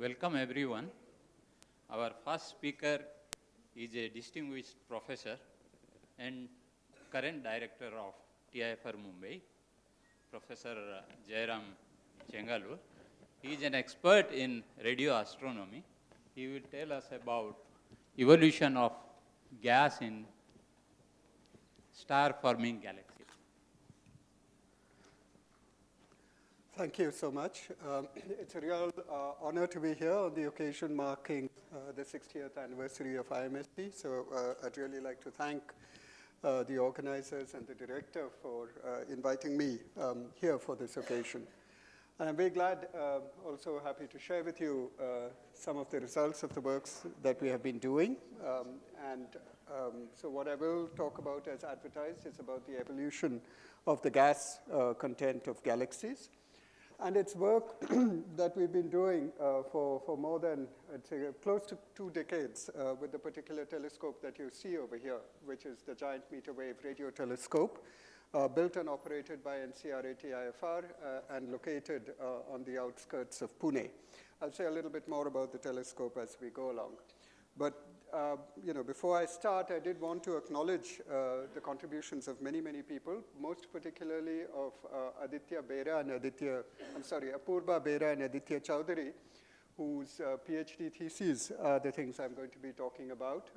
Welcome everyone. Our first speaker is a distinguished professor and current director of TIFR Mumbai, Professor Jairam Chengalur. He is an expert in radio astronomy. He will tell us about evolution of gas in star-forming galaxies. Thank you so much. It's a real honor to be here on the occasion marking the 60th anniversary of IMSc. So I'd really like to thank the organizers and the director for inviting me here for this occasion. And I'm very glad, also happy to share with you some of the results of the works that we have been doing. So what I will talk about as advertised is about the evolution of the gas content of galaxies. And it's work that we've been doing for more than, I'd say, close to 2 decades with the particular telescope that you see over here, which is the Giant Meter Wave Radio Telescope, built and operated by NCRA-TIFR and located on the outskirts of Pune. I'll say a little bit more about the telescope as we go along. But before I start, I did want to acknowledge the contributions of many, many people, most particularly of Apurva Bera and Aditya Chowdhury, whose PhD theses are the things I'm going to be talking about,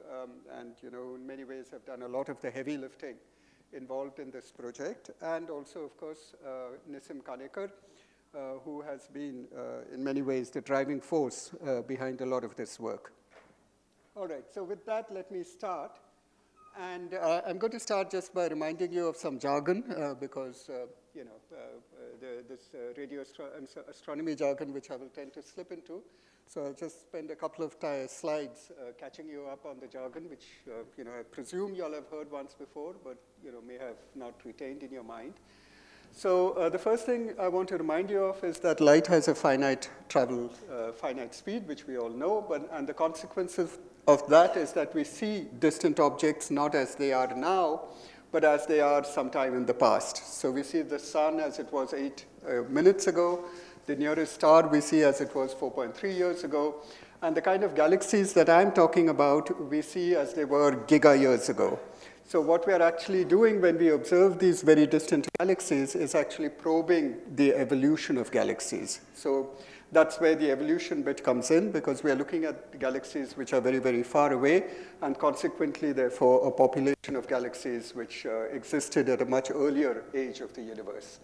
and in many ways have done a lot of the heavy lifting involved in this project, and also, of course, Nisim Kanekar, who has been, in many ways, the driving force behind a lot of this work. All right, so with that, let me start. And I'm going to start just by reminding you of some jargon, because, this radio astronomy jargon, which I will tend to slip into. So I'll just spend a couple of slides catching you up on the jargon, which, I presume you all have heard once before, but, may have not retained in your mind. So the first thing I want to remind you of is that light has a finite speed, which we all know, and the consequences of that is that we see distant objects not as they are now, but as they are sometime in the past. So we see the sun as it was 8 minutes ago, the nearest star we see as it was 4.3 years ago, and the kind of galaxies that I'm talking about we see as they were giga years ago. So what we are actually doing when we observe these very distant galaxies is actually probing the evolution of galaxies. So that's where the evolution bit comes in, because we are looking at galaxies which are very, very far away, and consequently, therefore, a population of galaxies which existed at a much earlier age of the universe.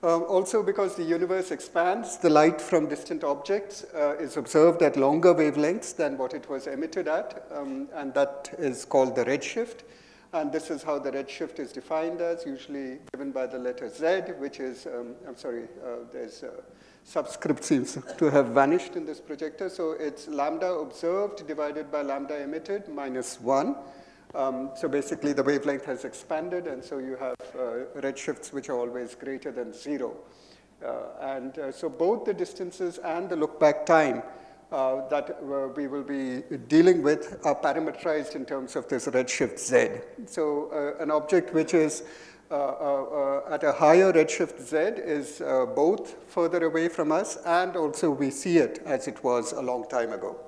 Also, because the universe expands, the light from distant objects is observed at longer wavelengths than what it was emitted at, and that is called the redshift. And this is how the redshift is defined as, usually given by the letter Z, which is, there's subscript seems to have vanished in this projector. So it's lambda observed divided by lambda emitted minus 1. So basically, the wavelength has expanded, and so you have redshifts which are always greater than 0. So both the distances and the look-back time that we will be dealing with are parameterized in terms of this redshift Z. So an object which is at a higher redshift Z is both further away from us, and also we see it as it was a long time ago.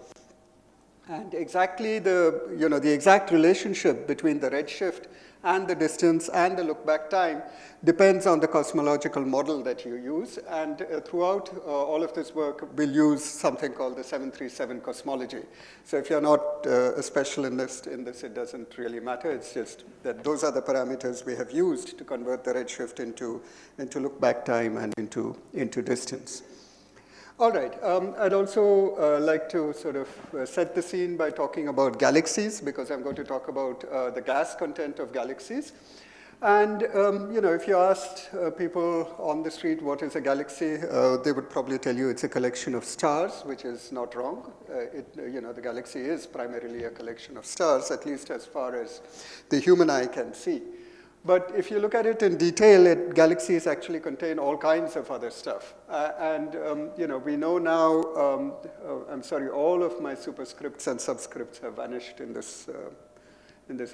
And exactly the exact relationship between the redshift and the distance and the look-back time depends on the cosmological model that you use. And throughout all of this work, we'll use something called the 737 cosmology. So if you're not a specialist in this, it doesn't really matter. It's just that those are the parameters we have used to convert the redshift into look-back time and into distance. All right, I'd also like to sort of set the scene by talking about galaxies, because I'm going to talk about the gas content of galaxies. And, if you asked people on the street what is a galaxy, they would probably tell you it's a collection of stars, which is not wrong. The galaxy is primarily a collection of stars, at least as far as the human eye can see. But if you look at it in detail, galaxies actually contain all kinds of other stuff. We know now, all of my superscripts and subscripts have vanished in this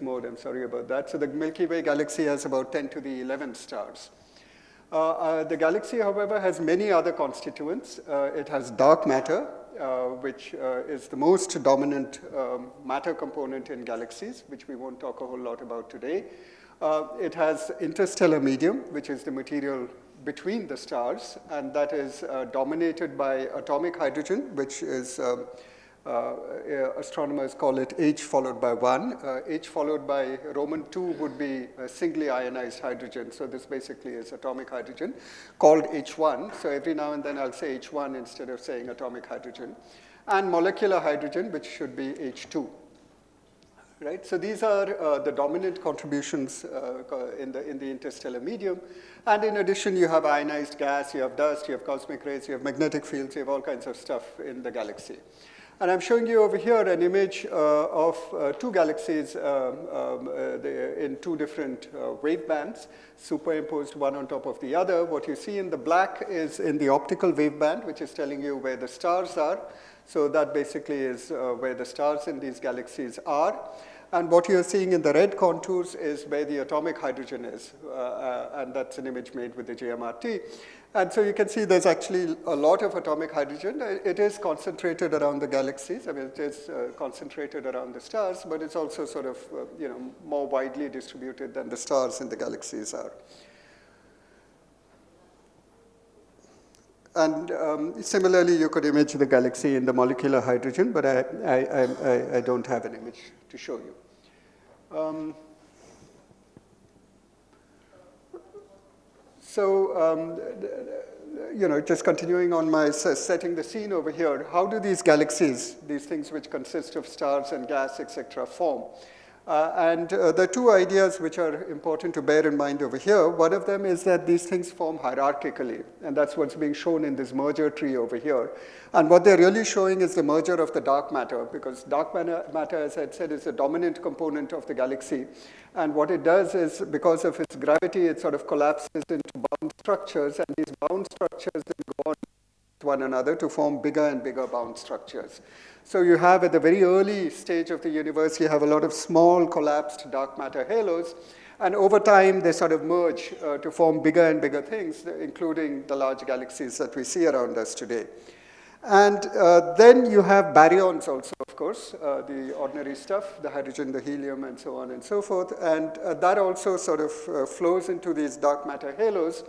mode. I'm sorry about that. So the Milky Way galaxy has about 10 to the 11 stars. The galaxy, however, has many other constituents. It has dark matter, which is the most dominant matter component in galaxies, which we won't talk a whole lot about today. It has interstellar medium, which is the material between the stars, and that is dominated by atomic hydrogen, which is, astronomers call it H followed by 1. H followed by Roman 2 would be singly ionized hydrogen. So this basically is atomic hydrogen called H1. So every now and then I'll say H1 instead of saying atomic hydrogen. And molecular hydrogen, which should be H2. Right? So these are the dominant contributions in the interstellar medium. And in addition, you have ionized gas, you have dust, you have cosmic rays, you have magnetic fields, you have all kinds of stuff in the galaxy. And I'm showing you over here an image of two galaxies in two different wave bands, superimposed one on top of the other. What you see in the black is in the optical wave band, which is telling you where the stars are. So that basically is where the stars in these galaxies are. And what you're seeing in the red contours is where the atomic hydrogen is. And that's an image made with the GMRT. And so you can see there's actually a lot of atomic hydrogen. It is concentrated around the galaxies. I mean, it is concentrated around the stars, but it's also sort of more widely distributed than the stars in the galaxies are. And similarly, you could image the galaxy in the molecular hydrogen, but I don't have an image to show you. Just continuing on my setting the scene over here, how do these galaxies, these things which consist of stars and gas, etc., form? There are two ideas which are important to bear in mind over here. One of them is that these things form hierarchically, and that's what's being shown in this merger tree over here. And what they're really showing is the merger of the dark matter, because dark matter, as I said, is a dominant component of the galaxy. And what it does is, because of its gravity, it sort of collapses into bound structures, and these bound structures then go on with one another to form bigger and bigger bound structures. So you have, at the very early stage of the universe, you have a lot of small collapsed dark matter halos, and over time they sort of merge to form bigger and bigger things, including the large galaxies that we see around us today. And then you have baryons also, of course, the ordinary stuff, the hydrogen, the helium, and so on and so forth, and that also sort of flows into these dark matter halos.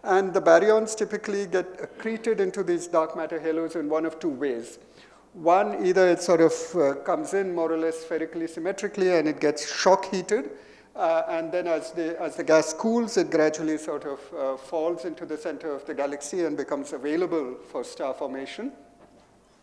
And the baryons typically get accreted into these dark matter halos in one of two ways. One, either it sort of comes in more or less spherically symmetrically and it gets shock heated, and then as the gas cools, it gradually sort of falls into the center of the galaxy and becomes available for star formation.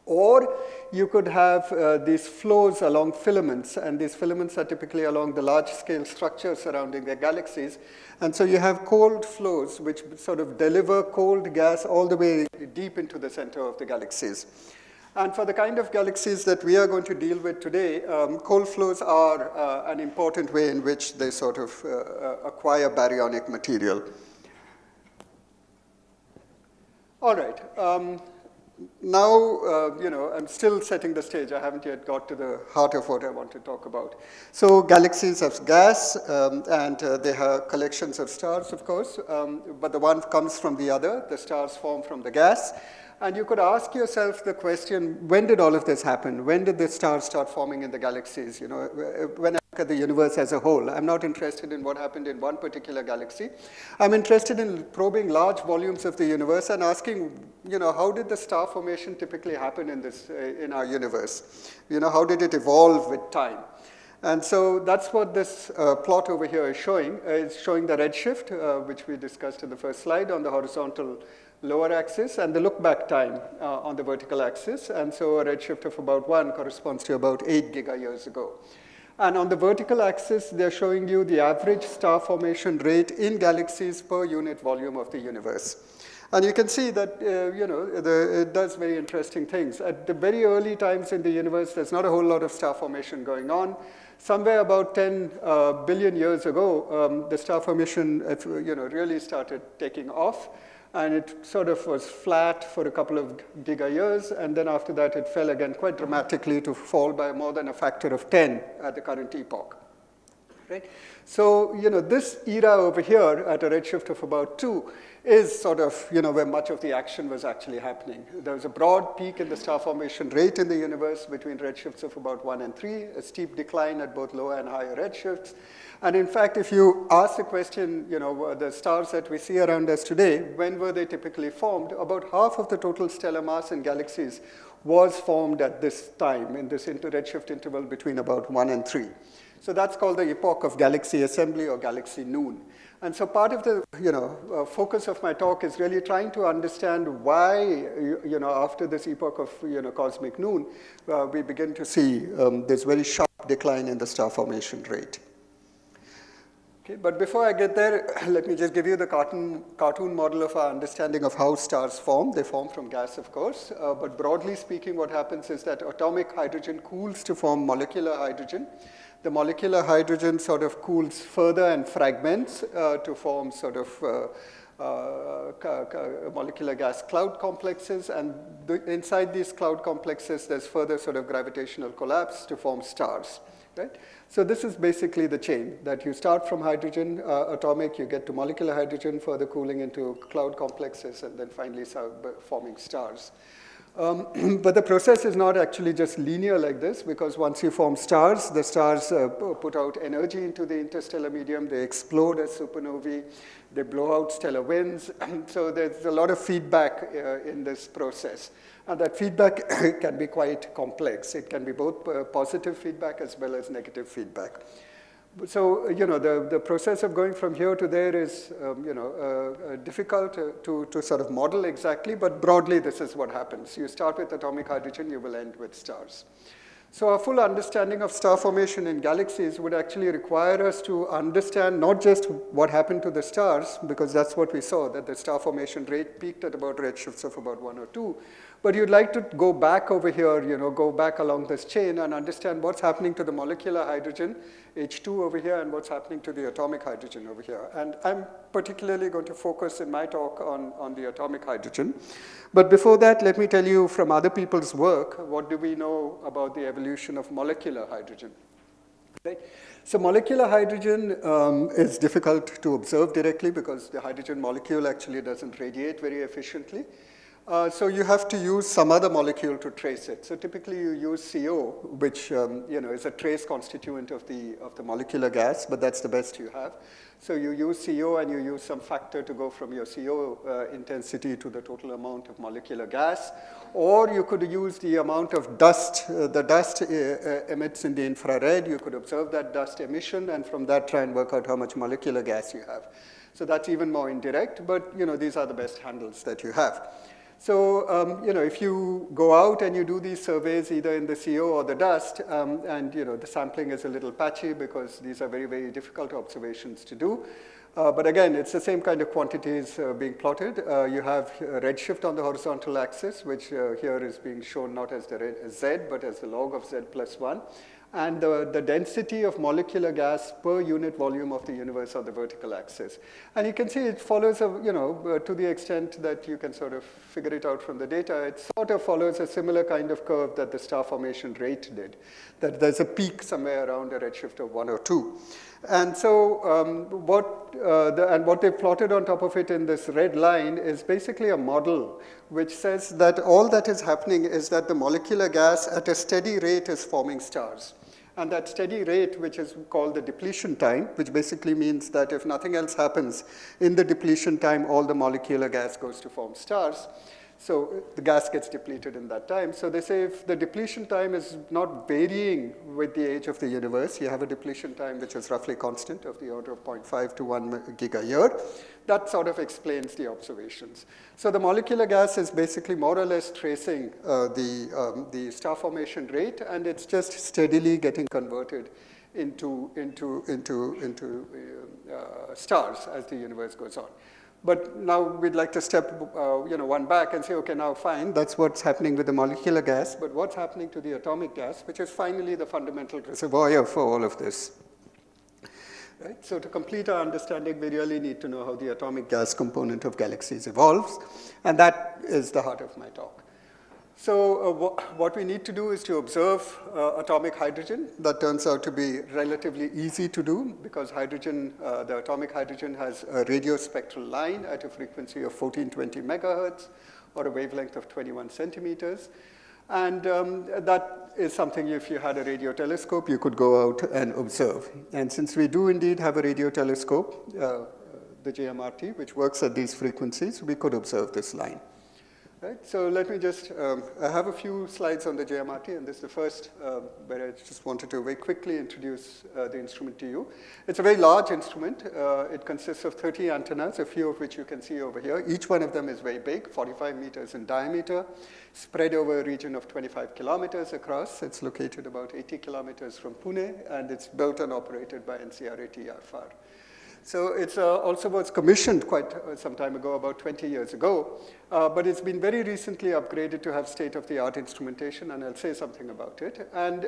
Or you could have these flows along filaments, and these filaments are typically along the large-scale structures surrounding the galaxies. And so you have cold flows which sort of deliver cold gas all the way deep into the center of the galaxies. And for the kind of galaxies that we are going to deal with today, cold flows are an important way in which they sort of acquire baryonic material. All right. Now, I'm still setting the stage. I haven't yet got to the heart of what I want to talk about. So galaxies have gas, and they have collections of stars, of course, but the one comes from the other. The stars form from the gas. And you could ask yourself the question, when did all of this happen? When did the stars start forming in the galaxies? When I look at the universe as a whole, I'm not interested in what happened in one particular galaxy. I'm interested in probing large volumes of the universe and asking, how did the star formation typically happen in our universe? How did it evolve with time? And so that's what this plot over here is showing. It's showing the redshift, which we discussed in the first slide, on the horizontal lower axis, and the look-back time on the vertical axis. And so a redshift of about 1 corresponds to about 8 gigayears ago. And on the vertical axis, they're showing you the average star formation rate in galaxies per unit volume of the universe. And you can see that it does very interesting things. At the very early times in the universe, there's not a whole lot of star formation going on. Somewhere about 10 billion years ago, the star formation really started taking off. And it sort of was flat for a couple of gigayears, and then after that it fell again quite dramatically to fall by more than a factor of 10 at the current epoch. right? So, this era over here at a redshift of about 2 is sort of, where much of the action was actually happening. There was a broad peak in the star formation rate in the universe between redshifts of about 1 and 3, a steep decline at both lower and higher redshifts. And in fact, if you ask the question, the stars that we see around us today, when were they typically formed? About half of the total stellar mass in galaxies was formed at this time, in this redshift interval between about 1 and 3. So that's called the epoch of galaxy assembly or galaxy noon. And so part of the focus of my talk is really trying to understand why, after this epoch of cosmic noon, we begin to see this very sharp decline in the star formation rate. Okay, but before I get there, let me just give you the cartoon model of our understanding of how stars form. They form from gas, of course, but broadly speaking, what happens is that atomic hydrogen cools to form molecular hydrogen. The molecular hydrogen sort of cools further and fragments to form sort of molecular gas cloud complexes, and inside these cloud complexes, there's further sort of gravitational collapse to form stars, right? So this is basically the chain, that you start from hydrogen atomic, you get to molecular hydrogen, further cooling into cloud complexes, and then finally forming stars. But the process is not actually just linear like this, because once you form stars, the stars put out energy into the interstellar medium, they explode as supernovae, they blow out stellar winds, so there's a lot of feedback in this process. And that feedback can be quite complex. It can be both positive feedback as well as negative feedback. So, the process of going from here to there is, difficult to sort of model exactly, but broadly this is what happens. You start with atomic hydrogen, you will end with stars. So a full understanding of star formation in galaxies would actually require us to understand not just what happened to the stars, because that's what we saw, that the star formation rate peaked at about redshifts of about 1 or 2, but you'd like to go back over here, go back along this chain and understand what's happening to the molecular hydrogen, H2 over here, and what's happening to the atomic hydrogen over here. And I'm particularly going to focus in my talk on the atomic hydrogen. But before that, let me tell you from other people's work, what do we know about the evolution of molecular hydrogen? Right? So molecular hydrogen is difficult to observe directly because the hydrogen molecule actually doesn't radiate very efficiently. So you have to use some other molecule to trace it. So typically you use CO, which is a trace constituent of the molecular gas, but that's the best you have. So you use CO and you use some factor to go from your CO intensity to the total amount of molecular gas. Or you could use the amount of dust. The dust emits in the infrared. You could observe that dust emission and from that try and work out how much molecular gas you have. So that's even more indirect, but these are the best handles that you have. So, if you go out and you do these surveys either in the CO or the dust, and the sampling is a little patchy because these are very, very difficult observations to do. But again, it's the same kind of quantities being plotted. You have redshift on the horizontal axis, which here is being shown not as the Z, but as the log of Z plus 1. And the density of molecular gas per unit volume of the universe on the vertical axis. And you can see it follows, to the extent that you can sort of figure it out from the data, it sort of follows a similar kind of curve that the star formation rate did, that there's a peak somewhere around a redshift of 1 or 2. And so what they plotted on top of it in this red line is basically a model which says that all that is happening is that the molecular gas at a steady rate is forming stars. And that steady rate, which is called the depletion time, which basically means that if nothing else happens, in the depletion time, all the molecular gas goes to form stars. So the gas gets depleted in that time. So they say if the depletion time is not varying with the age of the universe, you have a depletion time which is roughly constant of the order of 0.5 to 1 giga-year, that sort of explains the observations. So the molecular gas is basically more or less tracing the star formation rate, and it's just steadily getting converted into stars as the universe goes on. But now we'd like to step one back and say, okay, now fine, that's what's happening with the molecular gas, but what's happening to the atomic gas, which is finally the fundamental reservoir for all of this. Right? So to complete our understanding, we really need to know how the atomic gas component of galaxies evolves, and that is the heart of my talk. So what we need to do is to observe atomic hydrogen. That turns out to be relatively easy to do because hydrogen, the atomic hydrogen has a radiospectral line at a frequency of 1420 megahertz or a wavelength of 21 centimeters. And that is something, if you had a radio telescope, you could go out and observe. And since we do indeed have a radio telescope, the GMRT, which works at these frequencies, we could observe this line. Right, so let me just, I have a few slides on the GMRT, and this is the first where I just wanted to very quickly introduce the instrument to you. It's a very large instrument. It consists of 30 antennas, a few of which you can see over here. Each one of them is very big, 45 meters in diameter, spread over a region of 25 kilometers across. It's located about 80 kilometers from Pune, and it's built and operated by NCRA TFR. So it's also was commissioned quite some time ago, about 20 years ago, but it's been very recently upgraded to have state-of-the-art instrumentation, and I'll say something about it. And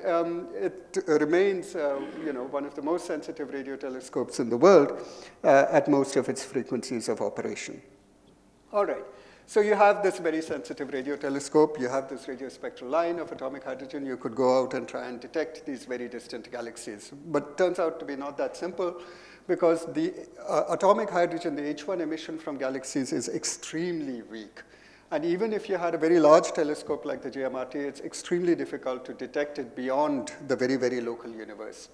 it remains, one of the most sensitive radio telescopes in the world at most of its frequencies of operation. All right. So you have this very sensitive radio telescope. You have this radiospectral line of atomic hydrogen. You could go out and try and detect these very distant galaxies. But it turns out to be not that simple, because the atomic hydrogen, the H1 emission from galaxies, is extremely weak. And even if you had a very large telescope like the GMRT, it's extremely difficult to detect it beyond the very, very local universe.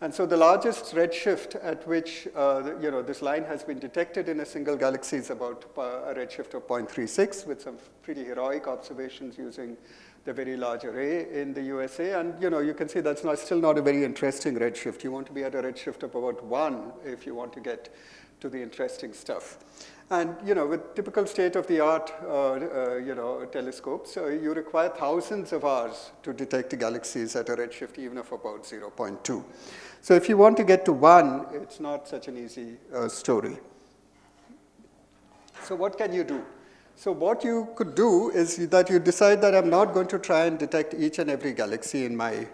And so the largest redshift at which this line has been detected in a single galaxy is about a redshift of 0.36, with some pretty heroic observations using the Very Large Array in the USA. And you can see that's still not a very interesting redshift. You want to be at a redshift of about 1 if you want to get to the interesting stuff. And with typical state-of-the-art telescopes, you require thousands of hours to detect galaxies at a redshift even of about 0.2. So if you want to get to 1, it's not such an easy story. So what can you do? So what you could do is that you decide that I'm not going to try and detect each and every galaxy I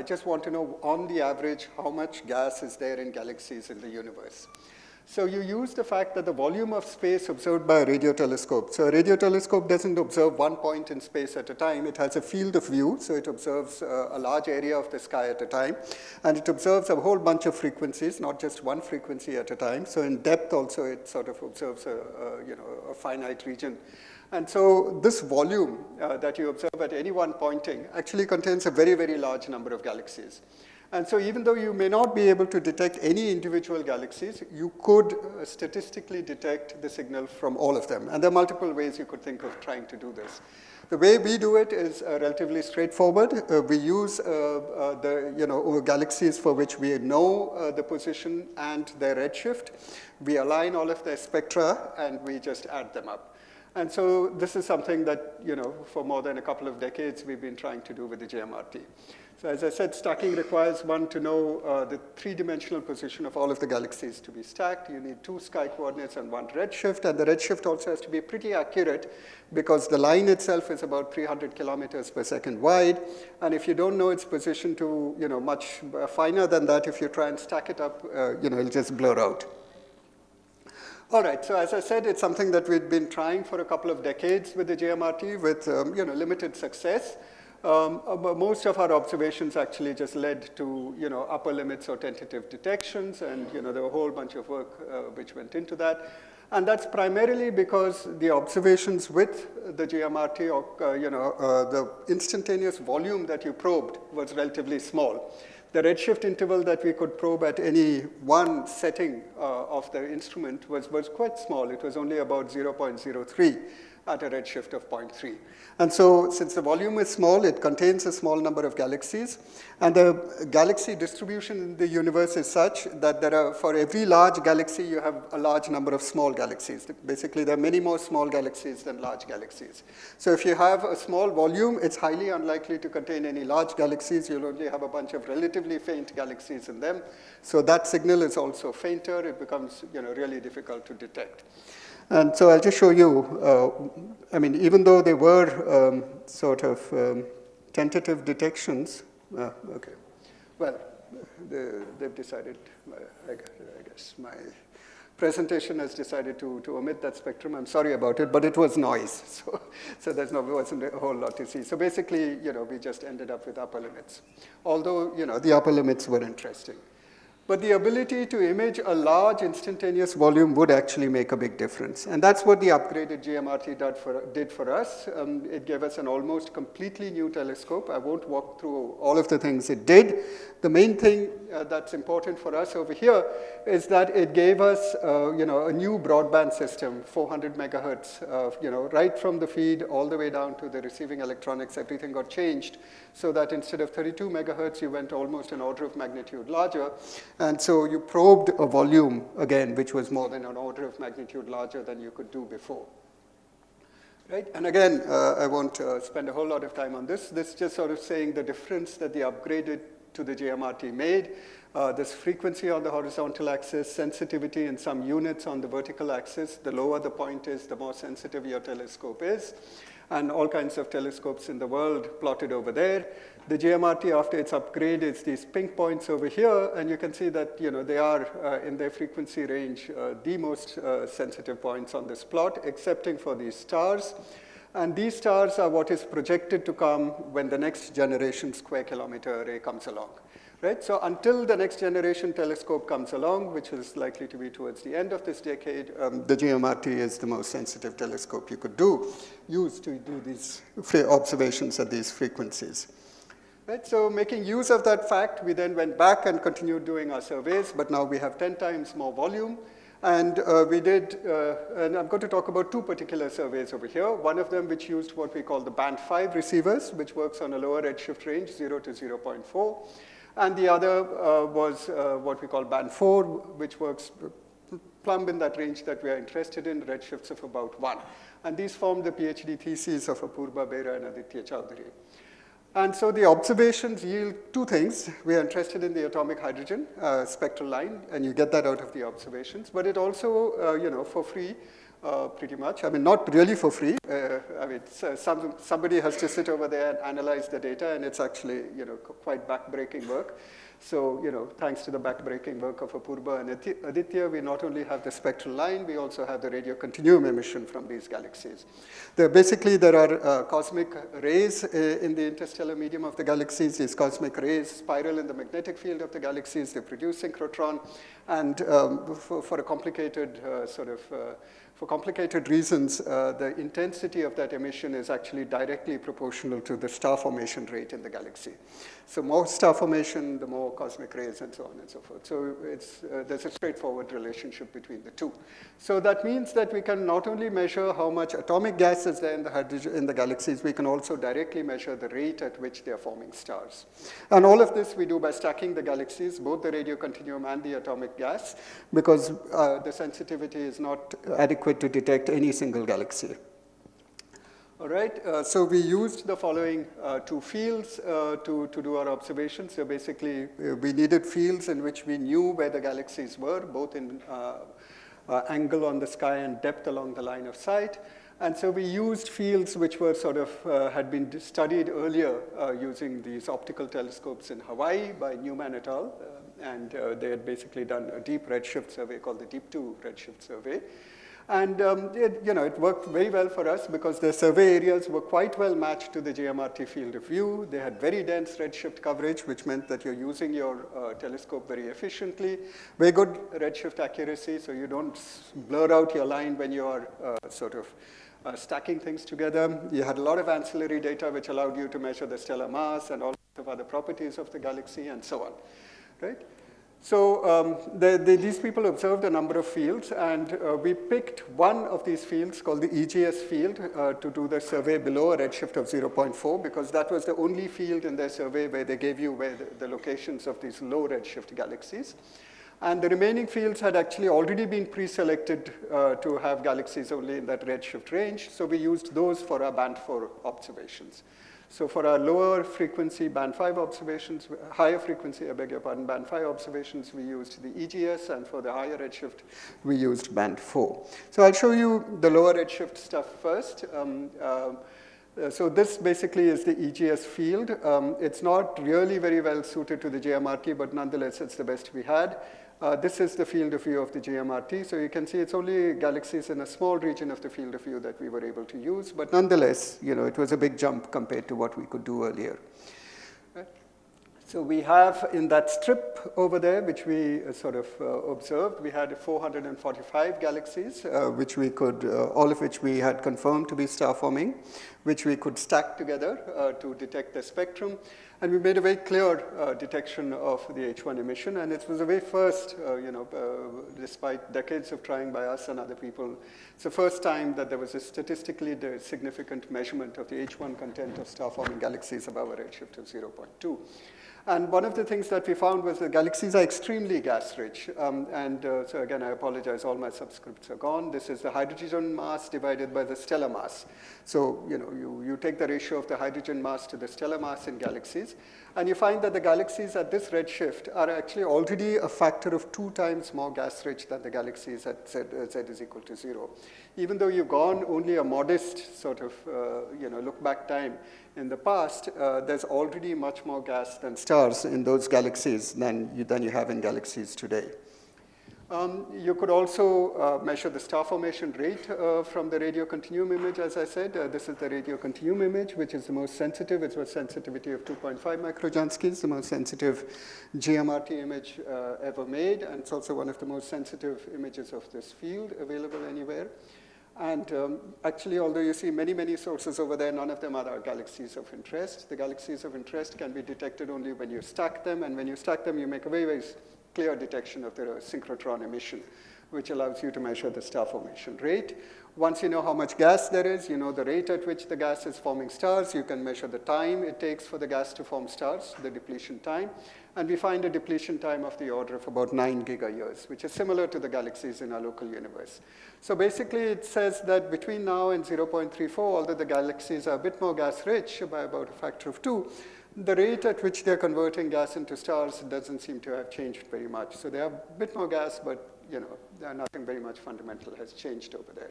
just want to know on the average how much gas is there in galaxies in the universe. So you use the fact that the volume of space observed by a radio telescope. So a radio telescope doesn't observe one point in space at a time. It has a field of view, so it observes a large area of the sky at a time. And it observes a whole bunch of frequencies, not just one frequency at a time. So in depth also, it sort of observes a finite region. And so this volume that you observe at any one pointing actually contains a very, very large number of galaxies. And so even though you may not be able to detect any individual galaxies, you could statistically detect the signal from all of them. And there are multiple ways you could think of trying to do this. The way we do it is relatively straightforward. We use the galaxies for which we know the position and their redshift. We align all of their spectra, and we just add them up. And so this is something that, for more than a couple of decades, we've been trying to do with the GMRT. So as I said, stacking requires one to know the three-dimensional position of all of the galaxies to be stacked. You need 2 sky coordinates and 1 redshift, and the redshift also has to be pretty accurate because the line itself is about 300 kilometers per second wide, and if you don't know its position to much finer than that, if you try and stack it up, it'll just blur out. All right, so as I said, it's something that we've been trying for a couple of decades with the GMRT with limited success. Most of our observations actually just led to upper limits or tentative detections, and there were a whole bunch of work which went into that. And that's primarily because the observations with the GMRT, the instantaneous volume that you probed was relatively small. The redshift interval that we could probe at any one setting of the instrument was quite small. It was only about 0.03 at a redshift of 0.3. And so since the volume is small, it contains a small number of galaxies. And the galaxy distribution in the universe is such that for every large galaxy, you have a large number of small galaxies. Basically, there are many more small galaxies than large galaxies. So if you have a small volume, it's highly unlikely to contain any large galaxies. You'll only have a bunch of relatively faint galaxies in them. So that signal is also fainter. It becomes really difficult to detect. And so I'll just show you, even though they were tentative detections, they've decided, I guess presentation has decided to omit that spectrum. I'm sorry about it, but it was noise, so wasn't a whole lot to see. So basically, we just ended up with upper limits, although the upper limits were interesting. But the ability to image a large instantaneous volume would actually make a big difference. And that's what the upgraded GMRT did for us. It gave us an almost completely new telescope. I won't walk through all of the things it did. The main thing that's important for us over here is that it gave us a new broadband system, 400 megahertz, right from the feed all the way down to the receiving electronics. Everything got changed so that instead of 32 megahertz, you went almost an order of magnitude larger. And so you probed a volume, again, which was more than an order of magnitude larger than you could do before. Right? And again, I won't spend a whole lot of time on this. This is just sort of saying the difference that the upgraded to the GMRT made. This frequency on the horizontal axis, sensitivity in some units on the vertical axis. The lower the point is, the more sensitive your telescope is. And all kinds of telescopes in the world plotted over there. The GMRT, after its upgrade, is these pink points over here, and you can see that they are in their frequency range the most sensitive points on this plot, excepting for these stars. And these stars are what is projected to come when the next generation square kilometer array comes along. Right? So until the next generation telescope comes along, which is likely to be towards the end of this decade, the GMRT is the most sensitive telescope you could use to do these observations at these frequencies. Right? So making use of that fact, we then went back and continued doing our surveys, but now we have 10 times more volume. And we did, and I'm going to talk about two particular surveys over here. One of them which used what we call the band 5 receivers, which works on a lower redshift range, 0 to 0.4. And the other was what we call band 4, which works plumb in that range that we are interested in, redshifts of about 1. And these formed the PhD theses of Apurva Bera and Aditya Chowdhury. And so the observations yield two things. We are interested in the atomic hydrogen spectral line, and you get that out of the observations. But it also, for free, pretty much. I mean, not really for free. I mean, somebody has to sit over there and analyze the data, and it's actually, quite backbreaking work. So, thanks to the backbreaking work of Apurva and Aditya, we not only have the spectral line, we also have the radio continuum emission from these galaxies. Basically, there are cosmic rays in the interstellar medium of the galaxies. These cosmic rays spiral in the magnetic field of the galaxies. They produce synchrotron. And for a complicated for complicated reasons, the intensity of that emission is actually directly proportional to the star formation rate in the galaxy. So more star formation, the more cosmic rays, and so on and so forth. So there's a straightforward relationship between the two. So that means that we can not only measure how much atomic gas is there in the galaxies, we can also directly measure the rate at which they are forming stars. And all of this we do by stacking the galaxies, both the radio continuum and the atomic gas, because the sensitivity is not adequate to detect any single galaxy. All right, so we used the following two fields to do our observations. So basically, we needed fields in which we knew where the galaxies were, both in angle on the sky and depth along the line of sight. And so we used fields which were sort of, had been studied earlier using these optical telescopes in Hawaii by Newman et al. And they had basically done a deep redshift survey called the Deep 2 redshift survey. And it worked very well for us because the survey areas were quite well matched to the GMRT field of view. They had very dense redshift coverage, which meant that you're using your telescope very efficiently. Very good redshift accuracy, so you don't blur out your line when you're stacking things together. You had a lot of ancillary data which allowed you to measure the stellar mass and all sorts of other properties of the galaxy and so on, right? So these people observed a number of fields, and we picked one of these fields called the EGS field to do the survey below a redshift of 0.4, because that was the only field in their survey where they gave you where the locations of these low redshift galaxies. And the remaining fields had actually already been pre-selected to have galaxies only in that redshift range, so we used those for our band 4 observations. So for our lower frequency band 5 observations, higher frequency, I beg your pardon, band 5 observations, we used the EGS, and for the higher redshift, we used band 4. So I'll show you the lower redshift stuff first. So this basically is the EGS field. It's not really very well suited to the GMRT, but nonetheless, it's the best we had. This is the field of view of the GMRT. So you can see it's only galaxies in a small region of the field of view that we were able to use. But nonetheless, it was a big jump compared to what we could do earlier. So we have in that strip over there, which we sort of observed, we had 445 galaxies, which we could, all of which we had confirmed to be star forming, which we could stack together to detect the spectrum. And we made a very clear detection of the H1 emission. And it was the very first, despite decades of trying by us and other people, it's the first time that there was a statistically significant measurement of the H1 content of star-forming galaxies above a redshift of 0.2. And one of the things that we found was the galaxies are extremely gas-rich. So again, I apologize, all my subscripts are gone. This is the hydrogen mass divided by the stellar mass. So, you take the ratio of the hydrogen mass to the stellar mass in galaxies, and you find that the galaxies at this redshift are actually already a factor of 2 times more gas-rich than the galaxies at z is equal to 0. Even though you've gone only a modest sort of, look-back time in the past, there's already much more gas than stars in those galaxies than you have in galaxies today. You could also measure the star formation rate from the radio continuum image, as I said. This is the radio continuum image, which is the most sensitive. It's a sensitivity of 2.5 microjanskis, the most sensitive GMRT image ever made, and it's also one of the most sensitive images of this field available anywhere. And actually, although you see many, many sources over there, none of them are galaxies of interest. The galaxies of interest can be detected only when you stack them, and when you stack them, you make a very, very clear detection of the synchrotron emission, which allows you to measure the star formation rate. Once you know how much gas there is, you know the rate at which the gas is forming stars, you can measure the time it takes for the gas to form stars, the depletion time. And we find a depletion time of the order of about 9 gigayears, which is similar to the galaxies in our local universe. So basically, it says that between now and 0.34, although the galaxies are a bit more gas-rich by about a factor of 2, the rate at which they're converting gas into stars doesn't seem to have changed very much. So they have a bit more gas, but nothing very much fundamental has changed over there.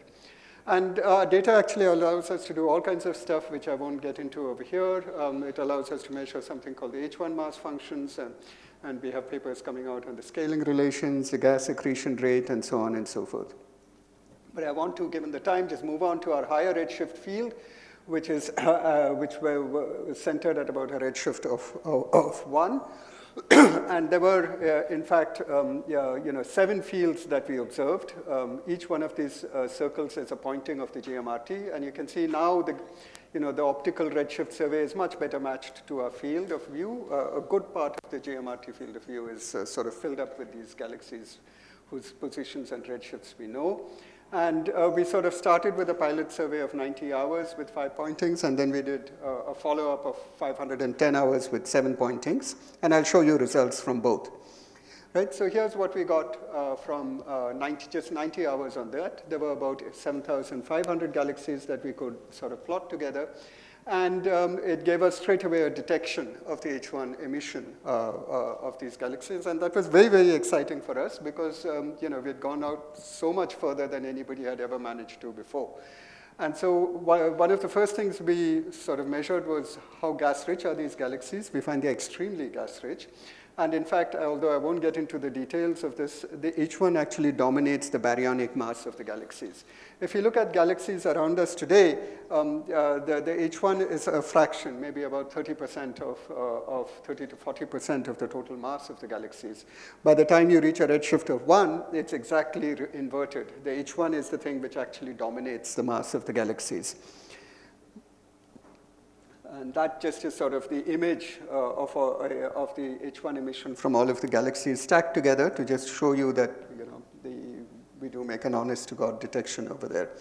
And data actually allows us to do all kinds of stuff, which I won't get into over here. It allows us to measure something called the H1 mass functions, and we have papers coming out on the scaling relations, the gas accretion rate, and so on and so forth. But I want to, given the time, just move on to our higher redshift field, which were centered at about a redshift of 1. And there were, in fact, 7 fields that we observed. Each one of these circles is a pointing of the GMRT, and you can see now the optical redshift survey is much better matched to our field of view. A good part of the GMRT field of view is sort of filled up with these galaxies whose positions and redshifts we know. And we sort of started with a pilot survey of 90 hours with 5 pointings, and then we did a follow-up of 510 hours with 7 pointings. And I'll show you results from both. Right, so here's what we got from just 90 hours on that. There were about 7,500 galaxies that we could sort of plot together. And it gave us straight away a detection of the H1 emission of these galaxies. And that was very, very exciting for us because we had gone out so much further than anybody had ever managed to before. And so one of the first things we sort of measured was how gas-rich are these galaxies. We find they're extremely gas-rich. And in fact, although I won't get into the details of this, the H1 actually dominates the baryonic mass of the galaxies. If you look at galaxies around us today, the H1 is a fraction, maybe about 30% of 30 to 40% of the total mass of the galaxies. By the time you reach a redshift of 1, it's exactly inverted. The H1 is the thing which actually dominates the mass of the galaxies. And that just is sort of the image of the H1 emission from all of the galaxies stacked together to just show you that we do make an honest-to-God detection over there.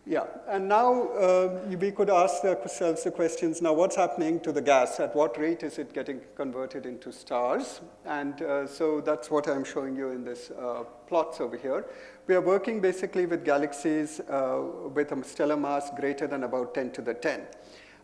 Yeah, and now we could ask ourselves the questions, now what's happening to the gas? At what rate is it getting converted into stars? And so that's what I'm showing you in this plots over here. We are working basically with galaxies with a stellar mass greater than about 10 to the 10.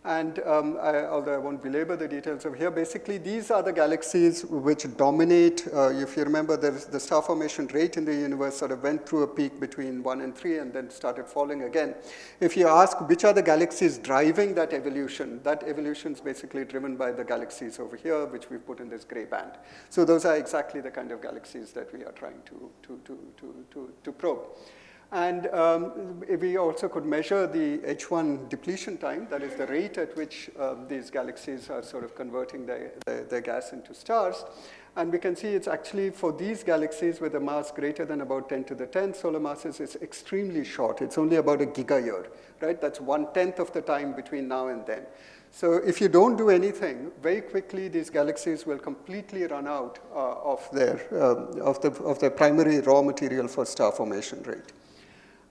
And although I won't belabor the details over here, basically these are the galaxies which dominate. If you remember, the star formation rate in the universe sort of went through a peak between 1 and 3 and then started falling again. If you ask which are the galaxies driving that evolution is basically driven by the galaxies over here, which we've put in this gray band. So those are exactly the kind of galaxies that we are trying to probe. And we also could measure the H1 depletion time, that is the rate at which these galaxies are sort of converting their gas into stars. And we can see it's actually for these galaxies with a mass greater than about 10 to the 10 solar masses, it's extremely short. It's only about a giga-year, right? That's 1/10 of the time between now and then. So if you don't do anything, very quickly these galaxies will completely run out of their primary raw material for star formation rate.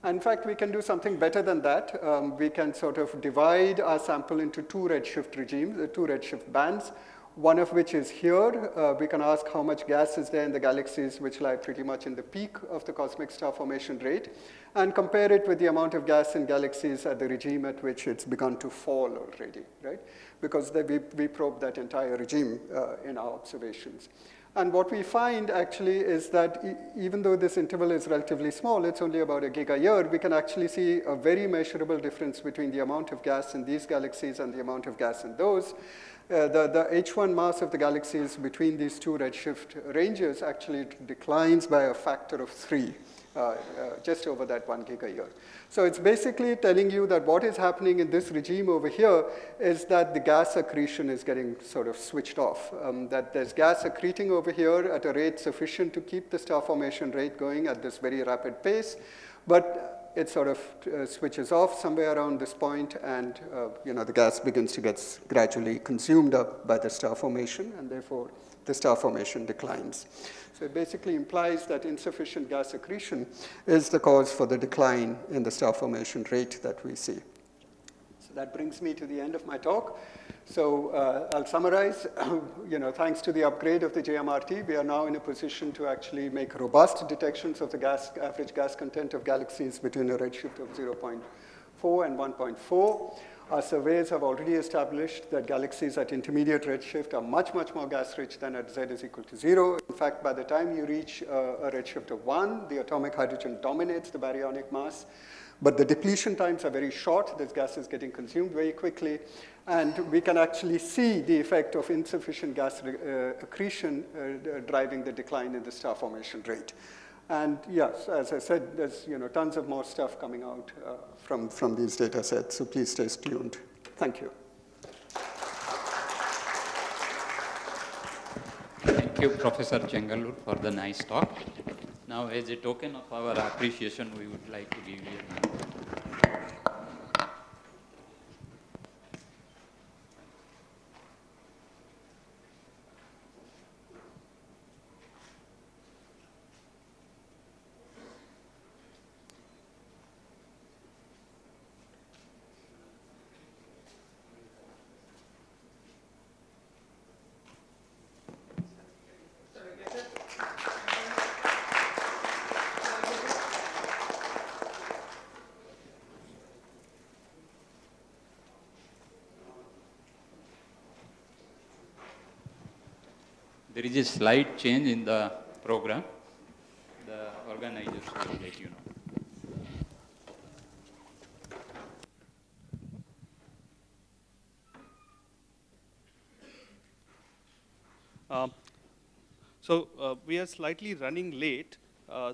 In fact, we can do something better than that. We can sort of divide our sample into two redshift regimes, two redshift bands, one of which is here. We can ask how much gas is there in the galaxies which lie pretty much in the peak of the cosmic star formation rate, and compare it with the amount of gas in galaxies at the regime at which it's begun to fall already, right? Because we probe that entire regime in our observations. And what we find actually is that even though this interval is relatively small, it's only about a giga-year, we can actually see a very measurable difference between the amount of gas in these galaxies and the amount of gas in those. The H1 mass of the galaxies between these two redshift ranges actually declines by a factor of 3, just over that 1 giga-year. So it's basically telling you that what is happening in this regime over here is that the gas accretion is getting sort of switched off, that there's gas accreting over here at a rate sufficient to keep the star formation rate going at this very rapid pace, but it sort of switches off somewhere around this point, and the gas begins to get gradually consumed up by the star formation, and therefore the star formation declines. So it basically implies that insufficient gas accretion is the cause for the decline in the star formation rate that we see. So that brings me to the end of my talk. So I'll summarize. Thanks to the upgrade of the JMRT, we are now in a position to actually make robust detections of the average gas content of galaxies between a redshift of 0.4 and 1.4. Our surveys have already established that galaxies at intermediate redshift are much, much more gas-rich than at z is equal to 0. In fact, by the time you reach a redshift of 1, the atomic hydrogen dominates the baryonic mass. But the depletion times are very short. This gas is getting consumed very quickly. And we can actually see the effect of insufficient gas accretion driving the decline in the star formation rate. And yes, as I said, there's tons of more stuff coming out from these data sets, so please stay tuned. Thank you. Thank you, Professor Chengalur, for the nice talk. Now, as a token of our appreciation, we would like to give you There is a slight change in the program. The organizers will let you know. We are slightly running late.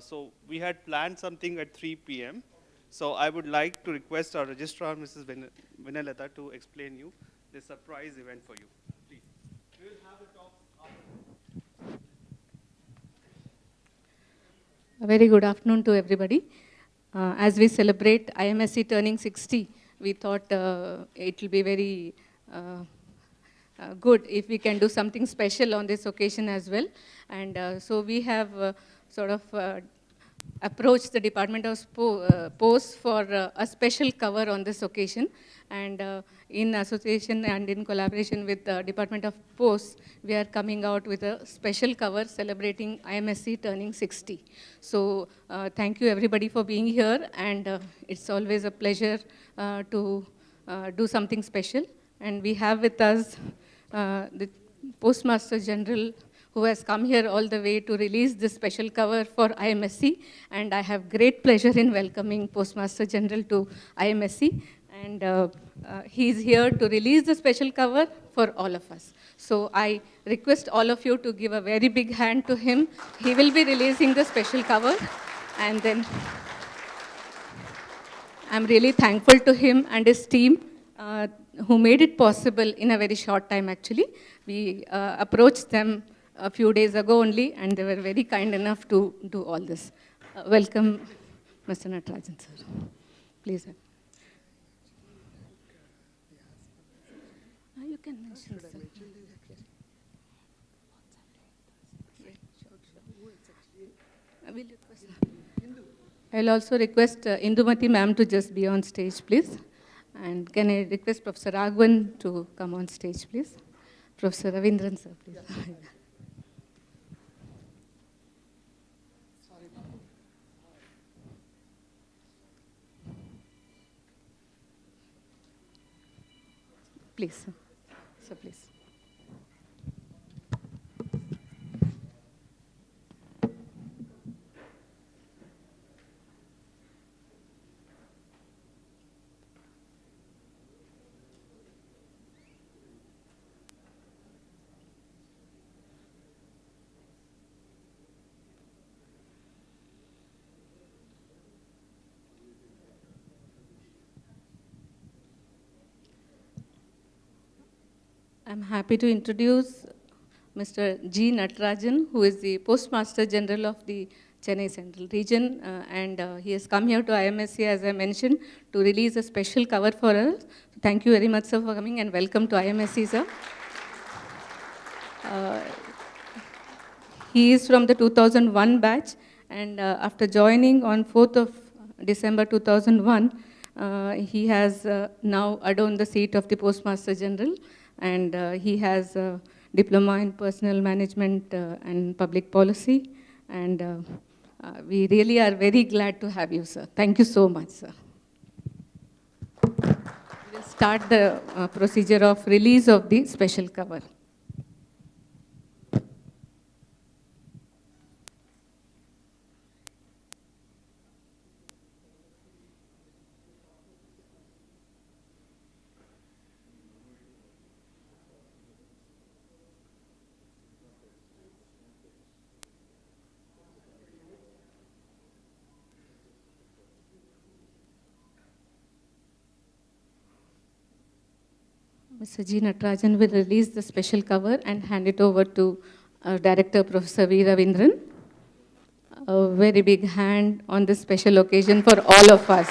So we had planned something at 3 p.m. So I would like to request our registrar, Mrs. Vinalata, to explain you the surprise event for you. Please. We will have a talk after. A very good afternoon to everybody. As we celebrate IMSc turning 60, we thought it will be very good if we can do something special on this occasion as well. And so we have sort of approached the Department of Post for a special cover on this occasion. And in association and in collaboration with the Department of Post, we are coming out with a special cover celebrating IMSc turning 60. So thank you everybody for being here, and it's always a pleasure to do something special. And we have with us the Postmaster General, who has come here all the way to release this special cover for IMSc. And I have great pleasure in welcoming Postmaster General to IMSc. And he's here to release the special cover for all of us. So I request all of you to give a very big hand to him. He will be releasing the special cover. And then I'm really thankful to him and his team who made it possible in a very short time, actually. We approached them a few days ago only, and they were very kind enough to do all this. Welcome, Mr. Natarajan, sir. Please. You can mention, sir. I'll also request Indumati ma'am to just be on stage, please. And can I request Professor Raghavan to come on stage, please? Professor Ravindran, sir, please. Please, sir. Sir, please. I'm happy to introduce Mr. G. Natarajan, who is the Postmaster General of the Chennai Central Region, and he has come here to IMSc, as I mentioned, to release a special cover for us. Thank you very much, sir, for coming, and welcome to IMSc, sir. He is from the 2001 batch, and after joining on 4th of December 2001, he has now adorned the seat of the Postmaster General, and he has a diploma in personal management and public policy, and we really are very glad to have you, sir. Thank you so much, sir. We'll start the procedure of release of the special cover. Mr. G. Natarajan will release the special cover and hand it over to our Director, Professor V. Ravindran. A very big hand on this special occasion for all of us.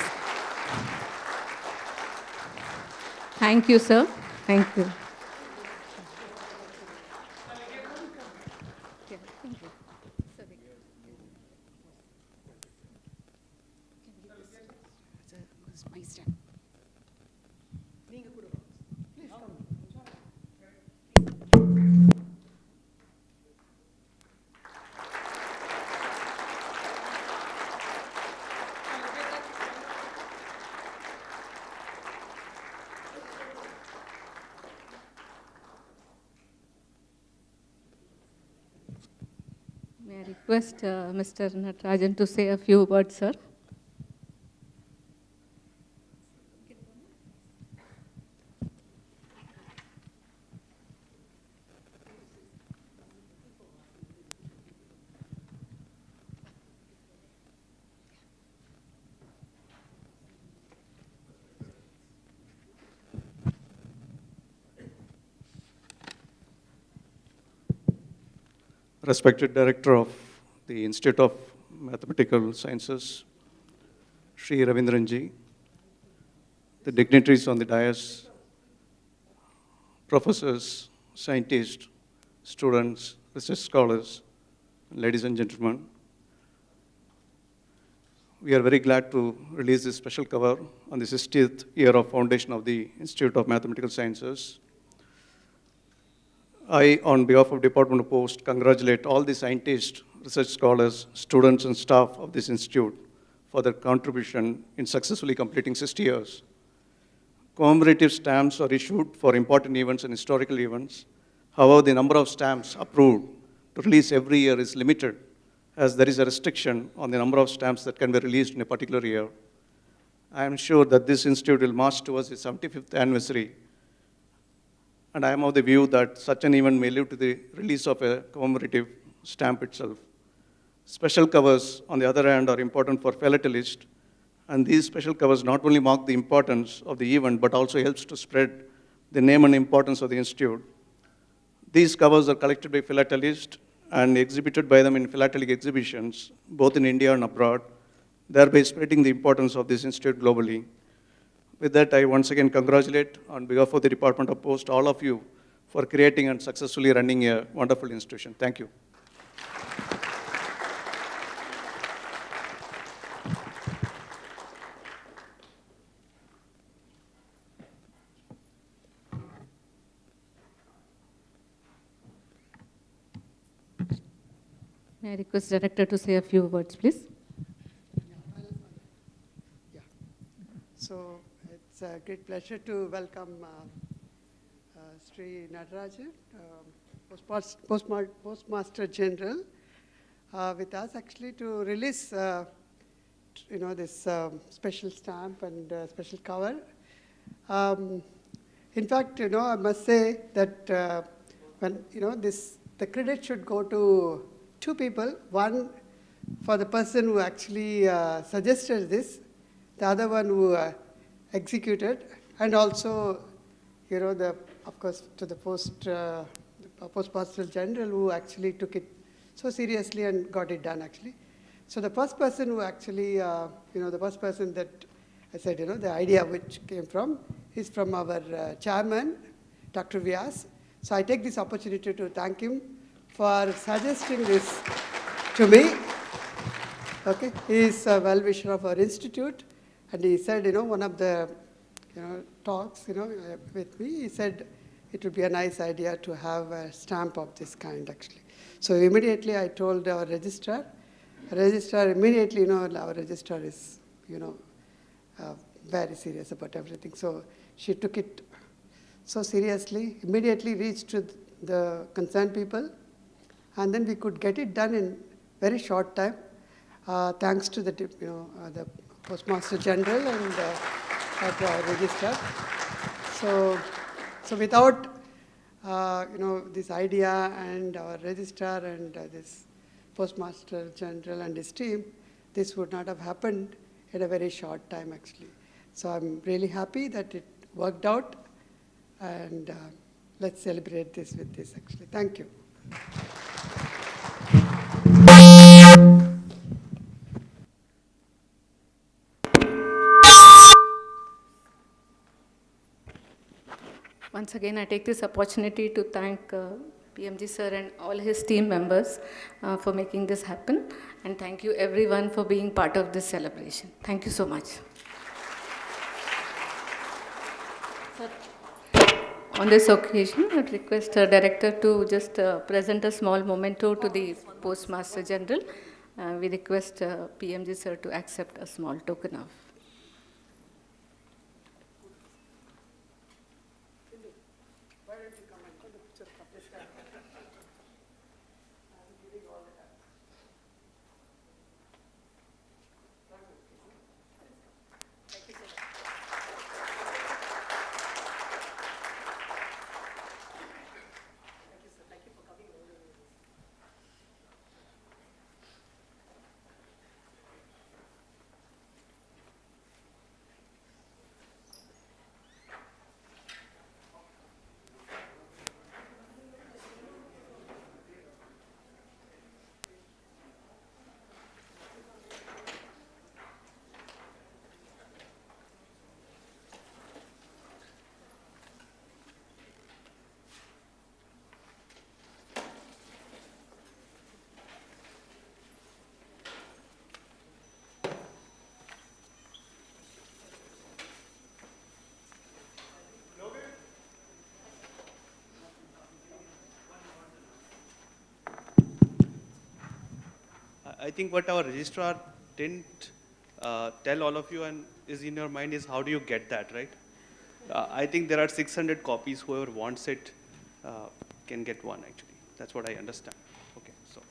Thank you, sir. Thank you. May I request Mr. Natarajan to say a few words, sir? Respected Director of the Institute of Mathematical Sciences, Sri Ravindranji, the dignitaries on the dais, professors, scientists, students, research scholars, ladies and gentlemen, we are very glad to release this special cover on the 60th year of foundation of the Institute of Mathematical Sciences. I, on behalf of Department of Post, congratulate all the scientists, research scholars, students, and staff of this institute for their contribution in successfully completing 60 years. commemorative stamps are issued for important events and historical events. However, the number of stamps approved to release every year is limited, as there is a restriction on the number of stamps that can be released in a particular year. I am sure that this institute will march towards its 75th anniversary, and I am of the view that such an event may live to the release of a commemorative stamp itself. Special covers, on the other hand, are important for philatelists, and these special covers not only mark the importance of the event, but also helps to spread the name and importance of the institute. These covers are collected by philatelists and exhibited by them in philatelic exhibitions, both in India and abroad, thereby spreading the importance of this institute globally. With that, I once again congratulate, on behalf of the Department of Post, all of you for creating and successfully running a wonderful institution. Thank you. May I request Director to say a few words, please? Yeah. So it's a great pleasure to welcome Sri Natarajan, Postmaster General, with us actually to release, this special stamp and special cover. In fact, I must say that when the credit should go to two people. One for the person who actually suggested this, the other one who executed, and also, of course, to the Postmaster General who actually took it so seriously and got it done actually. So the first person who actually, the first person that I said, the idea which came from is from our chairman, Dr. Vyas. So I take this opportunity to thank him for suggesting this to me. Okay, he is a well-wisher of our institute, and he said, one of the, talks, with me, he said it would be a nice idea to have a stamp of this kind, actually. So immediately I told our registrar. Registrar immediately, our registrar is, very serious about everything. So she took it so seriously, immediately reached to the concerned people, and then we could get it done in very short time, thanks to the Postmaster General and the Registrar. So without this idea and our Registrar and this Postmaster General and his team, this would not have happened in a very short time actually. So I'm really happy that it worked out, and let's celebrate this with this actually. Thank you. Once again, I take this opportunity to thank PMG sir and all his team members for making this happen. And thank you everyone for being part of this celebration. Thank you so much. Sir, on this occasion, I would request Director to just present a small memento to the Postmaster General. We request PMG sir to accept a small token of. I think what our registrar didn't tell all of you and is in your mind is how do you get that, right? I think there are 600 copies. Whoever wants it can get one, actually. That's what I understand. Okay, so.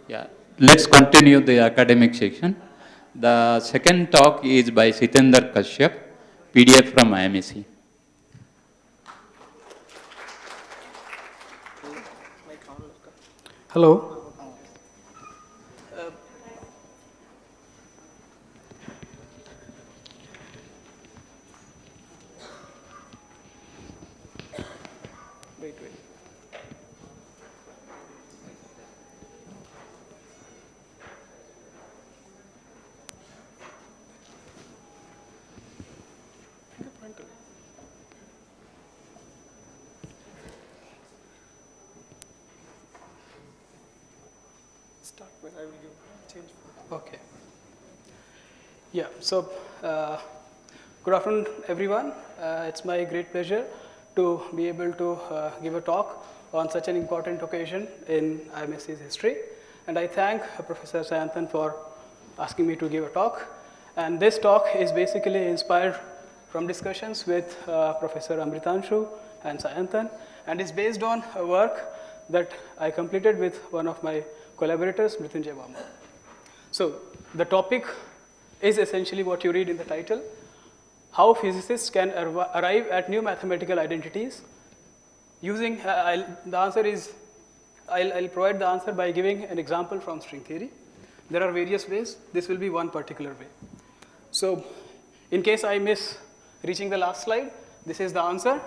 Yeah, let's continue the academic section. The second talk is by Sitendra Kashyap, PDF from IMSc. Hello. Wait. Start when I will change. Okay. Yeah. So, good afternoon, everyone. It's my great pleasure to be able to give a talk on such an important occasion in IMSc's history. And I thank Professor Sayanthan for asking me to give a talk. And this talk is basically inspired from discussions with Professor Amritanshu and Sayanthan, and is based on a work that I completed with one of my collaborators, Mrityunjay Varma. So the topic is essentially what you read in the title: how physicists can arrive at new mathematical identities using, the answer is, I'll provide the answer by giving an example from string theory. There are various ways. This will be one particular way. So in case I miss reaching the last slide, this is the answer.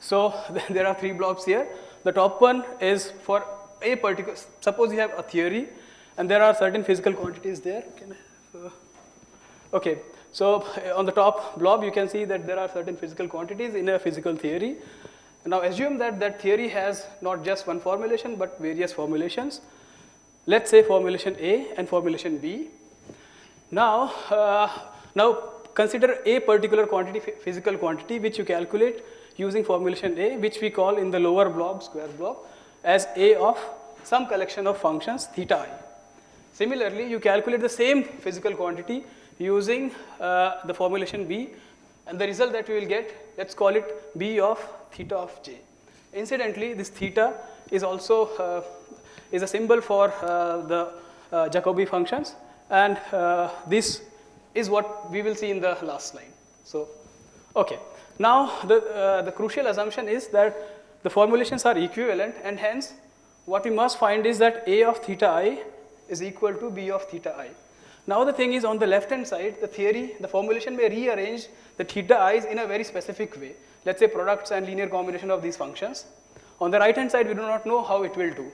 So there are three blobs here. The top one is for a particular, suppose you have a theory and there are certain physical quantities there. Okay, so on the top blob you can see that there are certain physical quantities in a physical theory. Now assume that that theory has not just one formulation but various formulations. Let's say formulation A and formulation B. Now consider a particular quantity, physical quantity, which you calculate using formulation A, which we call in the lower blob, square blob, as A of some collection of functions theta I. Similarly, you calculate the same physical quantity using the formulation B, and the result that we will get, let's call it B of theta of j. Incidentally, this theta is also is a symbol for the Jacobi functions, and this is what we will see in the last slide. So, okay. Now, the crucial assumption is that the formulations are equivalent, and hence, what we must find is that A of theta I is equal to B of theta I. Now, the thing is, on the left-hand side, the theory, the formulation may rearrange the theta i's in a very specific way. Let's say products and linear combination of these functions. On the right-hand side, we do not know how it will do.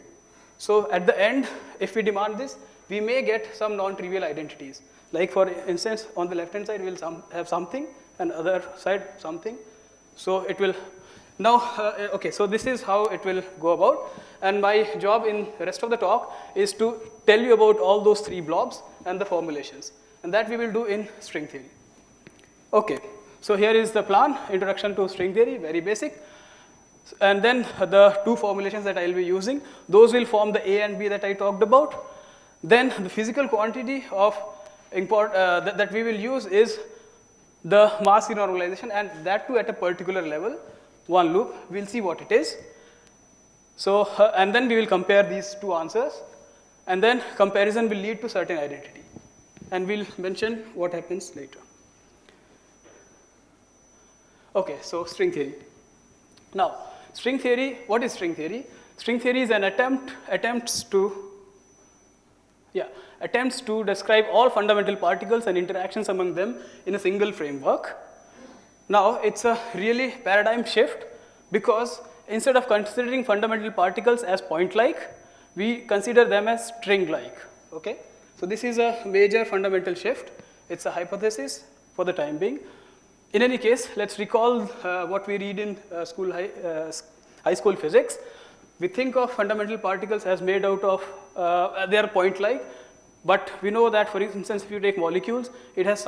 So, at the end, if we demand this, we may get some non-trivial identities. Like for instance, on the left-hand side, we will have something, and other side something. So it will, now, okay, so this is how it will go about. And my job in the rest of the talk is to tell you about all those three blobs and the formulations. And that we will do in string theory. Okay, so here is the plan, introduction to string theory, very basic. And then the two formulations that I will be using, those will form the A and B that I talked about. Then the physical quantity of that we will use is the mass renormalization, and that too at a particular level, one loop. We'll see what it is. So, and then we will compare these two answers, and then comparison will lead to certain identity. And we'll mention what happens later. Okay, so string theory. Now, string theory, what is string theory? String theory is an attempts to describe all fundamental particles and interactions among them in a single framework. Now, it's a really paradigm shift, because instead of considering fundamental particles as point-like, we consider them as string-like, okay? So this is a major fundamental shift. It's a hypothesis for the time being. In any case, let's recall what we read in high school physics. We think of fundamental particles as made out of, they are point-like, but we know that, for instance, if you take molecules, it has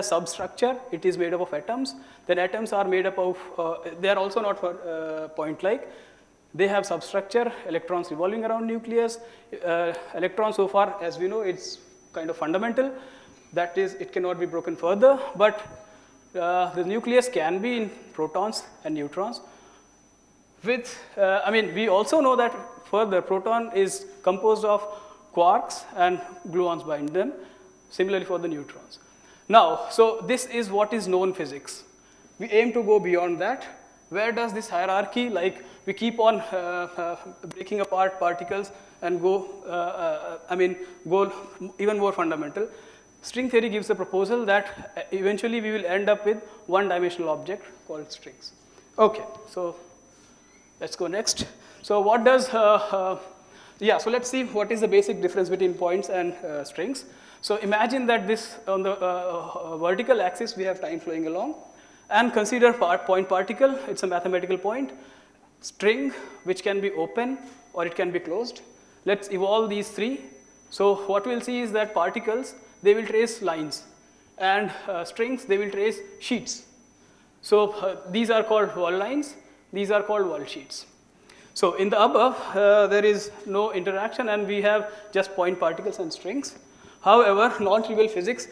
substructure, it is made up of atoms. Then atoms are made up of, they are also not point-like. They have substructure, electrons revolving around nucleus. Electrons, so far as we know, it's kind of fundamental. That is, it cannot be broken further, but the nucleus can be in protons and neutrons. We also know that further proton is composed of quarks and gluons bind them, similarly for the neutrons. Now, so this is what is known physics. We aim to go beyond that. Where does this hierarchy, like we keep on breaking apart particles and go even more fundamental. String theory gives the proposal that eventually we will end up with one-dimensional object called strings. Okay, so let's go next. So what does, so let's see what is the basic difference between points and strings. So imagine that this, on the vertical axis, we have time flowing along, and consider point particle, it's a mathematical point, string, which can be open or it can be closed. Let's evolve these three. So what we'll see is that particles, they will trace lines, and strings, they will trace sheets. So these are called wall lines, these are called wall sheets. So in the above, there is no interaction, and we have just point particles and strings. However, non-trivial physics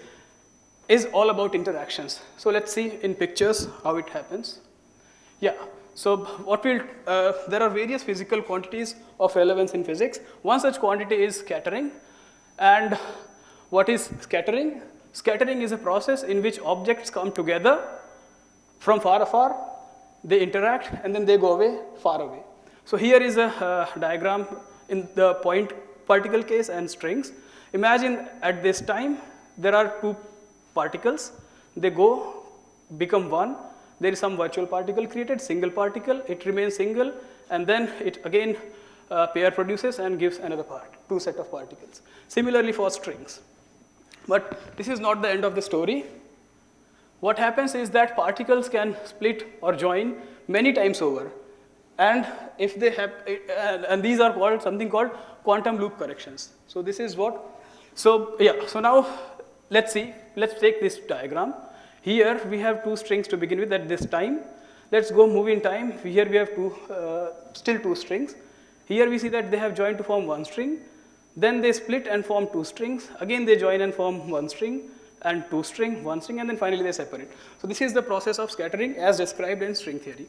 is all about interactions. So let's see in pictures how it happens. Yeah, so there are various physical quantities of relevance in physics. One such quantity is scattering. And what is scattering? Scattering is a process in which objects come together from far afar, they interact, and then they go away, far away. So here is a diagram in the point particle case and strings. Imagine at this time, there are two particles, they become one, there is some virtual particle created, single particle, it remains single, and then it again pair produces and gives another two set of particles. Similarly for strings. But this is not the end of the story. What happens is that particles can split or join many times over, and if they have, and these are called something called quantum loop corrections. So this is what, so now let's take this diagram. Here we have two strings to begin with at this time. Let's go move in time. Here we have still two strings. Here we see that they have joined to form one string. Then they split and form two strings. Again they join and form one string and two string, one string, and then finally they separate. So this is the process of scattering as described in string theory.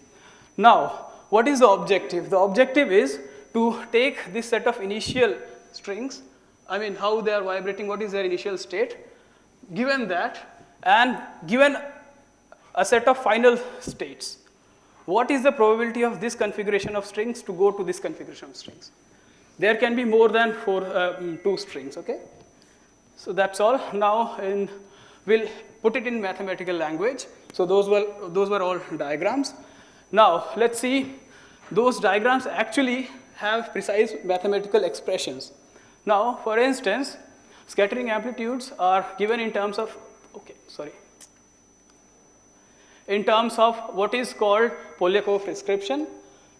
Now, what is the objective? The objective is to take this set of initial strings, how they are vibrating, what is their initial state, given that, and given a set of final states. What is the probability of this configuration of strings to go to this configuration of strings? There can be more than two strings, okay? So that's all. Now we'll put it in mathematical language. So those were all diagrams. Now let's see, those diagrams actually have precise mathematical expressions. Now, for instance, scattering amplitudes are given in terms of, in terms of what is called Polyakov prescription.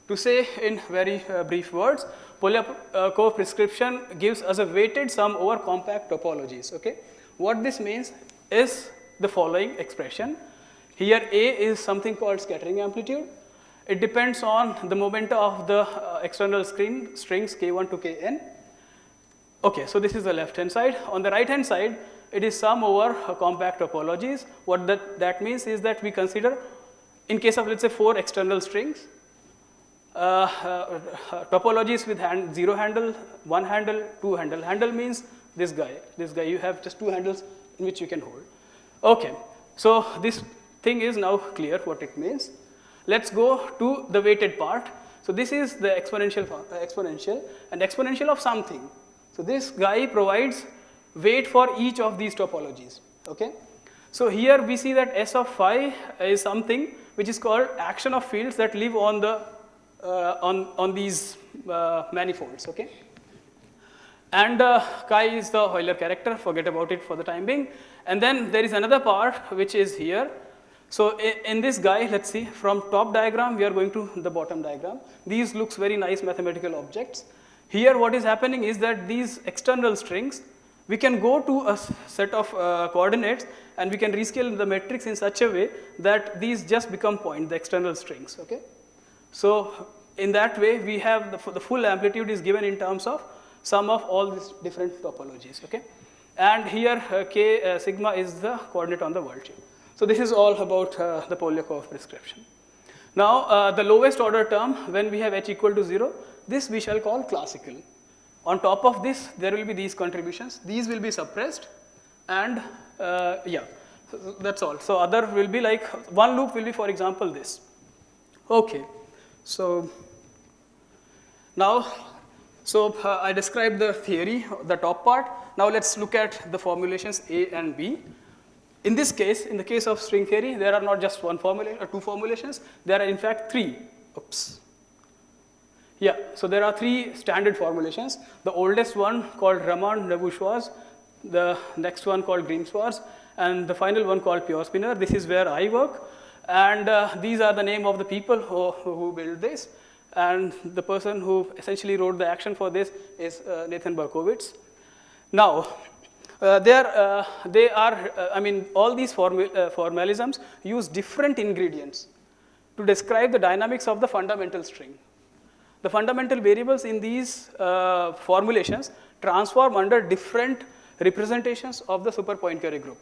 To say in very brief words, Polyakov prescription gives us a weighted sum over compact topologies, okay? What this means is the following expression. Here A is something called scattering amplitude. It depends on the momenta of the external strings K1 to Kn. Okay, so this is the left hand side. On the right hand side, it is sum over compact topologies. What that means is that we consider, in case of let's say 4 external strings, topologies with 0 handle, 1 handle, 2 handle. Handle means this guy, you have just 2 handles in which you can hold. Okay, so this thing is now clear what it means. Let's go to the weighted part. So this is the exponential and exponential of something. So this guy provides weight for each of these topologies, okay? So here we see that S of phi is something which is called action of fields that live on the on these manifolds, okay? And chi is the Euler character, forget about it for the time being. And then there is another part which is here. So in this guy, let's see, from top diagram, we are going to the bottom diagram. These looks very nice mathematical objects. Here what is happening is that these external strings, we can go to a set of coordinates and we can rescale the matrix in such a way that these just become point, the external strings, okay? So in that way, we have the full amplitude is given in terms of sum of all these different topologies, okay? And here k sigma is the coordinate on the world shape. So this is all about the Polyakov prescription. Now the lowest order term, when we have h equal to 0, this we shall call classical. On top of this, there will be these contributions. These will be suppressed, and yeah, so that's all. So other will be like, one loop will be, for example, this. Okay, so now, I described the theory, the top part. Now let's look at the formulations A and B. In this case, in the case of string theory, there are not just one formula or two formulations. There are in fact three. Oops. Yeah, so there are three standard formulations. The oldest one called Raman-Nebuchois, the next one called Green-Schwarz, and the final one called Pure Spinner. This is where I work, and these are the name of the people who built this. And the person who essentially wrote the action for this is Nathan Berkowitz. Now, they are, I mean, all these formalisms use different ingredients to describe the dynamics of the fundamental string. The fundamental variables in these formulations transform under different representations of the super Poincare group.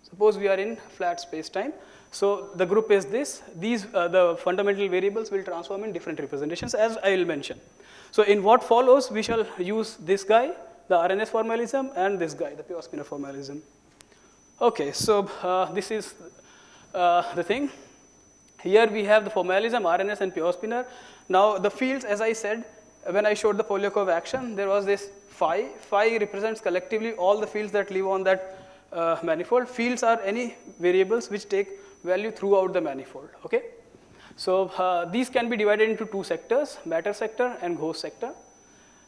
Suppose we are in flat space-time. So the group is this. These the fundamental variables will transform in different representations, as I will mention. So in what follows, we shall use this guy, the RNS formalism, and this guy, the pure spinor formalism. Okay, so this is the thing. Here we have the formalism, RNS, and pure spinor. Now the fields, as I said, when I showed the Polyakov action, there was this phi. Phi represents collectively all the fields that live on that manifold. Fields are any variables which take value throughout the manifold, okay? So these can be divided into two sectors, matter sector and ghost sector.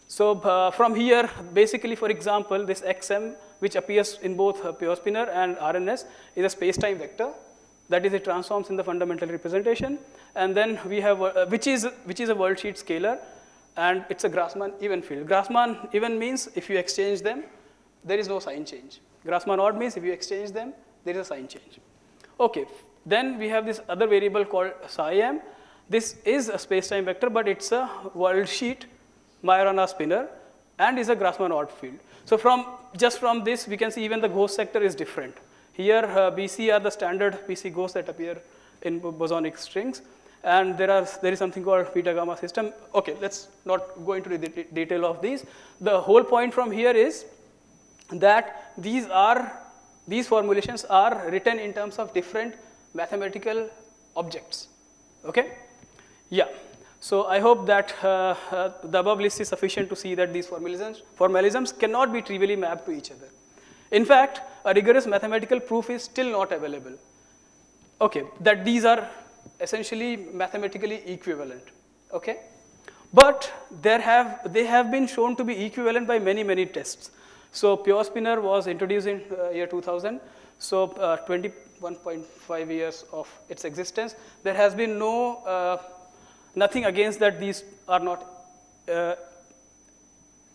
So from here, basically, for example, this XM, which appears in both pure spinor and RNS, is a space-time vector. That is, it transforms in the fundamental representation. And then we have, which is a worldsheet scalar, and it's a Grassmann even field. Grassmann even means if you exchange them, there is no sign change. Grassmann odd means if you exchange them, there is a sign change. Okay, then we have this other variable called psi m. This is a space-time vector, but it's a worldsheet Majorana spinor and is a Grassmann odd field. So just from this, we can see even the ghost sector is different. Here, BC are the standard PC ghosts that appear in bosonic strings, and there is something called beta gamma system. Okay, let's not go into the detail of these. The whole point from here is that these formulations are written in terms of different mathematical objects. Okay? Yeah. So I hope that the above list is sufficient to see that these formalisms cannot be trivially mapped to each other. In fact, a rigorous mathematical proof is still not available. Okay, that these are essentially mathematically equivalent. Okay, but they have been shown to be equivalent by many tests. So pure spinor was introduced in year 2000. So 21.5 years of its existence. There has been nothing against that these are not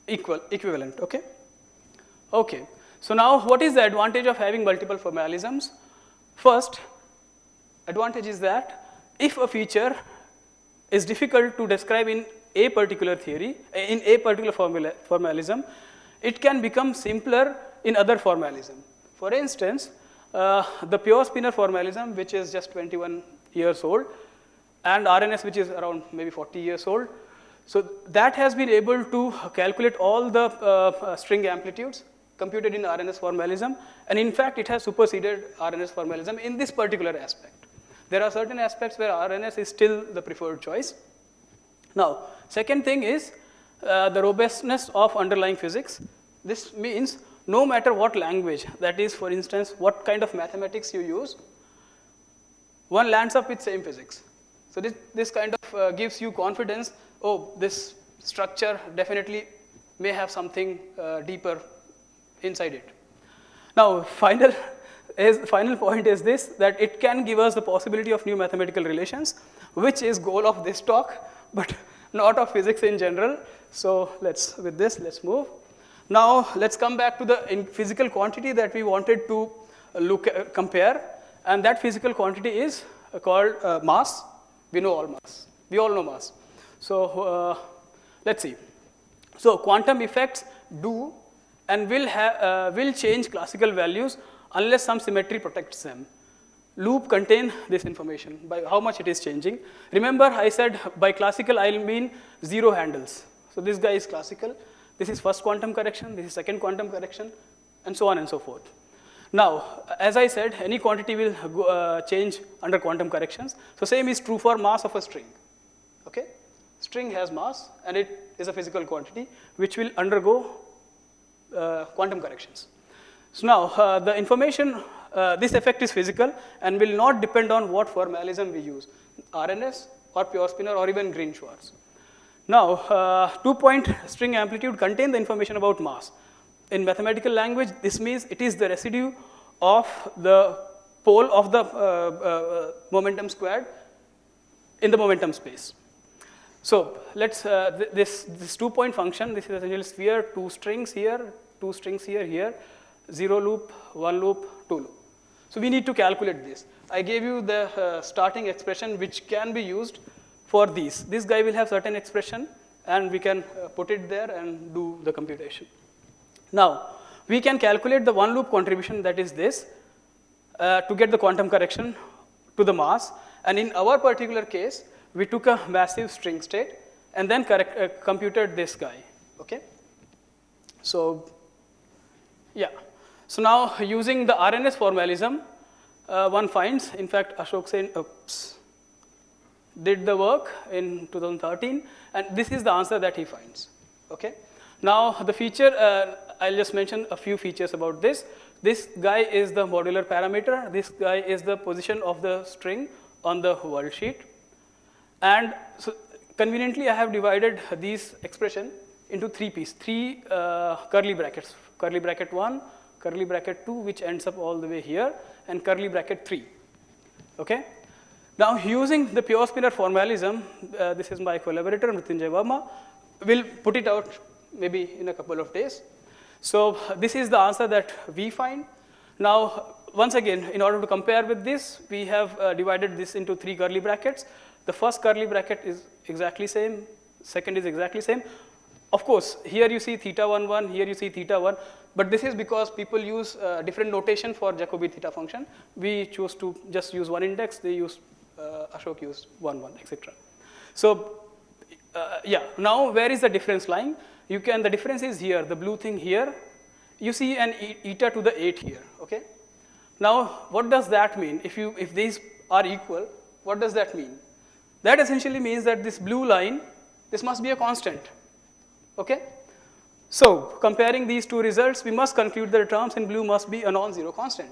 equivalent. Okay. Okay. So now, what is the advantage of having multiple formalisms? First, advantage is that if a feature is difficult to describe in a particular theory, in a particular formalism, it can become simpler in other formalism. For instance, the pure spinor formalism, which is just 21 years old, and RNS, which is around maybe 40 years old. So that has been able to calculate all the string amplitudes computed in RNS formalism, and in fact, it has superseded RNS formalism in this particular aspect. There are certain aspects where RNS is still the preferred choice. Now, second thing is the robustness of underlying physics. This means no matter what language, that is, for instance, what kind of mathematics you use, one lands up with same physics. So this kind of gives you confidence, oh, this structure definitely may have something deeper inside it. Now, final point is this, that it can give us the possibility of new mathematical relations, which is goal of this talk, but not of physics in general. So with this, let's move. Now, let's come back to the physical quantity that we wanted to compare, and that physical quantity is called mass. We know all mass. We all know mass. So let's see. So quantum effects do and will change classical values unless some symmetry protects them. Loop contain this information by how much it is changing. Remember, I said by classical I mean 0 handles. So this guy is classical. This is first quantum correction. This is second quantum correction, and so on and so forth. Now, as I said, any quantity will change under quantum corrections. So same is true for mass of a string. Okay, string has mass, and it is a physical quantity which will undergo quantum corrections. So now, the information, this effect is physical and will not depend on what formalism we use, RNS or pure spinor or even Green-Schwarz. Now, 2-point string amplitude contain the information about mass. In mathematical language, this means it is the residue of the pole of the momentum squared in the momentum space. So let's, this 2-point function, this is essentially sphere, 2 strings here, 2 strings here, 0 loop, 1 loop, 2 loop. So we need to calculate this. I gave you the starting expression which can be used for these. This guy will have certain expression, and we can put it there and do the computation. Now, we can calculate the 1 loop contribution, that is this, to get the quantum correction to the mass. And in our particular case, we took a massive string state and then computed this guy. Okay? So, yeah. So now, using the RNS formalism, one finds, in fact, Ashok Sen did the work in 2013, and this is the answer that he finds. Okay? Now, the feature, I'll just mention a few features about this. This guy is the modular parameter. This guy is the position of the string on the world sheet. And so, conveniently, I have divided these expression into 3 pieces, 3 curly brackets. Curly bracket 1, curly bracket 2, which ends up all the way here, and curly bracket 3. Okay? Now, using the pure spinor formalism, this is my collaborator, Mrityunjay Verma, will put it out maybe in a couple of days. So this is the answer that we find. Now, once again, in order to compare with this, we have divided this into 3 curly brackets. The first curly bracket is exactly same, second is exactly same. Of course, here you see theta 1, 1, here you see theta 1, but this is because people use different notation for Jacobi theta function. We choose to just use one index, they use, Ashok used 1, 1, etc. So, yeah, now where is the difference lying? The difference is here, the blue thing here. You see an eta to the 8 here, okay? Now, what does that mean? If these are equal, what does that mean? That essentially means that this blue line, this must be a constant, okay? So, comparing these 2 results, we must conclude that the terms in blue must be a non-zero constant.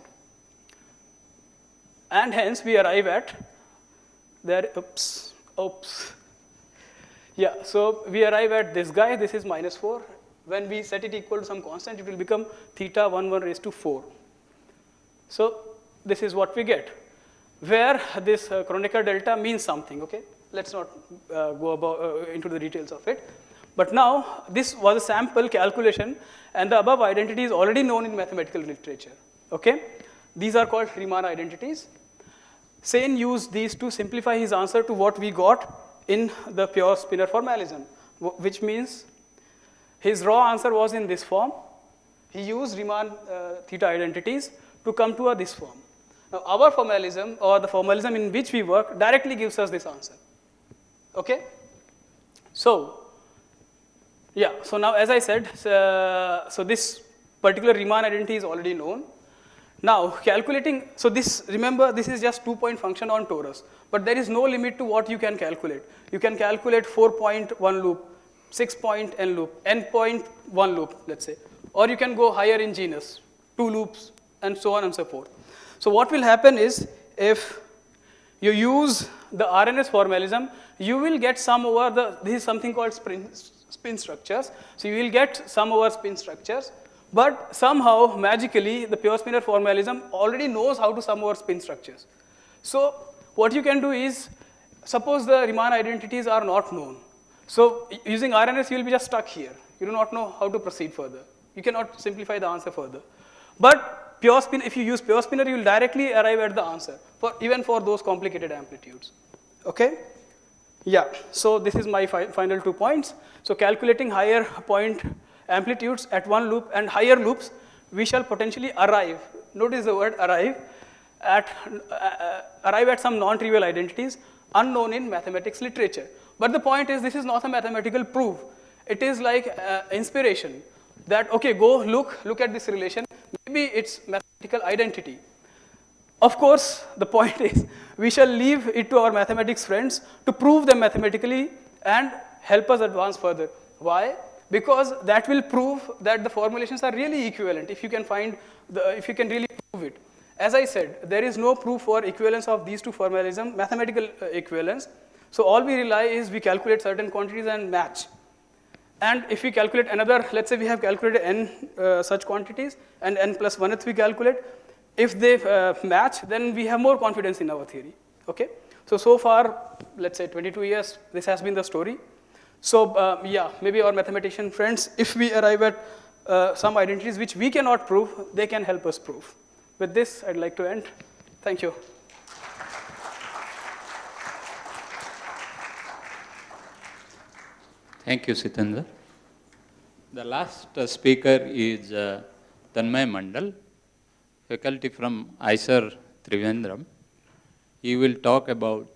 And hence, we arrive at, yeah, so we arrive at this guy, this is -4. When we set it equal to some constant, it will become theta 1, 1 raised to 4. So this is what we get, where this Kronecker delta means something, okay? Let's not go into the details of it. But now, this was a sample calculation, and the above identity is already known in mathematical literature, okay? These are called Riemann identities. Sen used these to simplify his answer to what we got in the pure spinor formalism, which means his raw answer was in this form. He used Riemann theta identities to come to this form. Now, our formalism, or the formalism in which we work, directly gives us this answer. Okay? So, yeah, so now as I said, so this particular Riemann identity is already known. Now, calculating, so this, remember, this is just 2-point function on torus, but there is no limit to what you can calculate. You can calculate 4-point-1 loop, 6-point n loop, n-point-1 loop, let's say, or you can go higher in genus, 2 loops, and so on and so forth. So what will happen is, if you use the RNS formalism, you will get this is something called spin structures. So you will get sum over spin structures, but somehow, magically, the pure spinor formalism already knows how to sum over spin structures. So what you can do is, suppose the Riemann identities are not known. So using RNS, you will be just stuck here. You do not know how to proceed further. You cannot simplify the answer further. But pure spin, if you use pure spinor, you will directly arrive at the answer, even for those complicated amplitudes. Okay? Yeah, so this is my final 2 points. So calculating higher point amplitudes at one loop and higher loops, we shall potentially arrive, notice the word arrive at some non-trivial identities unknown in mathematics literature. But the point is, this is not a mathematical proof. It is like inspiration that, okay, go look at this relation. Maybe it's mathematical identity. Of course, the point is, we shall leave it to our mathematics friends to prove them mathematically and help us advance further. Why? Because that will prove that the formulations are really equivalent if you can really prove it. As I said, there is no proof for equivalence of these two formalism, mathematical equivalence. So all we rely is we calculate certain quantities and match. And if we calculate another, let's say we have calculated n such quantities and n plus 1th we calculate, if they match, then we have more confidence in our theory. Okay? So far, let's say 22 years, this has been the story. So yeah, maybe our mathematician friends, if we arrive at some identities which we cannot prove, they can help us prove. With this, I'd like to end. Thank you. Thank you, Sitendra. The last speaker is Tanmay Mandal, faculty from ISER Trivandrum. He will talk about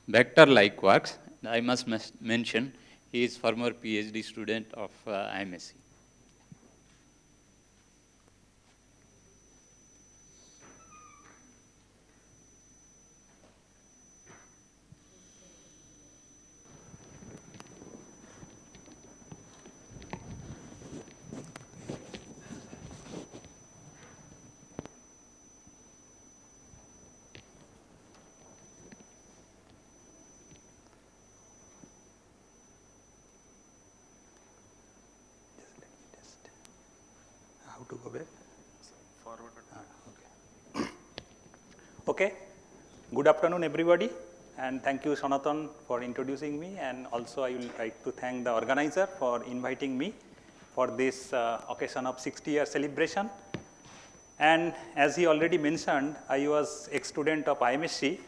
vector-like quarks. I must mention, he is former PhD student of IMSc. To go back? Forward. Okay. Okay. Good afternoon, everybody, and thank you, Sanatan, for introducing me. And also, I would like to thank the organizer for inviting me for this occasion of 60-year celebration. And as he already mentioned, I was ex-student of IMSc.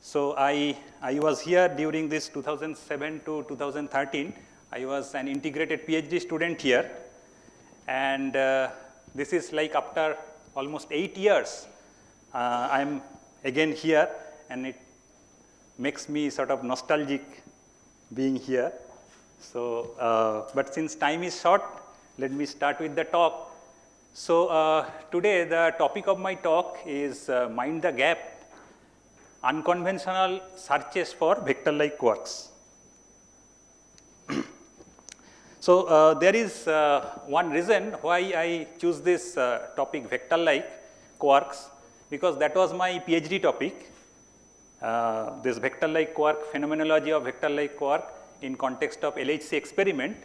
So I was here during this 2007 to 2013. I was an integrated PhD student here, and this is like after almost 8 years, I'm again here, and it makes me sort of nostalgic being here. So, but since time is short, let me start with the talk. So, today the topic of my talk is Mind the Gap, Unconventional Searches for Vector-like Quarks. So, there is one reason why I choose this topic, vector-like quarks, because that was my PhD topic, this vector-like quark, phenomenology of vector-like quark in context of LHC experiment.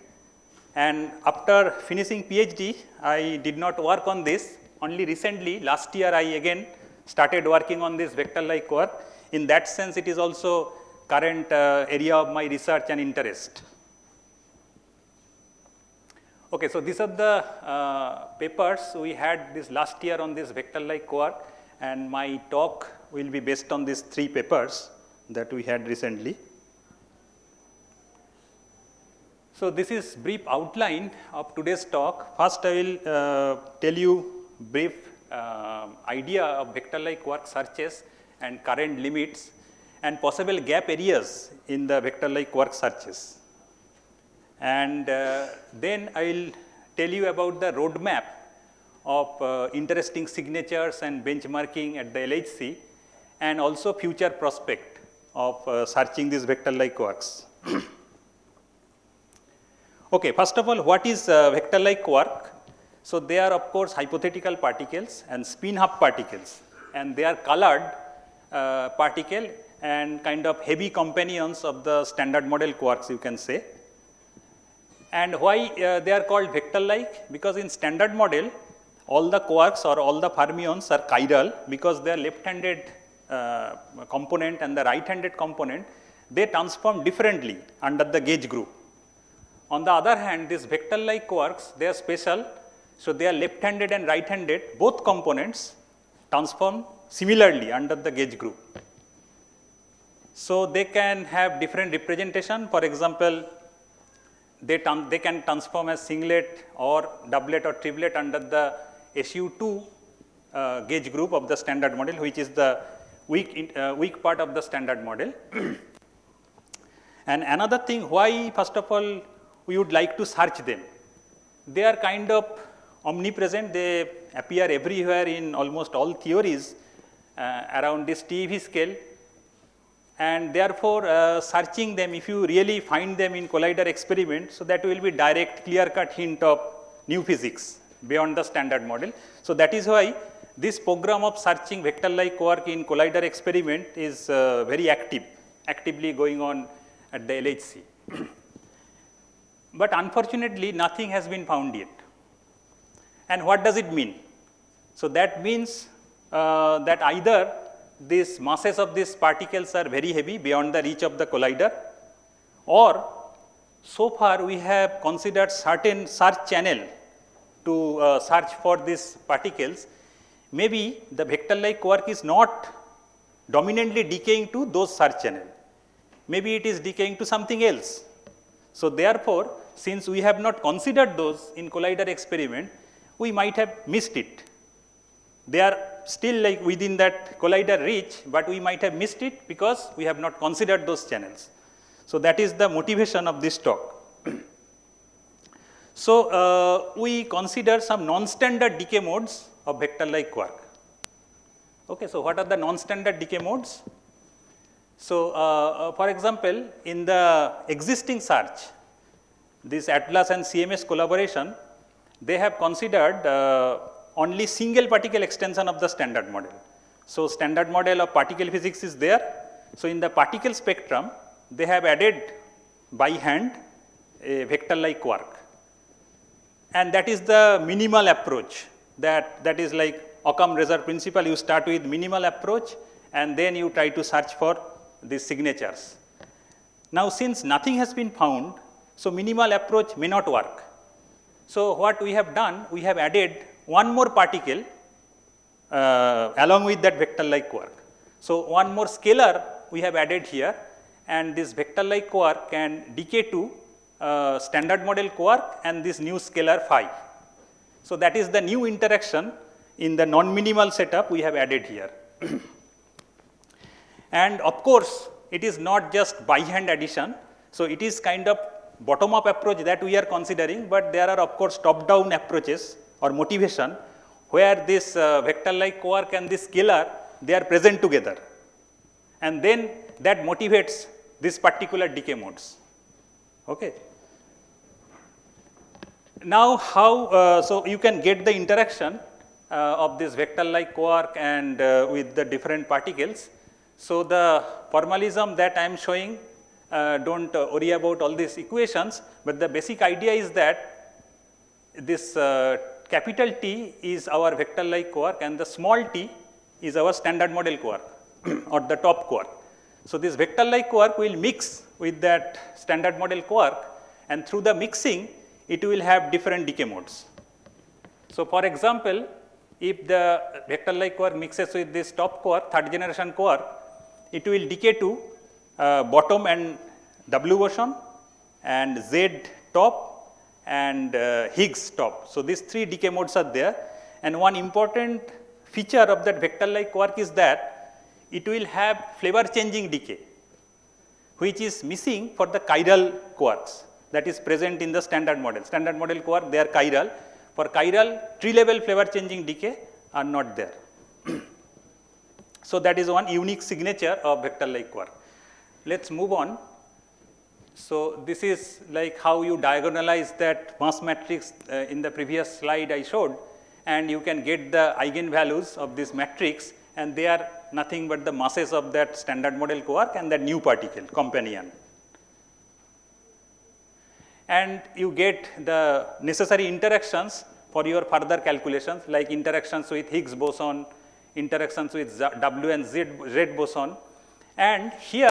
And after finishing PhD, I did not work on this. Only recently, last year, I again started working on this vector-like quark. In that sense, it is also current area of my research and interest. Okay, so these are the papers we had this last year on this vector-like quark, and my talk will be based on these 3 papers that we had recently. So this is brief outline of today's talk. First, I will tell you brief idea of vector-like quark searches and current limits and possible gap areas in the vector-like quark searches. And then I will tell you about the roadmap of interesting signatures and benchmarking at the LHC, and also future prospect of searching these vector-like quarks. Okay, first of all, what is vector-like quark? So they are, of course, hypothetical particles and spin-half particles, and they are colored particle and kind of heavy companions of the standard model quarks, you can say. And why they are called vector-like? Because in standard model, all the quarks or all the fermions are chiral, because they are left-handed component and the right-handed component, they transform differently under the gauge group. On the other hand, these vector-like quarks, they are special, so they are left-handed and right-handed, both components transform similarly under the gauge group. So they can have different representation. For example, they can transform as singlet or doublet or triplet under the SU2 gauge group of the standard model, which is the weak part of the standard model. And another thing, why first of all we would like to search them? They are kind of omnipresent, they appear everywhere in almost all theories around this TeV scale, and therefore searching them, if you really find them in collider experiment, so that will be direct clear-cut hint of new physics beyond the standard model. So that is why this program of searching vector-like quark in collider experiment is very actively going on at the LHC. But unfortunately, nothing has been found yet. And what does it mean? So that means that either these masses of these particles are very heavy beyond the reach of the collider, or so far we have considered certain search channel to search for these particles. Maybe the vector-like quark is not dominantly decaying to those search channel. Maybe it is decaying to something else. So therefore, since we have not considered those in collider experiment, we might have missed it. They are still like within that collider reach, but we might have missed it because we have not considered those channels. So that is the motivation of this talk. So we consider some non-standard decay modes of vector-like quark. Okay, so what are the non-standard decay modes? So for example, in the existing search, this Atlas and CMS collaboration, they have considered only single particle extension of the standard model. So standard model of particle physics is there. So in the particle spectrum, they have added by hand a vector-like quark. And that is the minimal approach. That is like Occam-Razor principle. You start with minimal approach and then you try to search for these signatures. Now since nothing has been found, so minimal approach may not work. So what we have done, we have added one more particle along with that vector-like quark. So one more scalar we have added here, and this vector-like quark can decay to standard model quark and this new scalar phi. So that is the new interaction in the non-minimal setup we have added here. And of course, it is not just by hand addition. So it is kind of bottom-up approach that we are considering, but there are of course top-down approaches or motivation where this vector-like quark and this scalar, they are present together. And then that motivates this particular decay modes. Okay. Now how, so you can get the interaction of this vector-like quark and with the different particles. So the formalism that I am showing, don't worry about all these equations, but the basic idea is that this capital T is our vector-like quark and the small t is our standard model quark or the top quark. So this vector-like quark will mix with that standard model quark, and through the mixing, it will have different decay modes. So for example, if the vector-like quark mixes with this top quark, third generation quark, it will decay to bottom and W boson and Z top and Higgs top. So these three decay modes are there, and one important feature of that vector-like quark is that it will have flavor changing decay, which is missing for the chiral quarks that is present in the standard model. Standard model quark, they are chiral. For chiral, tree level flavor changing decay are not there. So that is one unique signature of vector-like quark. Let's move on. So this is like how you diagonalize that mass matrix in the previous slide I showed, and you can get the eigenvalues of this matrix, and they are nothing but the masses of that standard model quark and that new particle companion. And you get the necessary interactions for your further calculations, like interactions with Higgs boson, interactions with W and Z boson. And here,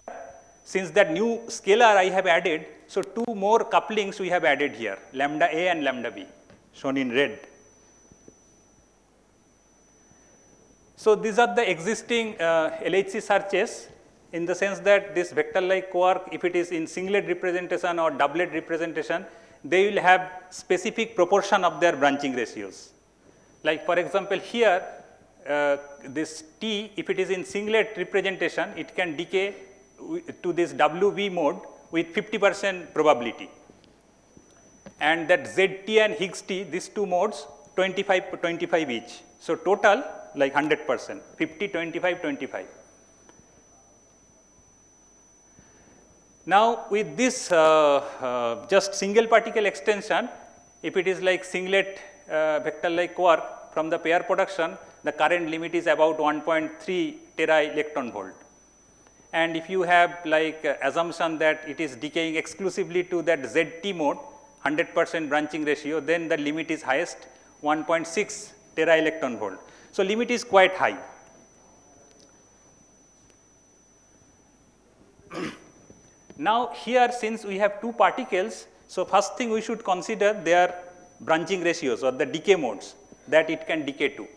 since that new scalar I have added, so two more couplings we have added here, lambda A and lambda B, shown in red. So these are the existing LHC searches, in the sense that this vector-like quark, if it is in singlet representation or doublet representation, they will have specific proportion of their branching ratios. Like for example, here this T, if it is in singlet representation, it can decay to this WV mode with 50% probability. And that ZT and Higgs T, these two modes, 25 each. So total like 100%, 50, 25, 25. Now with this just single particle extension, if it is like singlet vector-like quark from the pair production, the current limit is about 1.3 tera electron volt. And if you have like assumption that it is decaying exclusively to that ZT mode, 100% branching ratio, then the limit is highest 1.6 tera electron volt. So limit is quite high. Now here, since we have two particles, so first thing we should consider their branching ratios or the decay modes that it can decay to.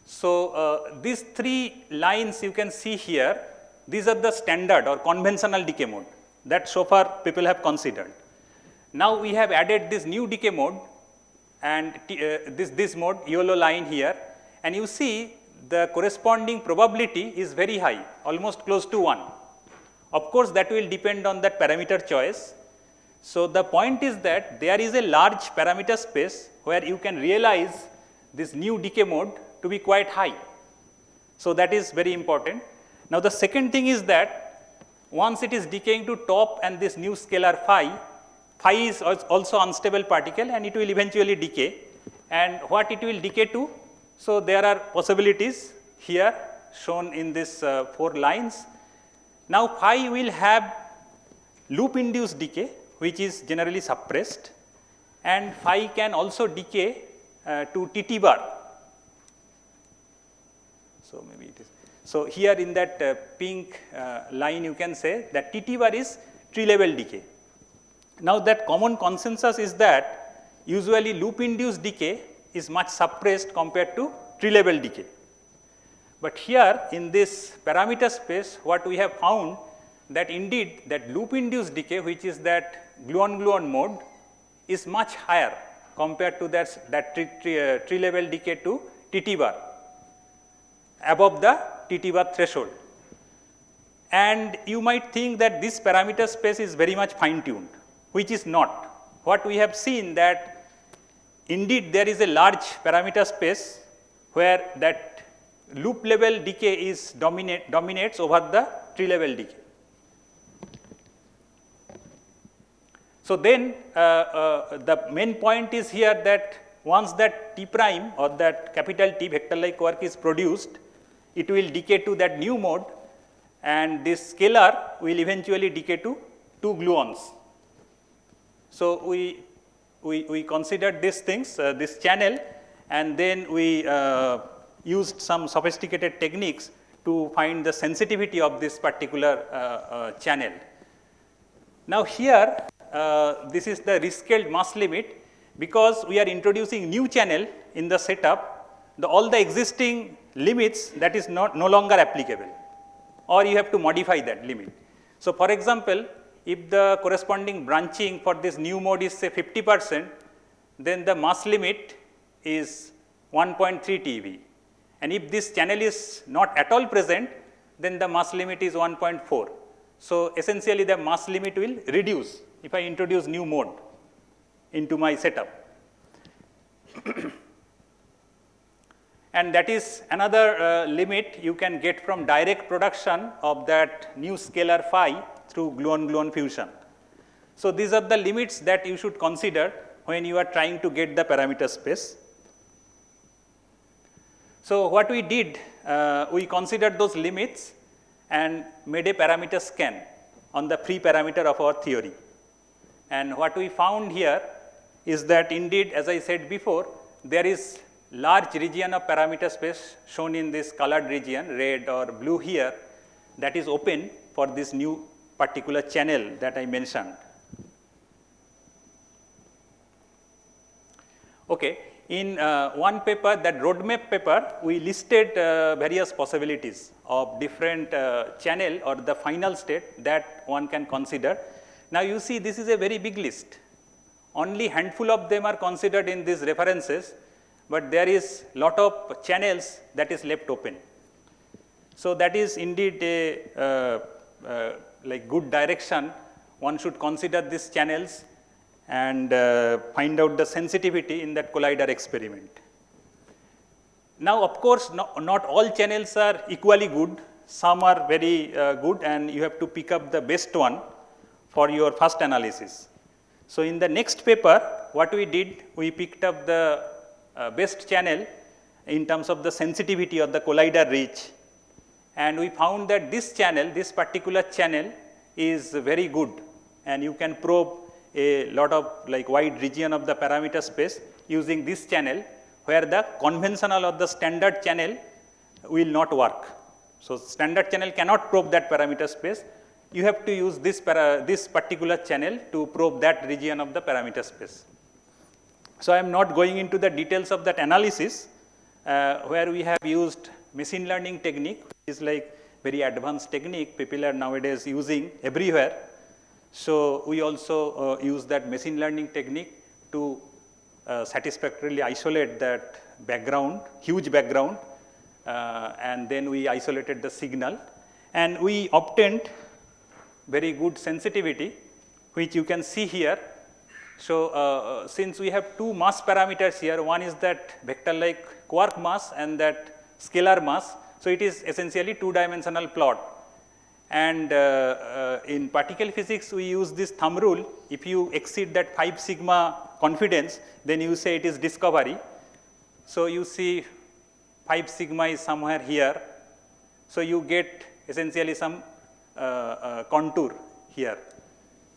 So these three lines you can see here, these are the standard or conventional decay mode that so far people have considered. Now we have added this new decay mode and this mode, yellow line here, and you see the corresponding probability is very high, almost close to 1. Of course, that will depend on that parameter choice. So the point is that there is a large parameter space where you can realize this new decay mode to be quite high. So that is very important. Now the second thing is that once it is decaying to top and this new scalar phi, phi is also unstable particle and it will eventually decay. And what it will decay to? So there are possibilities here shown in these 4 lines. Now phi will have loop induced decay, which is generally suppressed, and phi can also decay to TT bar. So maybe it is. So here in that pink line you can say that TT bar is tree level decay. Now that common consensus is that usually loop induced decay is much suppressed compared to tree level decay. But here in this parameter space, what we have found that indeed that loop induced decay, which is that gluon-gluon mode, is much higher compared to that tree level decay to TT bar, above the TT bar threshold. And you might think that this parameter space is very much fine-tuned, which is not. What we have seen that indeed there is a large parameter space where that loop level decay is dominates over the tree level decay. So then the main point is here that once that T prime or that capital T vector-like quark is produced, it will decay to that new mode, and this scalar will eventually decay to 2 gluons. So we considered these things, this channel, and then we used some sophisticated techniques to find the sensitivity of this particular channel. Now here, this is the rescaled mass limit. Because we are introducing new channel in the setup, all the existing limits that is no longer applicable, or you have to modify that limit. So for example, if the corresponding branching for this new mode is say 50%, then the mass limit is 1.3 TeV. And if this channel is not at all present, then the mass limit is 1.4. So essentially the mass limit will reduce if I introduce new mode into my setup. And that is another limit you can get from direct production of that new scalar phi through gluon-gluon fusion. So these are the limits that you should consider when you are trying to get the parameter space. So what we did we considered those limits and made a parameter scan on the free parameter of our theory. And what we found here is that indeed, as I said before, there is large region of parameter space shown in this colored region, red or blue here, that is open for this new particular channel that I mentioned. Okay. In one paper, that roadmap paper, we listed various possibilities of different channel or the final state that one can consider. Now you see, this is a very big list. Only handful of them are considered in these references, but there is lot of channels that is left open. So that is indeed a like good direction. One should consider these channels and find out the sensitivity in that collider experiment. Now, of course, not all channels are equally good. Some are very good, and you have to pick up the best one for your first analysis. So in the next paper, what we did, we picked up the best channel in terms of the sensitivity of the collider reach, and we found that this channel, this particular channel, is very good, and you can probe a lot of like wide region of the parameter space using this channel, where the conventional or the standard channel will not work. So standard channel cannot probe that parameter space. You have to use this particular channel to probe that region of the parameter space. So I am not going into the details of that analysis, where we have used machine learning technique, which is like very advanced technique people are nowadays using everywhere. So we also use that machine learning technique to satisfactorily isolate that background, huge background, and then we isolated the signal, and we obtained very good sensitivity, which you can see here. So since we have two mass parameters here, one is that vector-like quark mass and that scalar mass, so it is essentially two-dimensional plot. And in particle physics, we use this thumb rule. If you exceed that 5 sigma confidence, then you say it is discovery. So you see 5 sigma is somewhere here. So you get essentially some contour here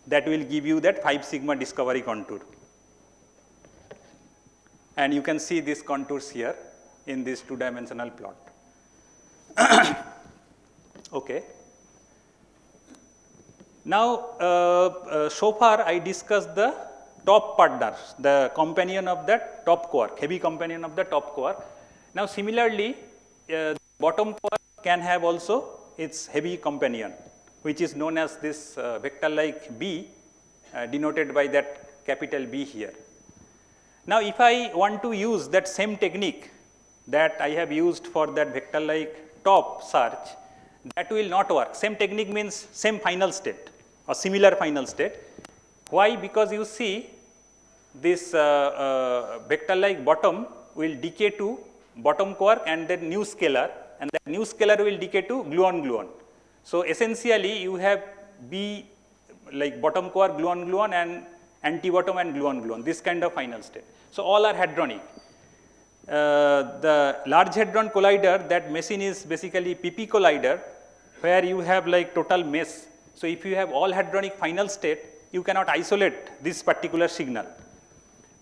that will give you that 5 sigma discovery contour. And you can see these contours here in this two-dimensional plot. Okay. Now, so far I discussed the top partner, the companion of that top quark, heavy companion of the top quark. Now, similarly, bottom quark can have also its heavy companion, which is known as this vector-like B, denoted by that capital B here. Now, if I want to use that same technique that I have used for that vector-like top search, that will not work. Same technique means same final state or similar final state. Why? Because you see this vector-like bottom will decay to bottom quark and then new scalar, and that new scalar will decay to gluon. So essentially you have B like bottom quark gluon and anti-bottom and gluon, this kind of final state. So all are hadronic. The large hadron collider, that machine is basically PP collider, where you have like total mesh. So if you have all hadronic final state, you cannot isolate this particular signal.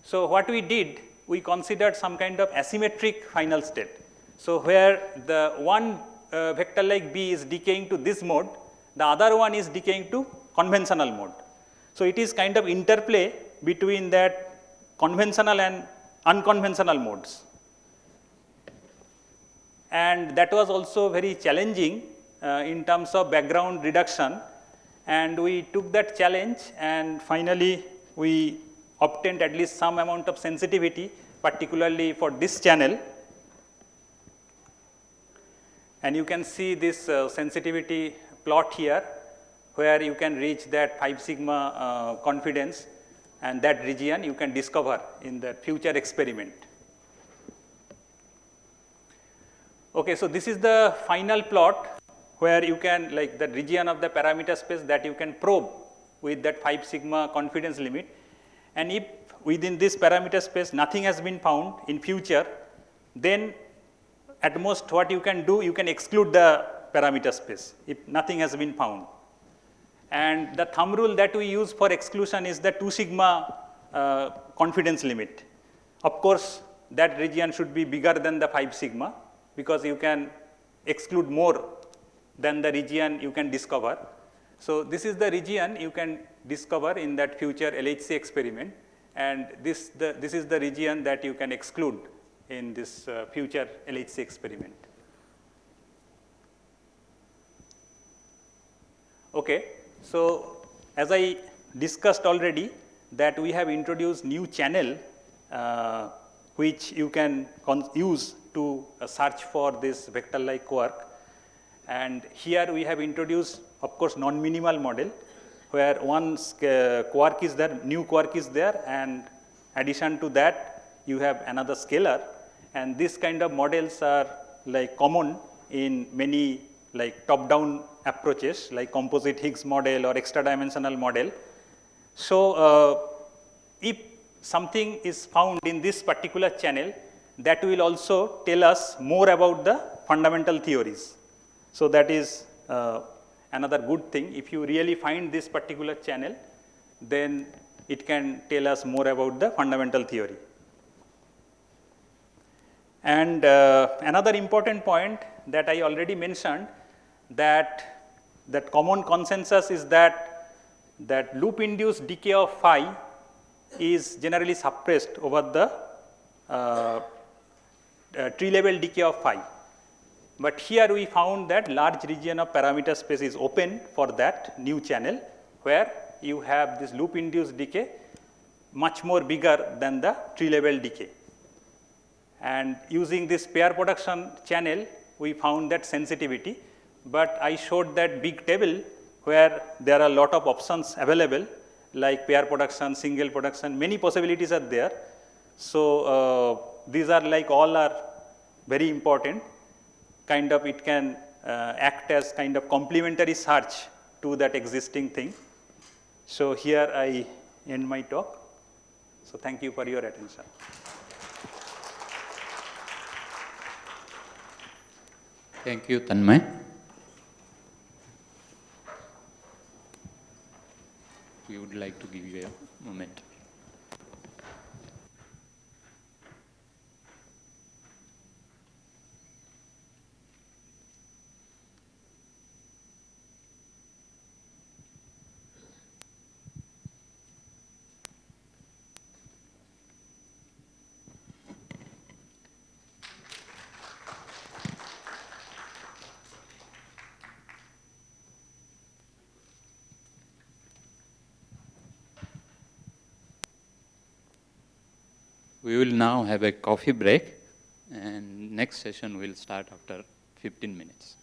So what we did, we considered some kind of asymmetric final state. So where the one vector-like B is decaying to this mode, the other one is decaying to conventional mode. So it is kind of interplay between that conventional and unconventional modes. And that was also very challenging in terms of background reduction, and we took that challenge, and finally we obtained at least some amount of sensitivity, particularly for this channel. And you can see this sensitivity plot here, where you can reach that 5 sigma confidence, and that region you can discover in the future experiment. Okay, so this is the final plot where you can, like the region of the parameter space that you can probe with that 5 sigma confidence limit. And if within this parameter space nothing has been found in future, then at most what you can do, you can exclude the parameter space if nothing has been found. And the thumb rule that we use for exclusion is the 2 sigma confidence limit. Of course, that region should be bigger than the 5 sigma because you can exclude more than the region you can discover. So this is the region you can discover in that future LHC experiment, and this is the region that you can exclude in this future LHC experiment. Okay, so as I discussed already that we have introduced new channel which you can use to search for this vector-like quark. And here we have introduced, of course, non-minimal model, where one quark is there, new quark is there, and addition to that, you have another scalar. And this kind of models are like common in many like top-down approaches, like composite Higgs model or extra-dimensional model. So if something is found in this particular channel, that will also tell us more about the fundamental theories. So that is another good thing. If you really find this particular channel, then it can tell us more about the fundamental theory. And another important point that I already mentioned, that common consensus is that loop-induced decay of phi is generally suppressed over the tree-level decay of phi. But here we found that large region of parameter space is open for that new channel, where you have this loop-induced decay much more bigger than the tree-level decay. And using this pair production channel, we found that sensitivity. But I showed that big table where there are a lot of options available, like pair production, single production, many possibilities are there. So these are like all are very important. Kind of it can act as kind of complementary search to that existing thing. So here I end my talk. So thank you for your attention. Thank you, Tanmay. We would like to give you a moment. We will now have a coffee break, and next session will start after 15 minutes.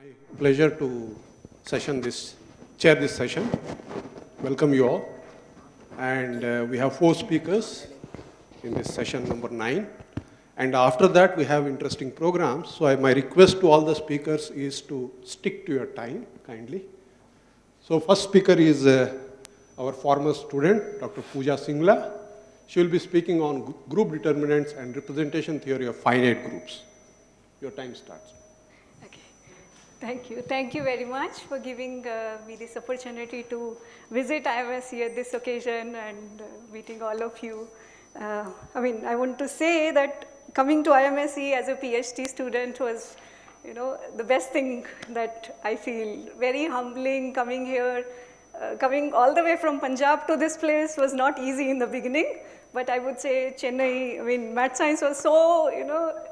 My pleasure to chair this session. Welcome you all. And we have 4 speakers in this session number 9. And after that, we have interesting programs. So my request to all the speakers is to stick to your time, kindly. So first speaker is our former student, Dr. Pooja Singla. She will be speaking on group determinants and representation theory of finite groups. Your time starts. Okay. Thank you. Thank you very much for giving me this opportunity to visit IMSc at this occasion and meeting all of you. I want to say that coming to IMSc as a PhD student was, the best thing that I feel. Very humbling coming here. Coming all the way from Punjab to this place was not easy in the beginning, but I would say Chennai, math science was so,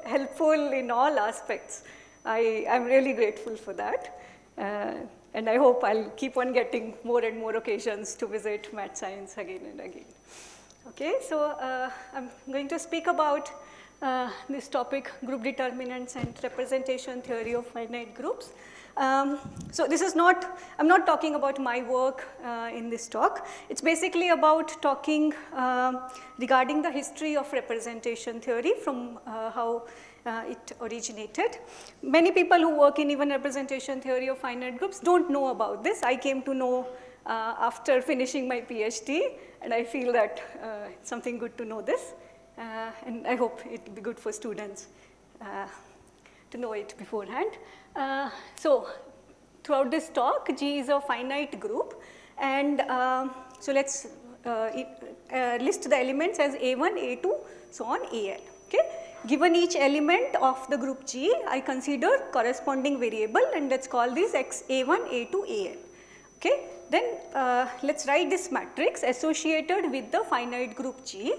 helpful in all aspects. I'm really grateful for that. And I hope I'll keep on getting more and more occasions to visit math science again and again. Okay, so I'm going to speak about this topic, group determinants and representation theory of finite groups. So this is not, I'm not talking about my work in this talk. It's basically about talking regarding the history of representation theory from how it originated. Many people who work in even representation theory of finite groups don't know about this. I came to know after finishing my PhD, and I feel that it's something good to know this. And I hope it will be good for students to know it beforehand. So throughout this talk, G is a finite group, and so let's list the elements as A1, A2, so on AN. Okay? Given each element of the group G, I consider corresponding variable, and let's call this X A1, A2, AN. Okay? Then let's write this matrix associated with the finite group G.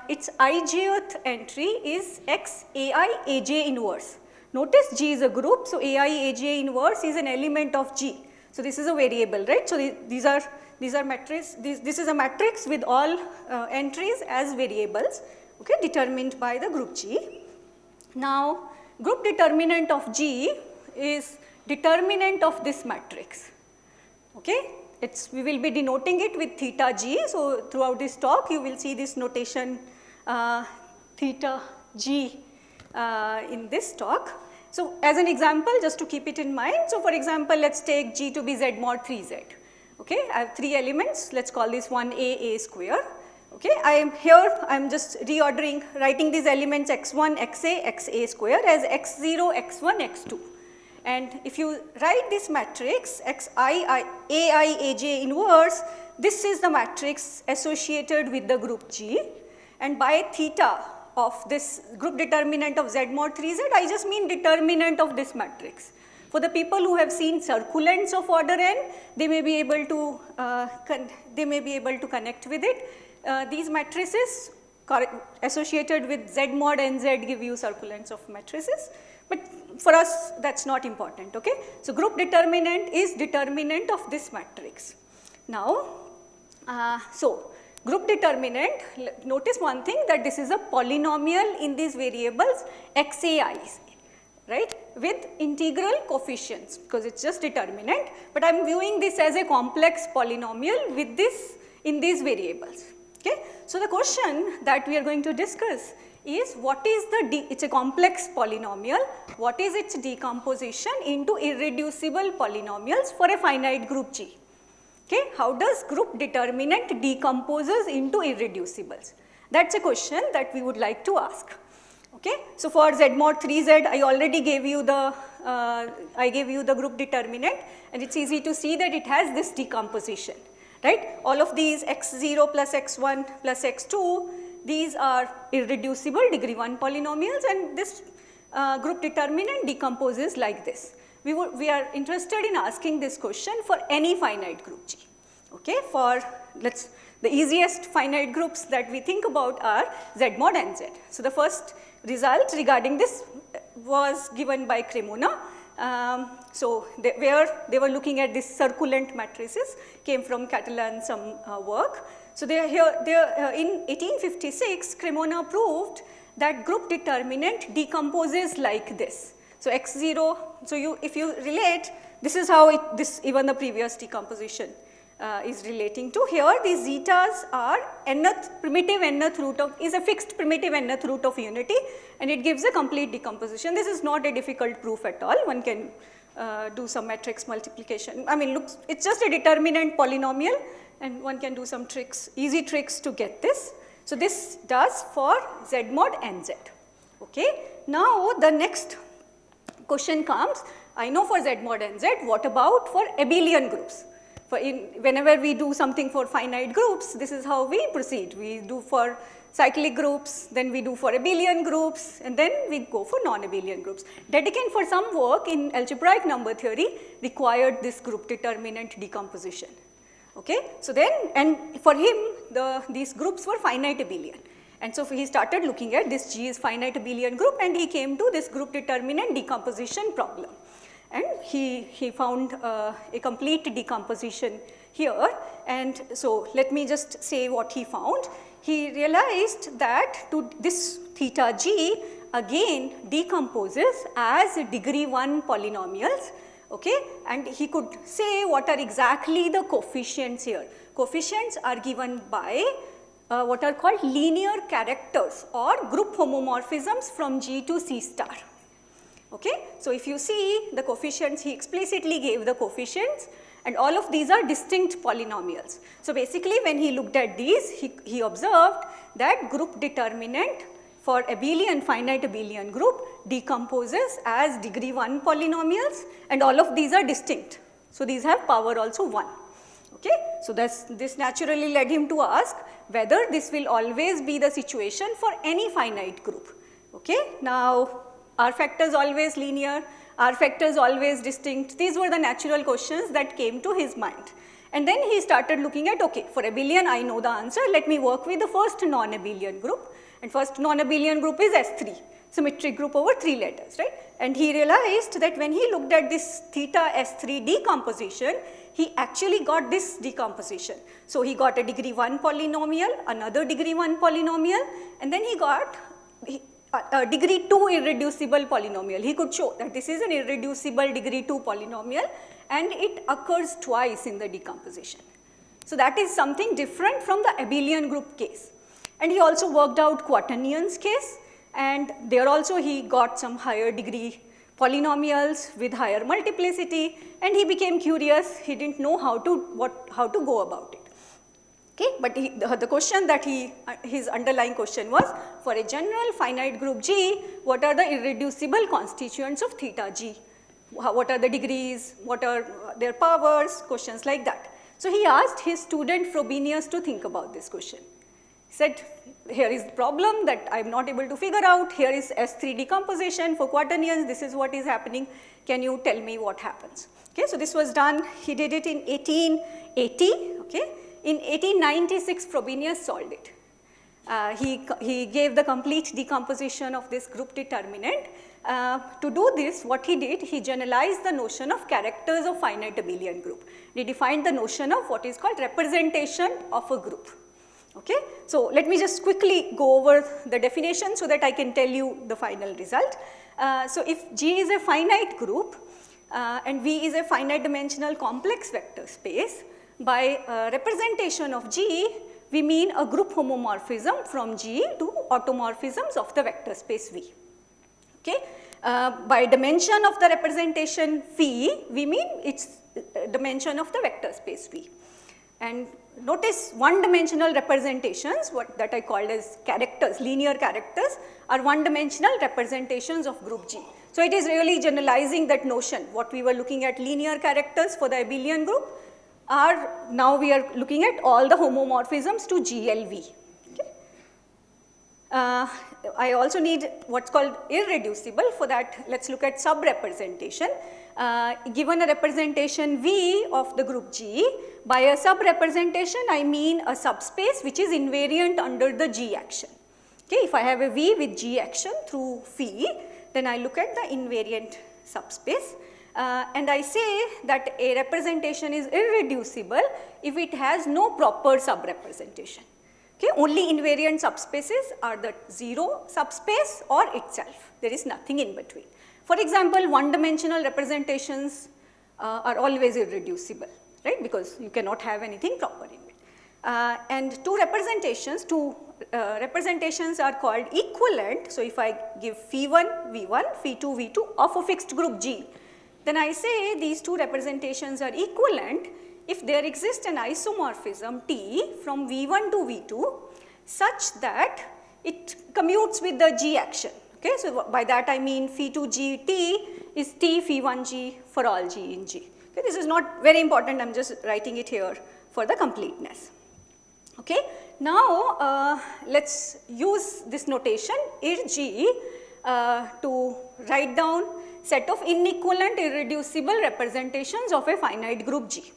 Its ijth entry is X AI AJ inverse. Notice G is a group, so AI AJ inverse is an element of G. So this is a variable, right? So these are matrices. This is a matrix with all entries as variables, okay, determined by the group G. Now, group determinant of G is determinant of this matrix. Okay, we will be denoting it with theta G. So throughout this talk, you will see this notation theta G in this talk. So as an example, just to keep it in mind, so for example, let's take G to be Z mod 3Z. Okay, I have 3 elements, let's call this one A square. Okay, I'm just reordering, writing these elements x1, xa square as x0, x1, x2. And if you write this matrix, Ai Aj inverse, this is the matrix associated with the group G. And by theta of this group determinant of Z mod 3Z, I just mean determinant of this matrix. For the people who have seen circulants of order n, they may be able to connect with it. These matrices associated with Z mod nz give you circulants of matrices, but for us that's not important. Okay, so group determinant is determinant of this matrix. Now, so group determinant, notice one thing, that this is a polynomial in these variables xai's, right, with integral coefficients, because it's just determinant, but I'm viewing this as a complex polynomial with this in these variables. Okay, so the question that we are going to discuss is what is it's a complex polynomial, what is its decomposition into irreducible polynomials for a finite group G. Okay, how does group determinant decomposes into irreducibles? That's a question that we would like to ask. Okay, so for Z mod 3Z, I already gave you the group determinant, and it's easy to see that it has this decomposition, right? All of these x0 plus x1 plus x2, these are irreducible degree 1 polynomials, and this group determinant decomposes like this. We are interested in asking this question for any finite group G. Okay, the easiest finite groups that we think about are Z mod and Z. So the first result regarding this was given by Cremona. So they were looking at these circulant matrices, came from Catalan some work. So in 1856, Cremona proved that group determinant decomposes like this. So x0, so if you relate, this is how even the previous decomposition is relating to. Here these zetas are primitive nth root is a fixed primitive nth root of unity, and it gives a complete decomposition. This is not a difficult proof at all. One can do some matrix multiplication. I mean, it's just a determinant polynomial, and one can do some tricks, easy tricks to get this. So this does for Z mod nz. Okay. Now the next question comes, I know for Z mod nz, what about for abelian groups? Whenever we do something for finite groups, this is how we proceed. We do for cyclic groups, then we do for abelian groups, and then we go for non-abelian groups. Dedekind, for some work in algebraic number theory, required this group determinant decomposition. Okay, so then, and for him, these groups were finite abelian. And so he started looking at this G is finite abelian group, and he came to this group determinant decomposition problem. And he found a complete decomposition here. And so let me just say what he found. He realized that this theta g again decomposes as degree 1 polynomials. Okay, and he could say what are exactly the coefficients here. Coefficients are given by what are called linear characters or group homomorphisms from G to C star. Okay, so if you see the coefficients, he explicitly gave the coefficients, and all of these are distinct polynomials. So basically when he looked at these, he observed that group determinant for abelian, finite abelian group decomposes as degree 1 polynomials, and all of these are distinct. So these have power also 1. Okay, so this naturally led him to ask whether this will always be the situation for any finite group. Okay, now are factors always linear? Are factors always distinct? These were the natural questions that came to his mind. And then he started looking at, okay, for abelian I know the answer, let me work with the first non-abelian group. And first non-abelian group is S3, symmetric group over 3 letters, right? And he realized that when he looked at this theta S3 decomposition, he actually got this decomposition. So he got a degree 1 polynomial, another degree 1 polynomial, and then he got a degree 2 irreducible polynomial. He could show that this is an irreducible degree 2 polynomial, and it occurs twice in the decomposition. So that is something different from the abelian group case. And he also worked out quaternions case, and there also he got some higher degree polynomials with higher multiplicity, and he became curious. He didn't know how to go about it. Okay, but the question that his underlying question was, for a general finite group G, what are the irreducible constituents of theta G? What are the degrees? What are their powers? Questions like that. So he asked his student Frobenius to think about this question. He said, here is the problem that I am not able to figure out. Here is S3 decomposition for quaternions. This is what is happening. Can you tell me what happens? Okay, so this was done. He did it in 1880. Okay. In 1896, Frobenius solved it. He gave the complete decomposition of this group determinant. To do this, what he did, he generalized the notion of characters of finite abelian group. He defined the notion of what is called representation of a group. Okay, so let me just quickly go over the definition so that I can tell you the final result. So if G is a finite group and V is a finite dimensional complex vector space, by representation of G, we mean a group homomorphism from G to automorphisms of the vector space V. Okay, by dimension of the representation phi, we mean its dimension of the vector space V. And notice one-dimensional representations, that I called as characters, linear characters, are one-dimensional representations of group G. So it is really generalizing that notion. What we were looking at linear characters for the abelian group are, now we are looking at all the homomorphisms to GLV. Okay. I also need what's called irreducible. For that, let's look at sub-representation. Given a representation V of the group G, by a sub-representation I mean a subspace which is invariant under the G action. Okay, if I have a V with G action through phi, then I look at the invariant subspace. And I say that a representation is irreducible if it has no proper sub-representation. Okay, only invariant subspaces are the 0 subspace or itself. There is nothing in between. For example, one-dimensional representations are always irreducible, right? Because you cannot have anything proper in it. And two representations are called equivalent. So if I give phi1, v1, phi2, v2 of a fixed group G, then I say these two representations are equivalent if there exists an isomorphism T from v1 to v2 such that it commutes with the G action. Okay, so by that I mean phi2G T is T phi1G for all G in G. Okay, this is not very important, I am just writing it here for the completeness. Okay, now let us use this notation IRG to write down set of inequivalent irreducible representations of a finite group G.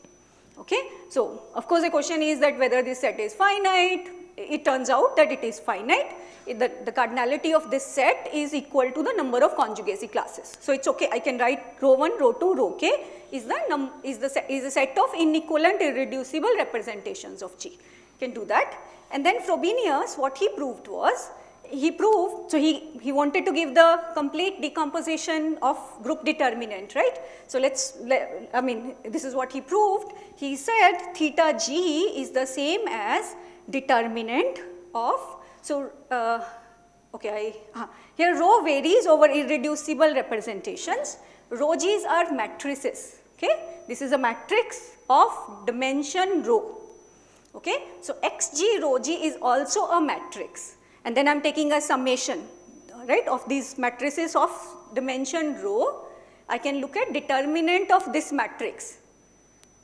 Okay, so of course the question is that whether this set is finite. It turns out that it is finite. The cardinality of this set is equal to the number of conjugacy classes. So it's okay. I can write rho 1, rho 2, rho k is the set of inequivalent irreducible representations of G. Can do that. And then Frobenius, what he proved was, he wanted to give the complete decomposition of group determinant, right? So this is what he proved. He said theta G is the same as determinant of, so here rho varies over irreducible representations. Rho G's are matrices, okay? This is a matrix of dimension rho, okay? So xg rho G is also a matrix, and then I am taking a summation, right, of these matrices of dimension rho. I can look at determinant of this matrix,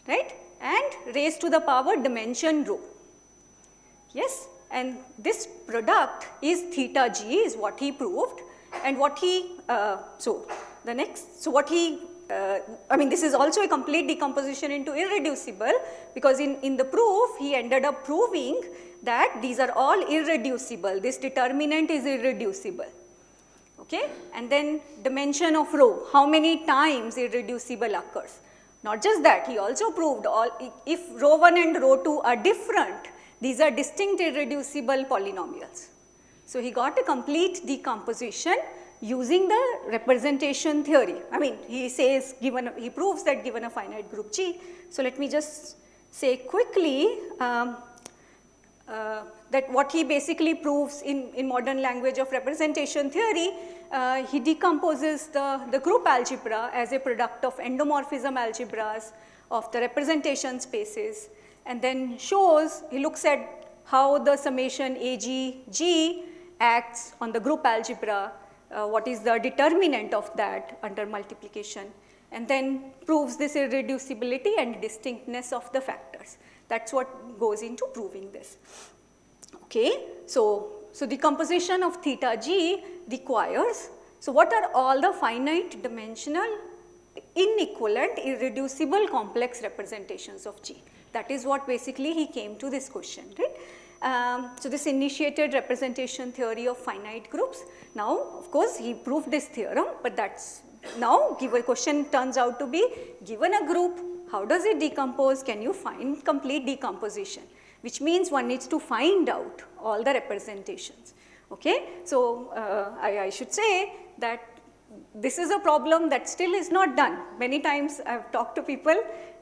right, and raise to the power dimension rho. Yes, and this product is theta G is what he proved, and what he, this is also a complete decomposition into irreducible, because in the proof he ended up proving that these are all irreducible, this determinant is irreducible, okay, and then dimension of rho, how many times irreducible occurs. Not just that, he also proved if rho 1 and rho 2 are different, these are distinct irreducible polynomials. So he got a complete decomposition using the representation theory. I mean, he says he proves that given a finite group G. So let me just say quickly that what he basically proves in modern language of representation theory, he decomposes the group algebra as a product of endomorphism algebras of the representation spaces, and then he looks at how the summation AG acts on the group algebra, what is the determinant of that under multiplication, and then proves this irreducibility and distinctness of the factors. That's what goes into proving this. Okay, so decomposition of theta G requires, so what are all the finite dimensional inequivalent irreducible complex representations of G? That is what basically he came to this question, right? So this initiated representation theory of finite groups. Now, of course, he proved this theorem, but that's now given question turns out to be, given a group, how does it decompose? Can you find complete decomposition? Which means one needs to find out all the representations. Okay, so I should say that this is a problem that still is not done. Many times I have talked to people,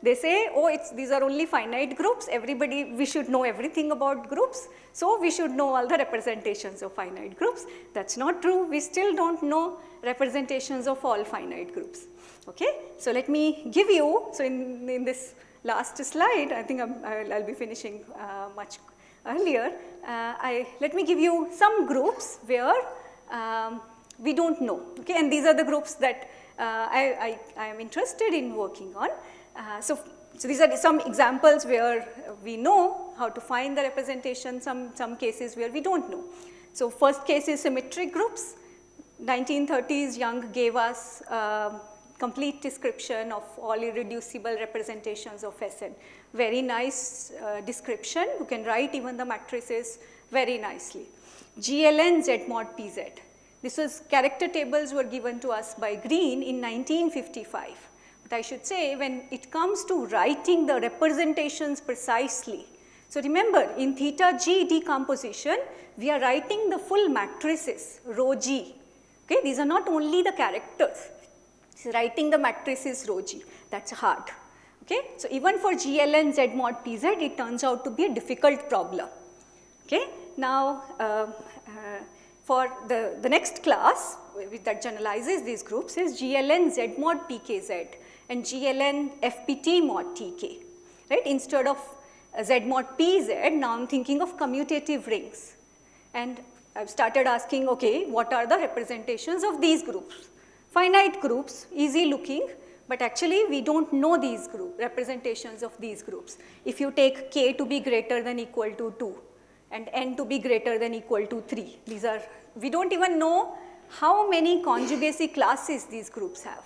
they say, oh, these are only finite groups, we should know everything about groups, so we should know all the representations of finite groups. That's not true, we still don't know representations of all finite groups. Okay, so let me give you, so in this last slide, I think I'll be finishing much earlier, let me give you some groups where we don't know, okay, and these are the groups that I am interested in working on. So these are some examples where we know how to find the representation, some cases where we don't know. So first case is symmetric groups. 1930s, Young gave us complete description of all irreducible representations of Sn. Very nice description, you can write even the matrices very nicely. GLN Z mod PZ. This was, character tables were given to us by Green in 1955. But I should say, when it comes to writing the representations precisely, so remember, in theta G decomposition, we are writing the full matrices, rho G. Okay, these are not only the characters. Writing the matrix is rho G, that's hard. Okay, so even for GLN Z mod PZ, it turns out to be a difficult problem. Okay, now for the next class that generalizes these groups is GLN Z mod PKZ and GLN FPT mod TK, right? Instead of Z mod PZ, now I'm thinking of commutative rings. And I've started asking, okay, what are the representations of these groups? Finite groups, easy looking, but actually we don't know these representations of these groups. If you take K to be greater than equal to 2 and N to be greater than equal to 3, these are, we don't even know how many conjugacy classes these groups have.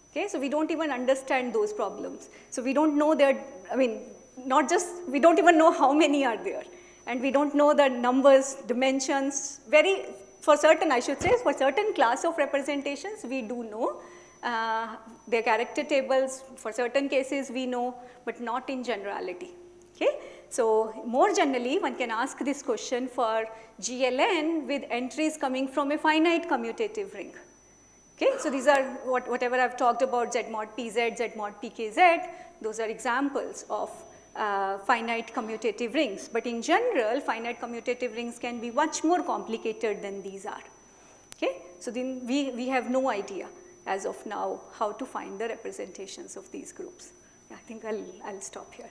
Okay, so we don't even understand those problems. So we don't know that, I mean, not just, we don't even know how many are there. And we don't know the numbers, dimensions, for certain, I should say, for certain class of representations, we do know. Their character tables, for certain cases we know, but not in generality. Okay? So more generally, one can ask this question for GLN with entries coming from a finite commutative ring. Okay? So these are whatever I've talked about, Z mod PZ, Z mod PKZ, those are examples of finite commutative rings. But in general, finite commutative rings can be much more complicated than these are. Okay? So then we have no idea as of now how to find the representations of these groups. I think I'll stop here.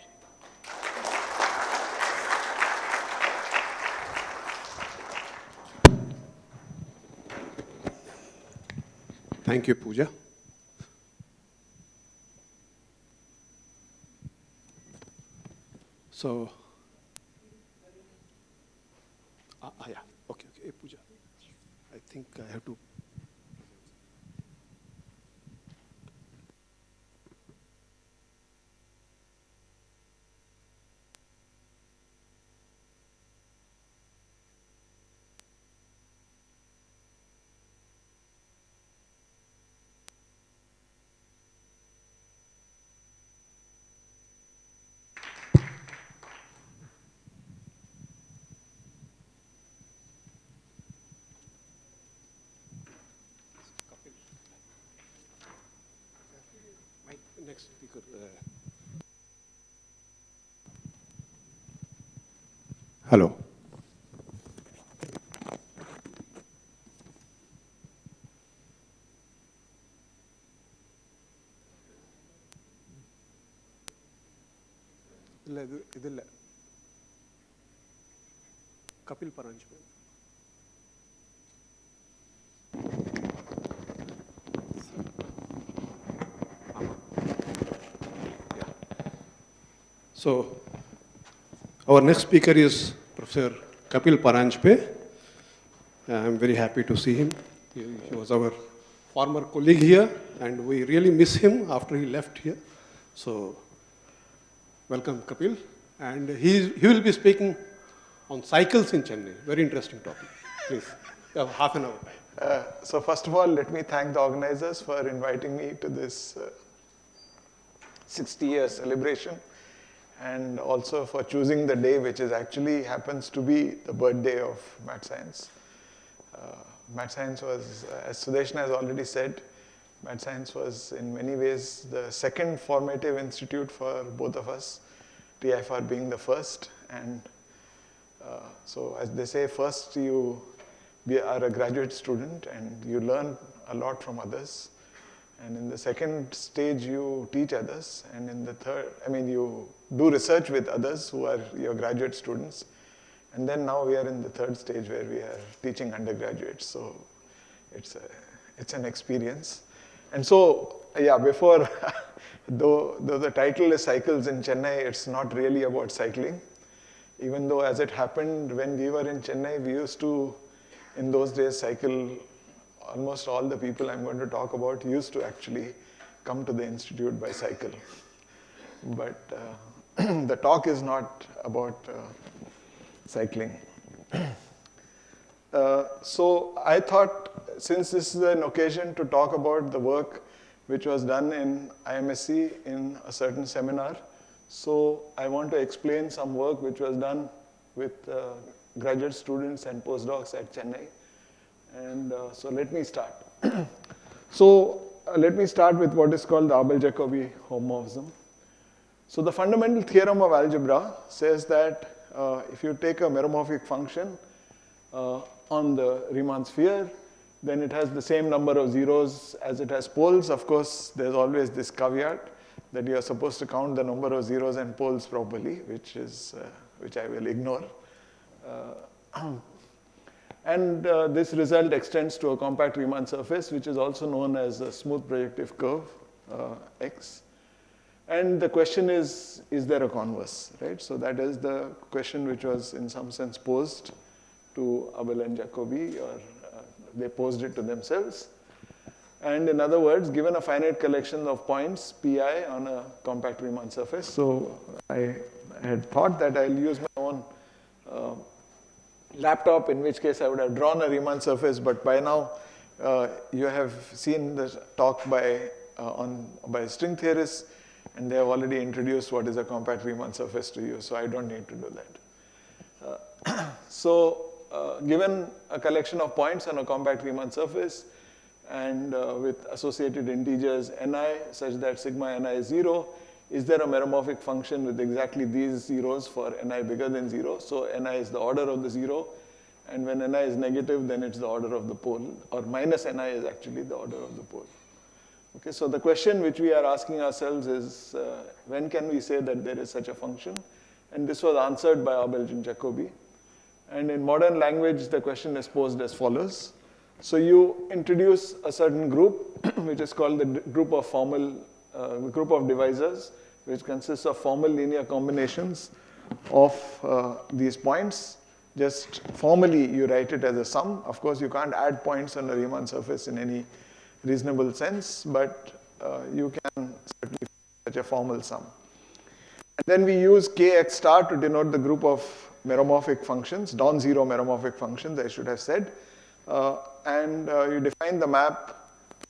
Thank you, Pooja. So, yeah, okay, hey, Pooja. I think I have to. Next speaker. Hello. ഇതില്ല Kapil പരാഞ്ച്. So, our next speaker is Professor Kapil Paranjpe. I'm very happy to see him. He was our former colleague here, and we really miss him after he left here. So, welcome, Kapil. And he will be speaking on cycles in Chennai. Very interesting topic. Please, you have half an hour. So first of all, let me thank the organizers for inviting me to this 60-year celebration, and also for choosing the day which is actually happens to be the birthday of Mat Science. Mat Science was, as Sudeshna has already said, Mat Science was in many ways the second formative institute for both of us, TIFR being the first. And so as they say, first you are a graduate student and you learn a lot from others. And in the second stage, you teach others. And in the third, you do research with others who are your graduate students. And then now we are in the third stage where we are teaching undergraduates. So it's an experience. And so, yeah, before, though the title is Cycles in Chennai, it's not really about cycling. Even though as it happened, when we were in Chennai, we used to, in those days, cycle. Almost all the people I'm going to talk about used to actually come to the institute by cycle. But the talk is not about cycling. So I thought, since this is an occasion to talk about the work which was done in IMSc in a certain seminar, so I want to explain some work which was done with graduate students and postdocs at Chennai And so let me start. So let me start with what is called the Abel-Jacobi homomorphism. So the fundamental theorem of algebra says that if you take a meromorphic function on the Riemann sphere, then it has the same number of zeros as it has poles. Of course, there's always this caveat that you are supposed to count the number of zeros and poles properly, which I will ignore. And this result extends to a compact Riemann surface, which is also known as a smooth projective curve, X. And the question is there a converse, right? So that is the question which was in some sense posed to Abel and Jacobi, or they posed it to themselves. And in other words, given a finite collection of points, pi, on a compact Riemann surface, so I had thought that I'll use my own laptop, in which case I would have drawn a Riemann surface, but by now you have seen the talk by string theorists, and they have already introduced what is a compact Riemann surface to you, so I don't need to do that. Given a collection of points on a compact Riemann surface, and with associated integers ni such that sigma ni is 0, is there a meromorphic function with exactly these zeros for ni bigger than 0? So ni is the order of the 0, and when ni is negative, then it's the order of the pole, or minus ni is actually the order of the pole. Okay, so the question which we are asking ourselves is, when can we say that there is such a function? And this was answered by Abel and Jacobi. And in modern language, the question is posed as follows. So you introduce a certain group, which is called the group of divisors, which consists of formal linear combinations of these points. Just formally, you write it as a sum. Of course, you can't add points on a Riemann surface in any reasonable sense, but you can certainly such a formal sum. And then we use kx star to denote the group of meromorphic functions, non-zero meromorphic functions, I should have said. And you define the map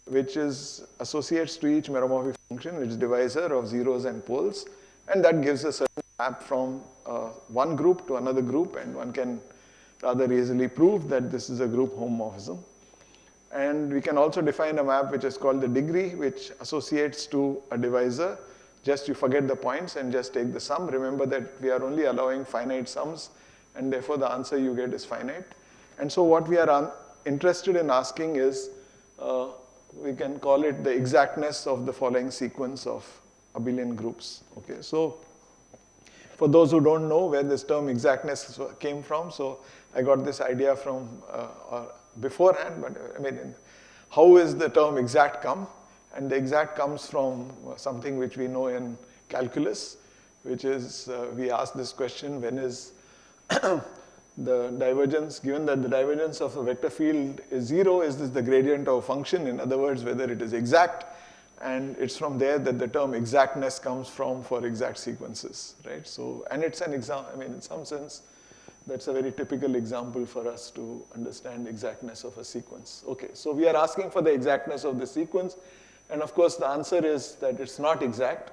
which associates to each meromorphic function, which is divisor of zeros and poles, and that gives a certain map from one group to another group, and one can rather easily prove that this is a group homomorphism. And we can also define a map which is called the degree, which associates to a divisor. Just you forget the points and just take the sum. Remember that we are only allowing finite sums, and therefore the answer you get is finite. And so what we are interested in asking is, we can call it the exactness of the following sequence of abelian groups. Okay, so for those who don't know where this term exactness came from, so I got this idea from beforehand, but I mean, how is the term exact come? And the exact comes from something which we know in calculus, which is, we ask this question, when is the divergence, given that the divergence of a vector field is 0, is this the gradient of a function? In other words, whether it is exact, and it's from there that the term exactness comes from for exact sequences, right? So, and it's an example, I mean, in some sense, that's a very typical example for us to understand exactness of a sequence. Okay, so we are asking for the exactness of the sequence, and of course the answer is that it's not exact.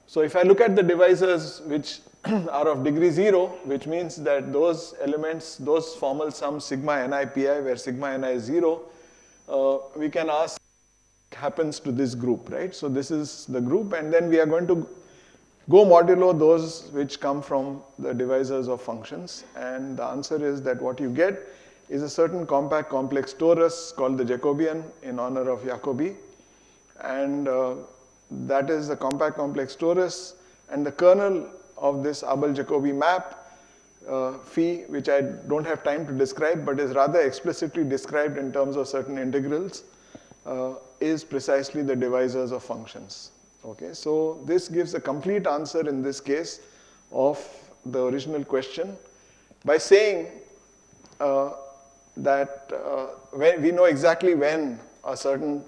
So if I look at the divisors which are of degree 0, which means that those elements, those formal sums sigma ni pi, where sigma ni is 0, we can ask what happens to this group, right? So this is the group, and then we are going to go modulo those which come from the divisors of functions, and the answer is that what you get is a certain compact complex torus called the Jacobian in honor of Jacobi, and that is the compact complex torus, and the kernel of this Abel-Jacobi map, phi, which I don't have time to describe, but is rather explicitly described in terms of certain integrals, is precisely the divisors of functions. Okay, so this gives a complete answer in this case of the original question by saying that when we know exactly when a certain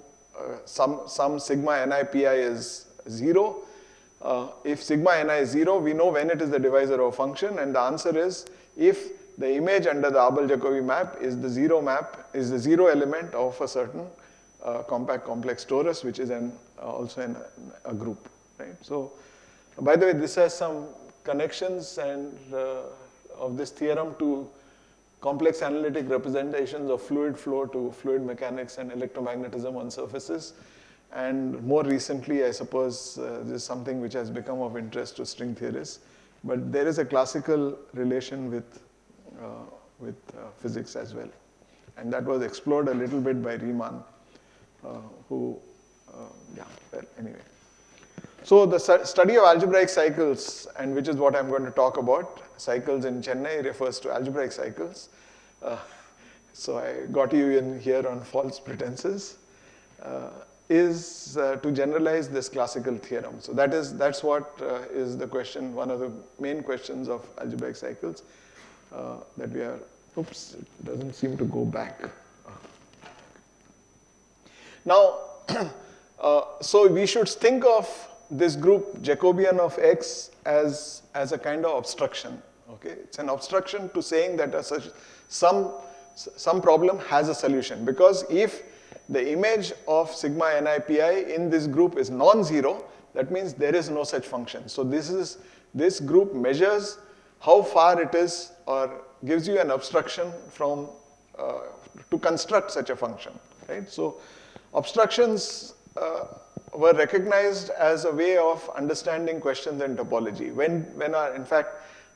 some sigma ni pi is 0. If sigma ni is 0, we know when it is the divisor of a function, and the answer is if the image under the Abel-Jacobi map is the 0 element of a certain compact complex torus, which is also in a group, right? So, by the way, this has some connections and of this theorem to complex analytic representations of fluid flow to fluid mechanics and electromagnetism on surfaces. And more recently, I suppose, this is something which has become of interest to string theorists. But there is a classical relation with physics as well. And that was explored a little bit by Riemann, anyway. So the study of algebraic cycles, and which is what I'm going to talk about, cycles in Chennai refers to algebraic cycles. So I got you in here on false pretenses, is to generalize this classical theorem. So that's what is the question, one of the main questions of algebraic cycles that we are, oops, it doesn't seem to go back. Now, so we should think of this group Jacobian of X as a kind of obstruction. Okay, it's an obstruction to saying that some problem has a solution, because if the image of sigma NiPi in this group is non-zero, that means there is no such function. So this group measures how far it is, or gives you an obstruction from to construct such a function, right? So obstructions were recognized as a way of understanding questions in topology. In fact,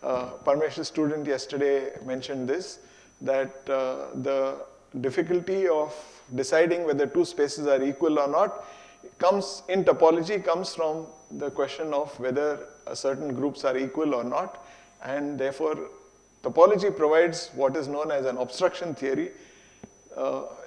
Parmesh's student yesterday mentioned this, that the difficulty of deciding whether two spaces are equal or not in topology comes from the question of whether certain groups are equal or not, and therefore topology provides what is known as an obstruction theory.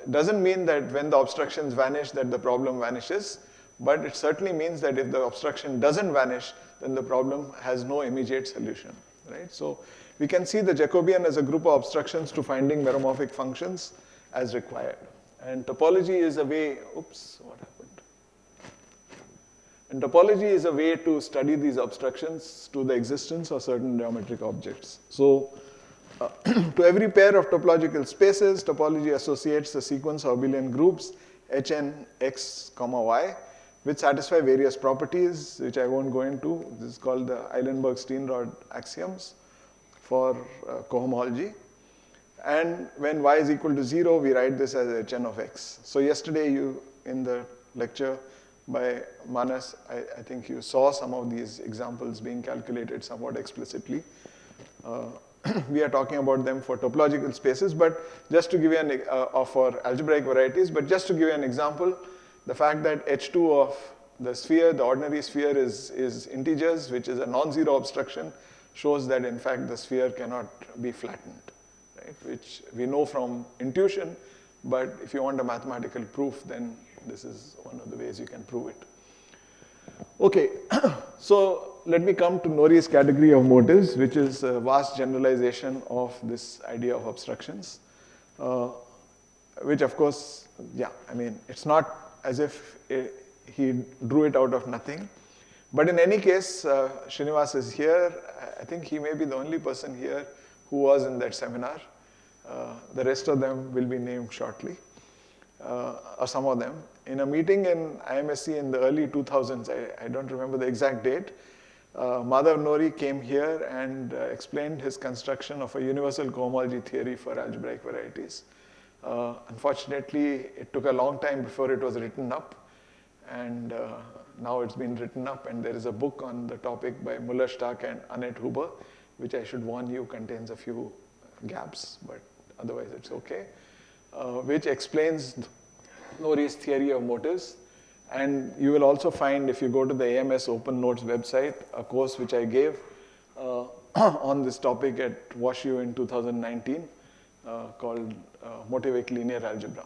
Doesn't mean that when the obstructions vanish that the problem vanishes, but it certainly means that if the obstruction doesn't vanish, then the problem has no immediate solution, right? So we can see the Jacobian as a group of obstructions to finding meromorphic functions as required. And topology is a way, oops, what happened? And topology is a way to study these obstructions to the existence of certain geometric objects. So to every pair of topological spaces, topology associates a sequence of abelian groups Hn x, y, which satisfy various properties, which I won't go into. This is called the Eilenberg-Steenrod axioms for cohomology. And when y is equal to 0, we write this as Hn of x. So yesterday, in the lecture by Manas, I think you saw some of these examples being calculated somewhat explicitly. We are talking about them for topological spaces, but just to give you for algebraic varieties, but just to give you an example, the fact that H2 of the sphere, the ordinary sphere is integers, which is a non-zero obstruction, shows that in fact the sphere cannot be flattened, right? Which we know from intuition, but if you want a mathematical proof, then this is one of the ways you can prove it. Okay, so let me come to Norie's category of motives, which is a vast generalization of this idea of obstructions, which of course, it's not as if he drew it out of nothing. But in any case, Srinivas is here. I think he may be the only person here who was in that seminar. The rest of them will be named shortly, or some of them. In a meeting in IMSc in the early 2000s, I don't remember the exact date, Madhav Norie came here and explained his construction of a universal cohomology theory for algebraic varieties. Unfortunately, it took a long time before it was written up, and now it's been written up, and there is a book on the topic by Muller, Stark, and Annette Huber, which I should warn you contains a few gaps, but otherwise it's okay, which explains Norie's theory of motives. And you will also find, if you go to the AMS Open Notes website, a course which I gave on this topic at WashU in 2019 called Motivic Linear Algebra.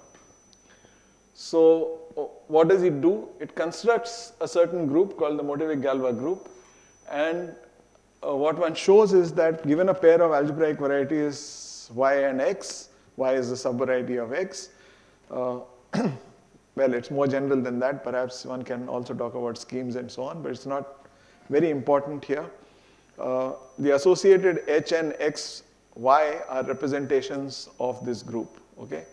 So what does it do? It constructs a certain group called the Motivic-Galois group, and what one shows is that given a pair of algebraic varieties y and x, y is the subvariety of x, well, it's more general than that. Perhaps one can also talk about schemes and so on, but it's not very important here. The associated h and x, y are representations of this group, okay?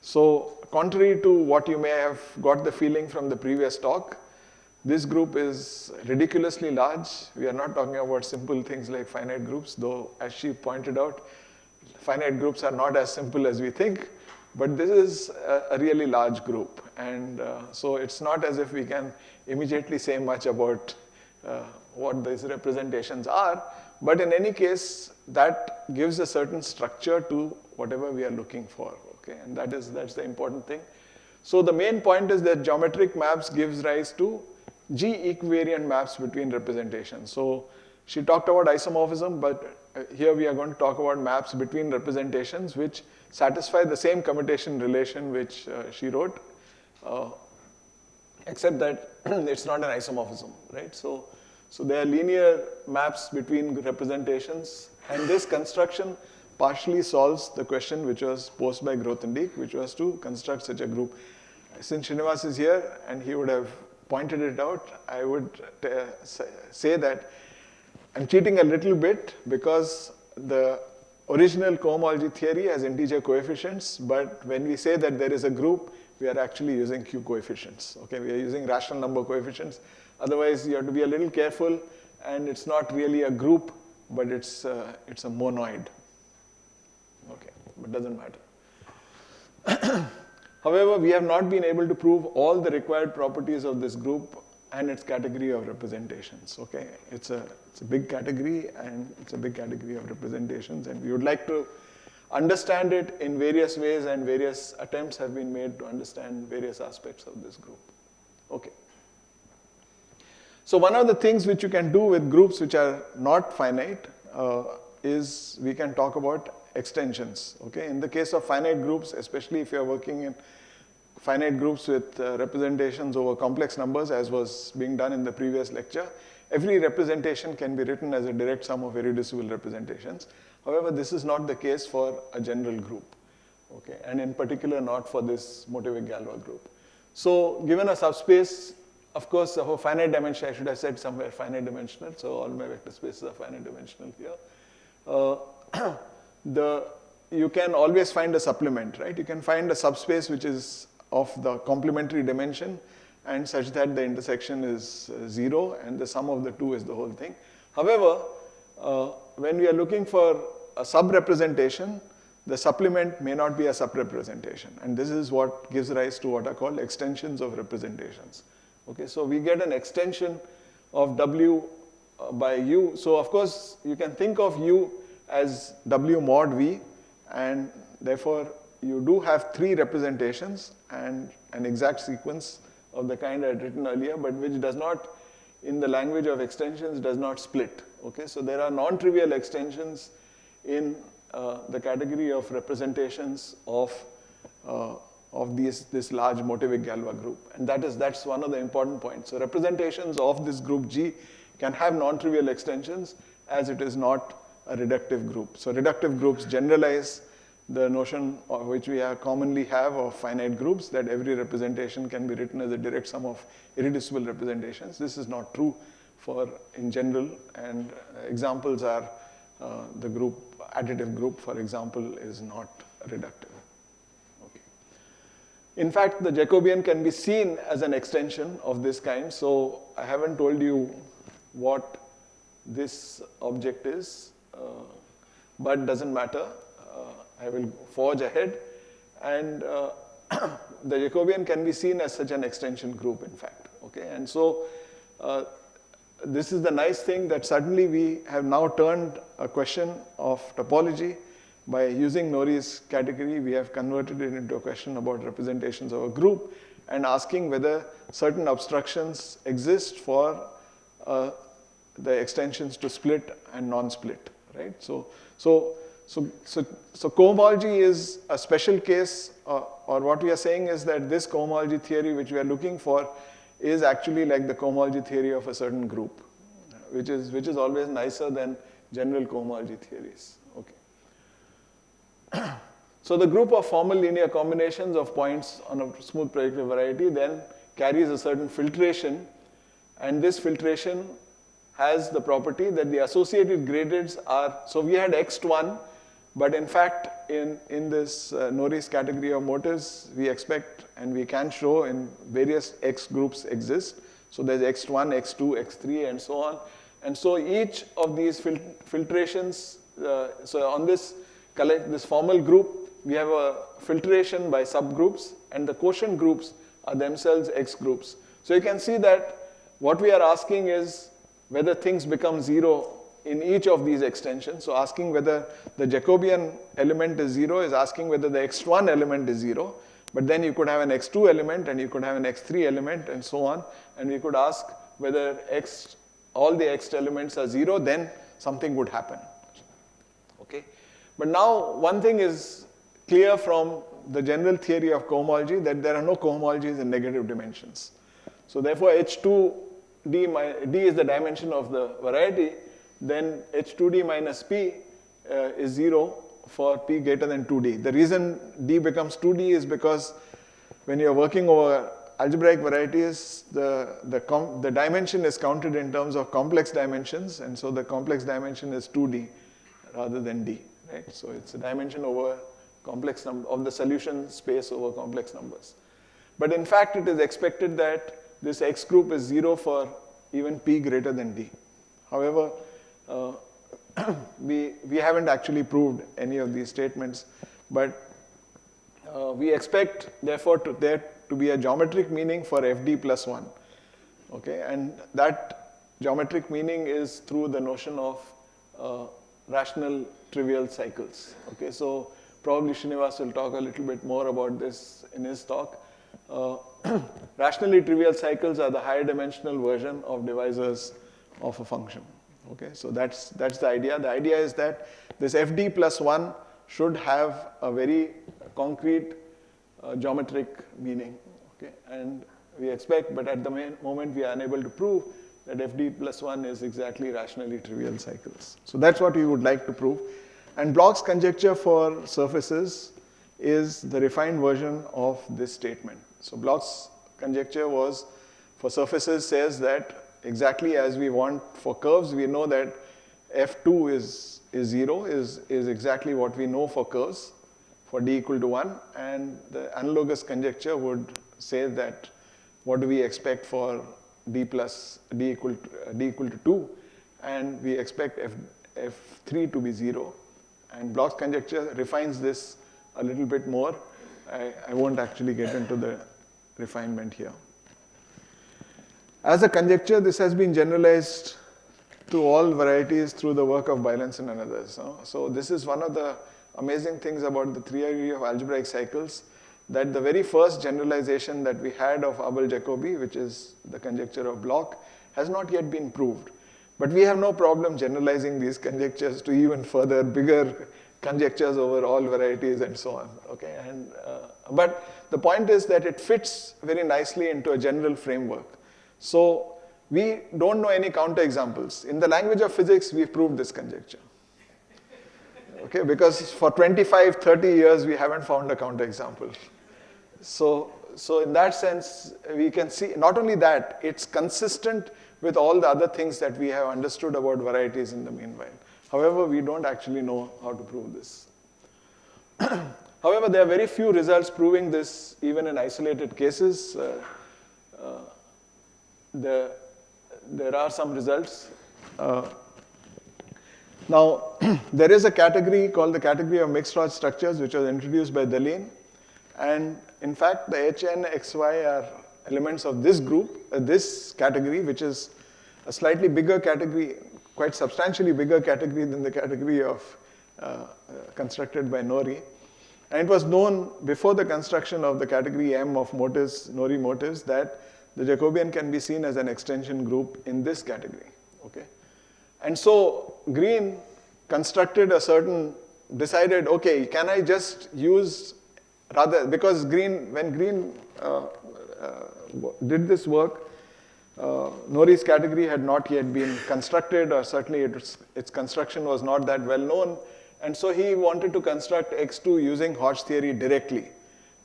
So contrary to what you may have got the feeling from the previous talk, this group is ridiculously large. We are not talking about simple things like finite groups, though as she pointed out, finite groups are not as simple as we think, but this is a really large group. And so it's not as if we can immediately say much about what these representations are, but in any case, that gives a certain structure to whatever we are looking for, okay? And that's the important thing. So the main point is that geometric maps gives rise to G equivariant maps between representations. So she talked about isomorphism, but here we are going to talk about maps between representations which satisfy the same commutation relation which she wrote, except that it's not an isomorphism, right? So there are linear maps between representations, and this construction partially solves the question which was posed by Grothendieck, which was to construct such a group. Since Srinivas is here and he would have pointed it out, I would say that I'm cheating a little bit because the original cohomology theory has integer coefficients, but when we say that there is a group, we are actually using Q coefficients. Okay, we are using rational number coefficients. Otherwise, you have to be a little careful, and it's not really a group, but it's a monoid. Okay, but doesn't matter. However, we have not been able to prove all the required properties of this group and its category of representations. Okay, it's a big category, and it's a big category of representations, and we would like to understand it in various ways, and various attempts have been made to understand various aspects of this group. Okay. So one of the things which you can do with groups which are not finite is we can talk about extensions. Okay, in the case of finite groups, especially if you are working in finite groups with representations over complex numbers, as was being done in the previous lecture, every representation can be written as a direct sum of irreducible representations. However, this is not the case for a general group, okay, and in particular not for this Motivec-Galois group. So given a subspace, of course, of a finite dimension, I should have said somewhere finite dimensional, so all my vector spaces are finite dimensional here. You can always find a supplement, right? You can find a subspace which is of the complementary dimension and such that the intersection is 0 and the sum of the two is the whole thing. However, when we are looking for a sub-representation, the supplement may not be a sub-representation, and this is what gives rise to what are called extensions of representations. Okay, so we get an extension of W by U. So of course, you can think of U as W mod V, and therefore you do have 3 representations and an exact sequence of the kind I had written earlier, but which does not, in the language of extensions, does not split. Okay, so there are non-trivial extensions in the category of representations of this large Motivec-Galois group, and that's one of the important points. So representations of this group G can have non-trivial extensions, as it is not a reductive group. So reductive groups generalize the notion which we commonly have of finite groups, that every representation can be written as a direct sum of irreducible representations. This is not true in general, and examples are the additive group, for example, is not reductive. Okay. In fact, the Jacobian can be seen as an extension of this kind, so I haven't told you what this object is, but doesn't matter. I will forge ahead, and the Jacobian can be seen as such an extension group, in fact. Okay, and so this is the nice thing, that suddenly we have now turned a question of topology. By using Nori's category, we have converted it into a question about representations of a group and asking whether certain obstructions exist for the extensions to split and non-split, right? So cohomology is a special case, or what we are saying is that this cohomology theory which we are looking for is actually like the cohomology theory of a certain group, which is always nicer than general cohomology theories. Okay. So the group of formal linear combinations of points on a smooth projective variety then carries a certain filtration, and this filtration has the property that the associated gradients are, so we had X1, but in fact in this Nori's category of motives, we expect and we can show in various X groups exist. So there's X1, X2, X3 and so on. And so each of these filtrations, so on this this formal group, we have a filtration by subgroups, and the quotient groups are themselves X groups. So you can see that what we are asking is whether things become 0 in each of these extensions. So asking whether the Jacobian element is 0 is asking whether the X1 element is 0. But then you could have an X2 element, and you could have an X3 element, and so on. And we could ask whether all the X elements are 0, then something would happen. Okay? But now one thing is clear from the general theory of cohomology, that there are no cohomologies in negative dimensions. So therefore H2D is the dimension of the variety, then H2D minus P is 0 for P greater than 2D. The reason D becomes 2D is because when you're working over algebraic varieties, the dimension is counted in terms of complex dimensions, and so the complex dimension is 2D rather than D. Right? So it's a dimension over complex number of the solution space over complex numbers. But in fact, it is expected that this X group is 0 for even P greater than D. However, we haven't actually proved any of these statements, but we expect, therefore, there to be a geometric meaning for FD plus 1. Okay? And that geometric meaning is through the notion of rational trivial cycles. Okay? So probably Srinivas will talk a little bit more about this in his talk. Rationally trivial cycles are the higher dimensional version of divisors of a function. Okay, so that's the idea. The idea is that this FD plus 1 should have a very concrete geometric meaning. Okay, and we expect, but at the moment we are unable to prove that FD plus 1 is exactly rationally trivial cycles. So that's what we would like to prove. And Bloch's conjecture for surfaces is the refined version of this statement. So Bloch's conjecture was for surfaces says that exactly as we want for curves, we know that F2 is 0, is exactly what we know for curves for D equal to 1. And the analogous conjecture would say that what do we expect for D equal to 2, and we expect F3 to be 0. And Bloch's conjecture refines this a little bit more. I won't actually get into the refinement here. As a conjecture, this has been generalized to all varieties through the work of Beilenson and others. So this is one of the amazing things about the theory of algebraic cycles, that the very first generalization that we had of Abel-Jacobi, which is the conjecture of Bloch, has not yet been proved. But we have no problem generalizing these conjectures to even further bigger conjectures over all varieties and so on. Okay? But the point is that it fits very nicely into a general framework. So we don't know any counterexamples. In the language of physics, we've proved this conjecture. Okay? Because for 25, 30 years, we haven't found a counterexample. So in that sense, we can see, not only that, it's consistent with all the other things that we have understood about varieties in the meanwhile. However, we don't actually know how to prove this. However, there are very few results proving this, even in isolated cases. There are some results. Now, there is a category called the category of mixed-Roch structures, which was introduced by Deligne. And in fact, the Hn, Xy are elements of this group, this category, which is a slightly bigger category, quite substantially bigger category than the category of constructed by Nori. And it was known before the construction of the category M of motives, Nori motives, that the Jacobian can be seen as an extension group in this category. Okay? And so Green constructed decided, okay, can I just use, because when Green did this work, Nori's category had not yet been constructed, or certainly its construction was not that well known. And so he wanted to construct X2 using Hodge theory directly,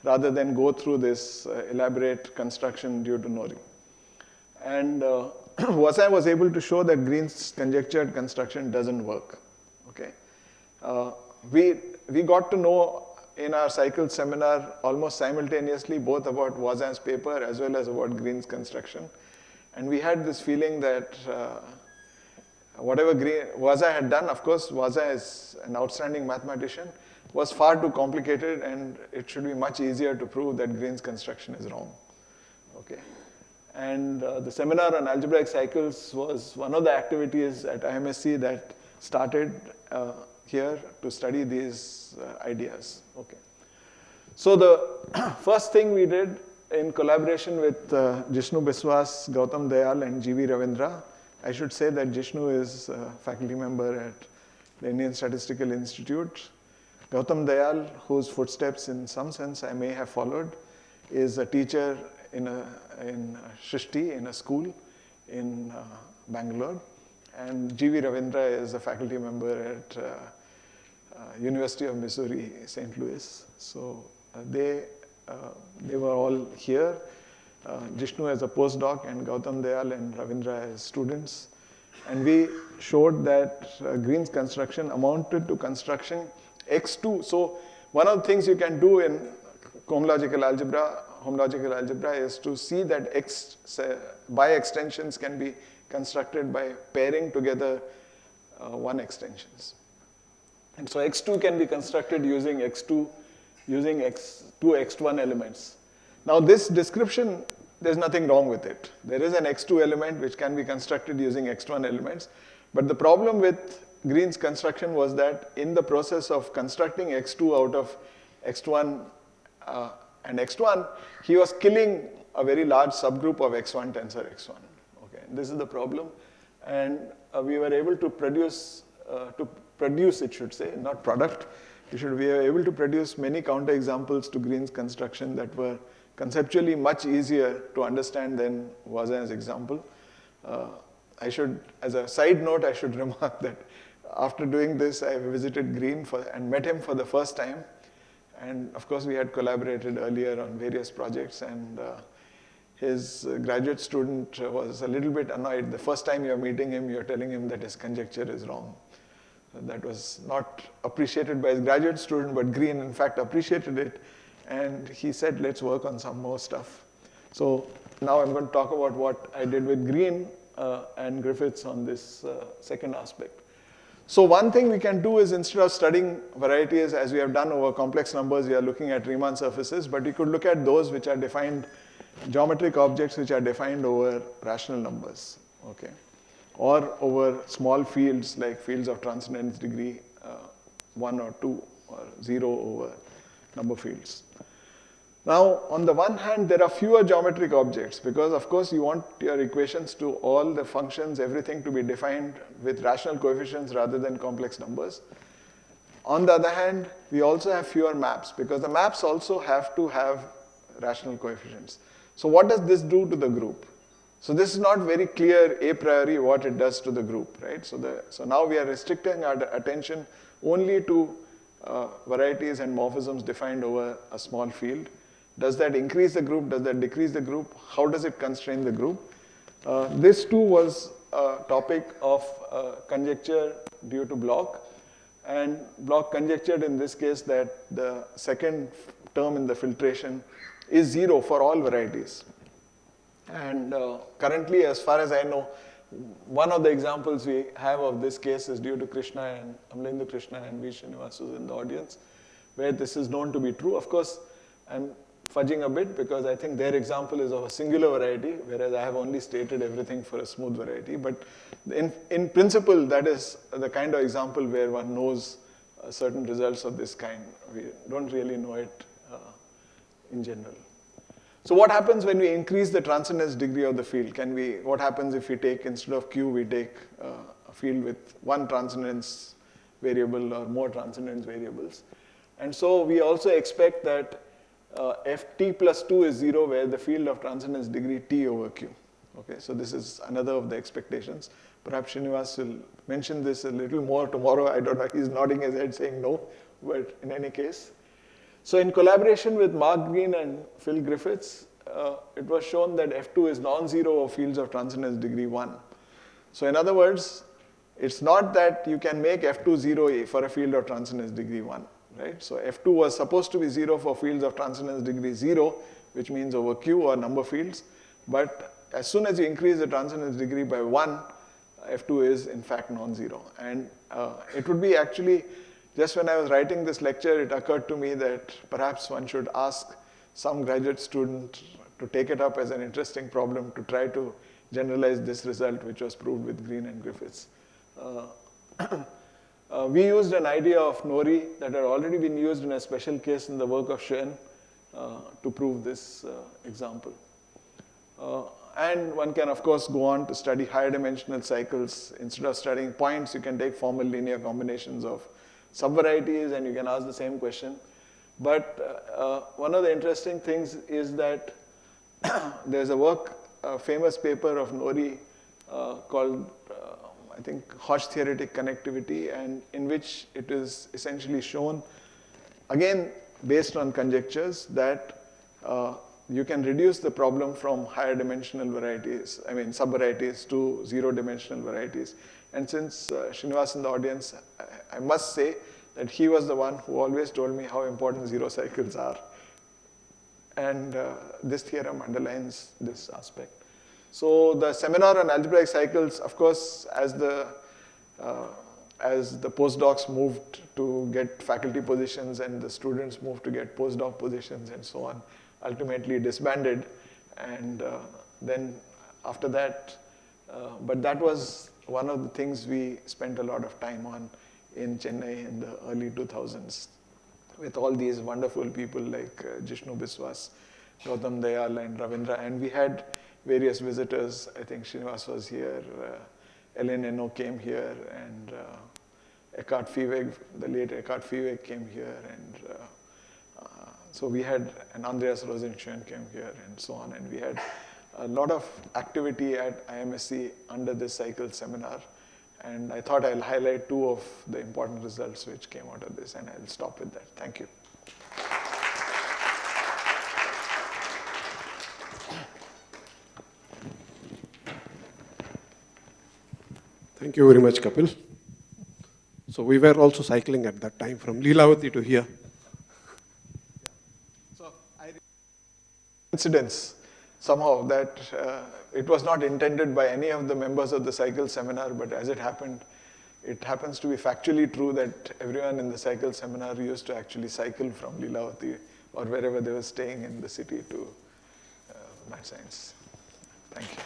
rather than go through this elaborate construction due to Nori. And Voisin was able to show that Green's conjectured construction doesn't work. Okay? We got to know in our cycle seminar almost simultaneously both about Voisin's paper as well as about Green's construction. And we had this feeling that whatever Waza had done, of course, Waza is an outstanding mathematician, was far too complicated, and it should be much easier to prove that Green's construction is wrong. Okay. And the seminar on algebraic cycles was one of the activities at IMSc that started here to study these ideas. Okay. So the first thing we did in collaboration with Jishnu Biswas, Gautam Dayal, and G.V. Ravindra, I should say that Jishnu is a faculty member at the Indian Statistical Institute. Gautam Dayal, whose footsteps in some sense I may have followed, is a teacher in Shrishti, in a school in Bangalore. And G.V. Ravindra is a faculty member at University of Missouri, St. Louis. So they were all here. Jishnu as a postdoc and Gautam Dayal and Ravindra as students. And we showed that Green's construction amounted to construction X2. So one of the things you can do in homological algebra is to see that by extensions can be constructed by pairing together one extensions. And so X2 can be constructed using X2, using two X1 elements. Now this description, there's nothing wrong with it. There is an X2 element which can be constructed using X1 elements. But the problem with Green's construction was that in the process of constructing X2 out of X1 and X1, he was killing a very large subgroup of X1 tensor X1. Okay, this is the problem. And we were able to produce it should say, not product. We were able to produce many counterexamples to Green's construction that were conceptually much easier to understand than Voisin's example. As a side note, I should remark that after doing this, I visited Green and met him for the first time. And of course, we had collaborated earlier on various projects, and his graduate student was a little bit annoyed. The first time you're meeting him, you're telling him that his conjecture is wrong. That was not appreciated by his graduate student, but Green, in fact, appreciated it. And he said, let's work on some more stuff. So now I'm going to talk about what I did with Green and Griffiths on this second aspect. So one thing we can do is, instead of studying varieties as we have done over complex numbers, we are looking at Riemann surfaces, but you could look at those which are defined, geometric objects which are defined over rational numbers, okay? Or over small fields like fields of transcendence degree 1 or 2 or 0 over number fields. Now, on the one hand, there are fewer geometric objects because, of course, you want your equations to all the functions, everything to be defined with rational coefficients rather than complex numbers. On the other hand, we also have fewer maps because the maps also have to have rational coefficients. So what does this do to the group? So this is not very clear a priori what it does to the group, right? So now we are restricting our attention only to varieties and morphisms defined over a small field. Does that increase the group? Does that decrease the group? How does it constrain the group? This too was a topic of conjecture due to Bloch. And Bloch conjectured in this case that the second term in the filtration is 0 for all varieties. And currently, as far as I know, one of the examples we have of this case is due to Krishna and Amlindu Krishna and V. Srinivasu in the audience, where this is known to be true. Of course, I'm fudging a bit because I think their example is of a singular variety, whereas I have only stated everything for a smooth variety. But in principle, that is the kind of example where one knows certain results of this kind. We don't really know it in general. So what happens when we increase the transcendence degree of the field? What happens if we take, instead of Q, we take a field with one transcendence variable or more transcendence variables? And so we also expect that Ft plus 2 is 0, where the field of transcendence degree T over Q. Okay, so this is another of the expectations. Perhaps Srinivas will mention this a little more tomorrow. I don't know, he's nodding his head saying no, but in any case. So in collaboration with Mark Green and Phil Griffiths, it was shown that F2 is non-zero of fields of transcendence degree 1. So in other words, it's not that you can make F2 0 for a field of transcendence degree 1. Right? So F2 was supposed to be 0 for fields of transcendence degree 0, which means over Q or number fields. But as soon as you increase the transcendence degree by 1, F2 is in fact non-zero. And it would be actually, just when I was writing this lecture, it occurred to me that perhaps one should ask some graduate student to take it up as an interesting problem to try to generalize this result, which was proved with Green and Griffiths. We used an idea of Nori that had already been used in a special case in the work of Schoen to prove this example. And one can, of course, go on to study higher dimensional cycles. Instead of studying points, you can take formal linear combinations of subvarieties, and you can ask the same question. But one of the interesting things is that there's a famous paper of Nori called, I think, Hodge theoretic connectivity, and in which it is essentially shown, again, based on conjectures, that you can reduce the problem from higher dimensional varieties, I mean subvarieties, to zero dimensional varieties. And since Srinivas in the audience, I must say that he was the one who always told me how important zero cycles are. And this theorem underlines this aspect. So the seminar on algebraic cycles, of course, as the postdocs moved to get faculty positions and the students moved to get postdoc positions and so on, ultimately disbanded. And then after that, but that was one of the things we spent a lot of time on in Chennai in the early 2000s with all these wonderful people like Jishnu Biswas, Gautam Dayal, and Ravindra. And we had various visitors. I think Srinivas was here, Ellen Eno came here, and Eckhart Fieweg, the late Eckhart Fieweg came here, and so we had, and Andreas Rosenschön came here, and so on, and we had a lot of activity at IMSc under this cycle seminar, and I thought I'll highlight two of the important results which came out of this, and I'll stop with that. Thank you. Thank you very much, Kapil. So we were also cycling at that time from Leelavati to here. So coincidence somehow that it was not intended by any of the members of the cycle seminar, but as it happens to be factually true that everyone in the cycle seminar used to actually cycle from Leelavati or wherever they were staying in the city to Math Science. Thank you.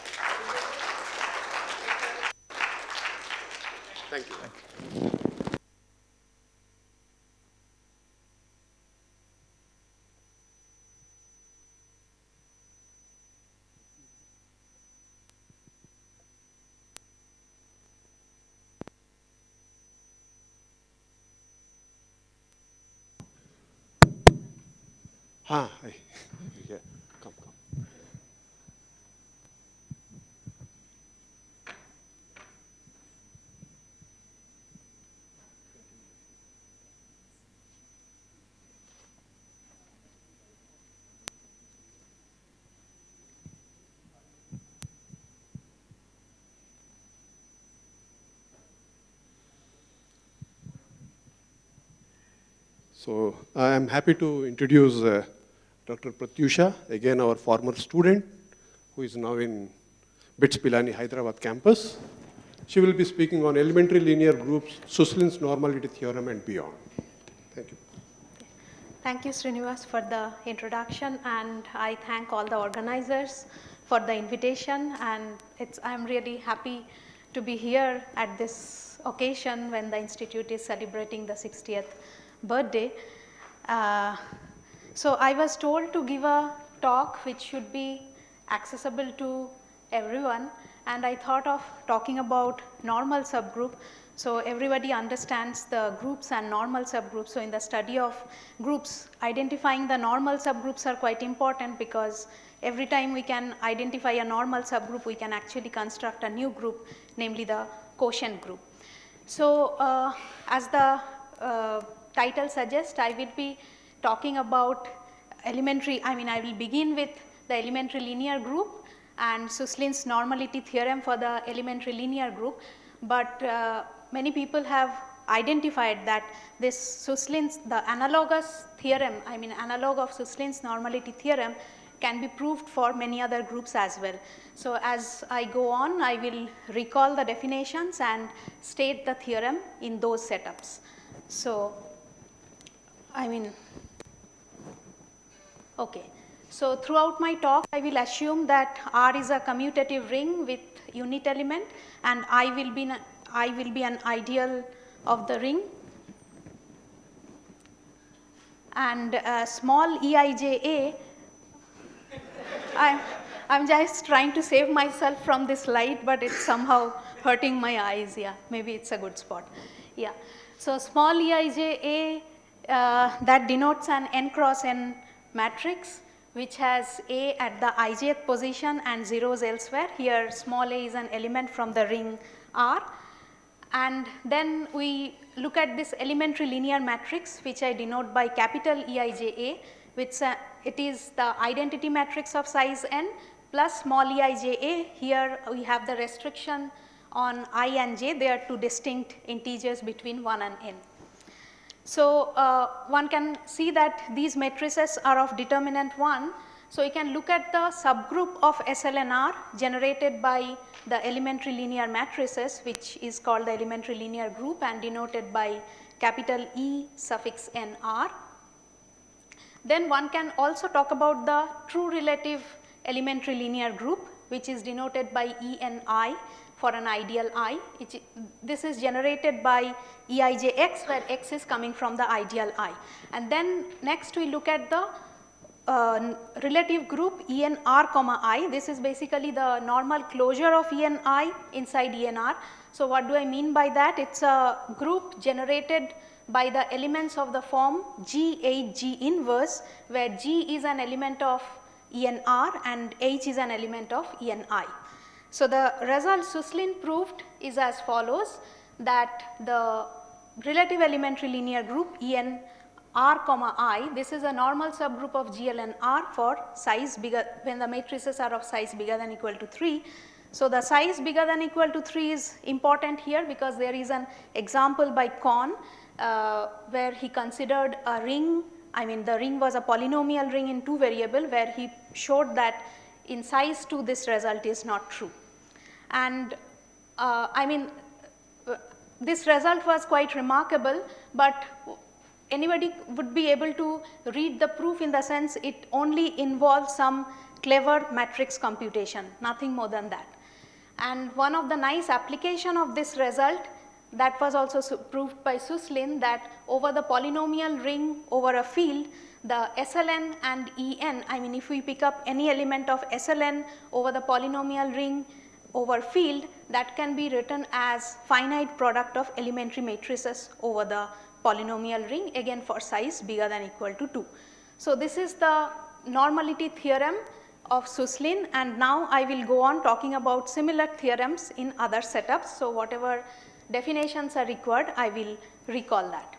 Thank you. Thank you. Hi. Yeah. Come. So I am happy to introduce Dr. Pratyusha, again our former student, who is now in BITS Pilani, Hyderabad campus. She will be speaking on elementary linear groups, Suslin's normality theorem, and beyond. Thank you. Thank you, Srinivas, for the introduction, and I thank all the organizers for the invitation. And I'm really happy to be here at this occasion when the Institute is celebrating the 60th birthday. So I was told to give a talk which should be accessible to everyone, and I thought of talking about normal subgroup. So everybody understands the groups and normal subgroups. So in the study of groups, identifying the normal subgroups are quite important, because every time we can identify a normal subgroup, we can actually construct a new group, namely the quotient group. So as the title suggests, I will be talking about I will begin with the elementary linear group and Suslin's normality theorem for the elementary linear group. But many people have identified that this the analogous theorem, analog of Suslin's normality theorem can be proved for many other groups as well. So as I go on, I will recall the definitions and state the theorem in those setups. So, okay. So throughout my talk, I will assume that R is a commutative ring with unit element, and I will be an ideal of the ring. And small EIJA, I'm just trying to save myself from this light, but it's somehow hurting my eyes. Yeah, maybe it's a good spot. Yeah. So small EIJA that denotes an n cross n matrix, which has A at the ijth position and zeros elsewhere. Here small a is an element from the ring R. And then we look at this elementary linear matrix, which I denote by capital EIJA, which it is the identity matrix of size n plus small EIJA. Here we have the restriction on I and j. They are two distinct integers between 1 and n. So one can see that these matrices are of determinant 1. So you can look at the subgroup of SLNR generated by the elementary linear matrices, which is called the elementary linear group and denoted by capital E suffix NR. Then one can also talk about the true relative elementary linear group, which is denoted by ENI for an ideal I. This is generated by EIJX, where X is coming from the ideal I. And then next we look at the relative group ENR comma I. This is basically the normal closure of ENI inside ENR. So what do I mean by that? It's a group generated by the elements of the form G8G inverse, where G is an element of ENR and H is an element of ENI. So the result Suslin proved is as follows, that the relative elementary linear group ENR comma I, this is a normal subgroup of GL and R for size bigger, when the matrices are of size bigger than equal to 3. So the size bigger than equal to 3 is important here, because there is an example by Kohn where he considered a ring, the ring was a polynomial ring in 2 variable, where he showed that in size 2 this result is not true. And this result was quite remarkable, but anybody would be able to read the proof in the sense it only involves some clever matrix computation, nothing more than that. And one of the nice application of this result that was also proved by Suslin, that over the polynomial ring over a field, the SLN and EN, if we pick up any element of SLN over the polynomial ring over field, that can be written as finite product of elementary matrices over the polynomial ring, again for size bigger than equal to 2. So this is the normality theorem of Suslin, and now I will go on talking about similar theorems in other setups. So whatever definitions are required, I will recall that.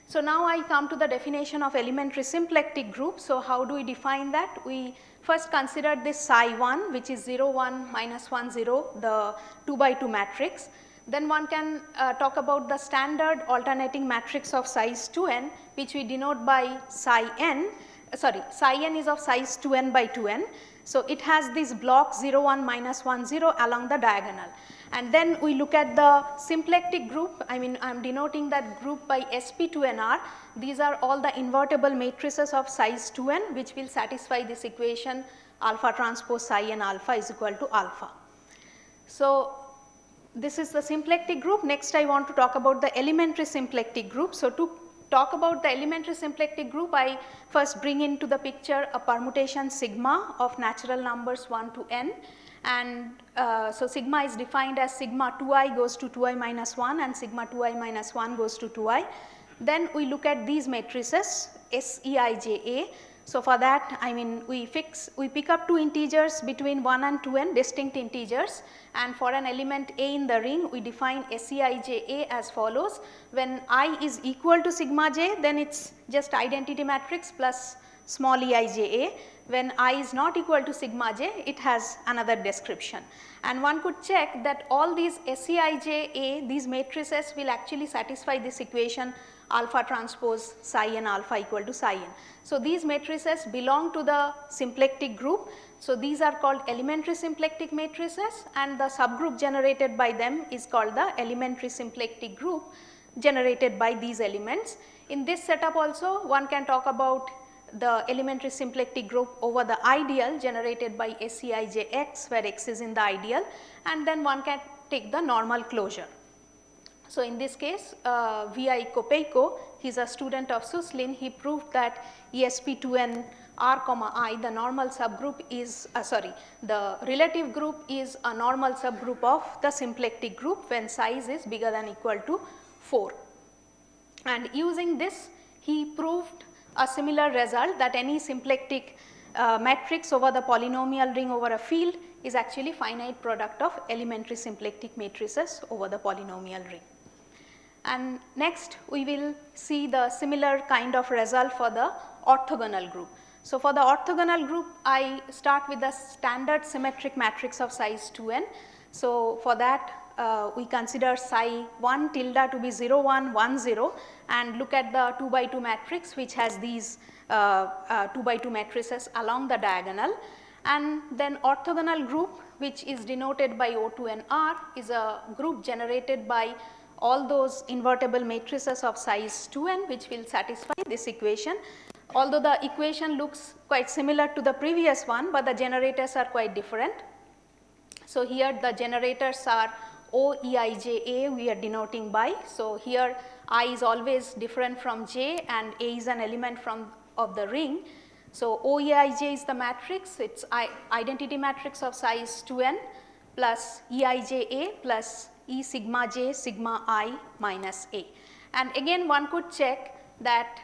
So now I come to the definition of elementary symplectic group. So how do we define that? We first considered this psi 1, which is 0, 1, minus 1, 0, the 2 by 2 matrix. Then one can talk about the standard alternating matrix of size 2n, which we denote by psi n. Psi n is of size 2n by 2n. So it has these blocks 0, 1, minus 1, 0 along the diagonal. And then we look at the symplectic group. I am denoting that group by sp2nr. These are all the invertible matrices of size 2n, which will satisfy this equation alpha transpose psi n alpha is equal to alpha. So this is the symplectic group. Next I want to talk about the elementary symplectic group. So to talk about the elementary symplectic group, I first bring into the picture a permutation sigma of natural numbers 1 to n. And so sigma is defined as sigma 2i goes to 2i minus 1 and sigma 2i minus 1 goes to 2i. Then we look at these matrices SEIJA. So for that, we pick up two integers between 1 and 2n, distinct integers, and for an element A in the ring, we define SEIJA as follows. When I is equal to sigma j, then it's just identity matrix plus small eija. When I is not equal to sigma j, it has another description. And one could check that all these Seij, these matrices will actually satisfy this equation alpha transpose psi n alpha equal to psi n. So, these matrices belong to the symplectic group. So, these are called elementary symplectic matrices, and the subgroup generated by them is called the elementary symplectic group generated by these elements. In this setup also, one can talk about the elementary symplectic group over the ideal generated by Seij(x), where x is in the ideal, and then one can take the normal closure. So, in this case, V.I. Kopeiko, he is a student of Suslin, he proved that ESP2n r comma I, the normal subgroup is, the relative group is a normal subgroup of the symplectic group when size is bigger than equal to 4. And using this, he proved a similar result, that any symplectic matrix over the polynomial ring over a field is actually finite product of elementary symplectic matrices over the polynomial ring. And next we will see the similar kind of result for the orthogonal group. So, for the orthogonal group, I start with the standard symmetric matrix of size 2n. So, for that we consider psi 1 tilde to be 0 1 1 0 and look at the 2 by 2 matrix which has these 2 by 2 matrices along the diagonal, and then orthogonal group, which is denoted by O2 and R, is a group generated by all those invertible matrices of size 2n which will satisfy this equation. Although the equation looks quite similar to the previous one, but the generators are quite different. So, here the generators are OEIJA we are denoting by. So, here I is always different from j and A is an element of the ring. So, OEIJ is the matrix, it is identity matrix of size 2n plus EIJA plus E sigma j sigma I minus A. And again one could check that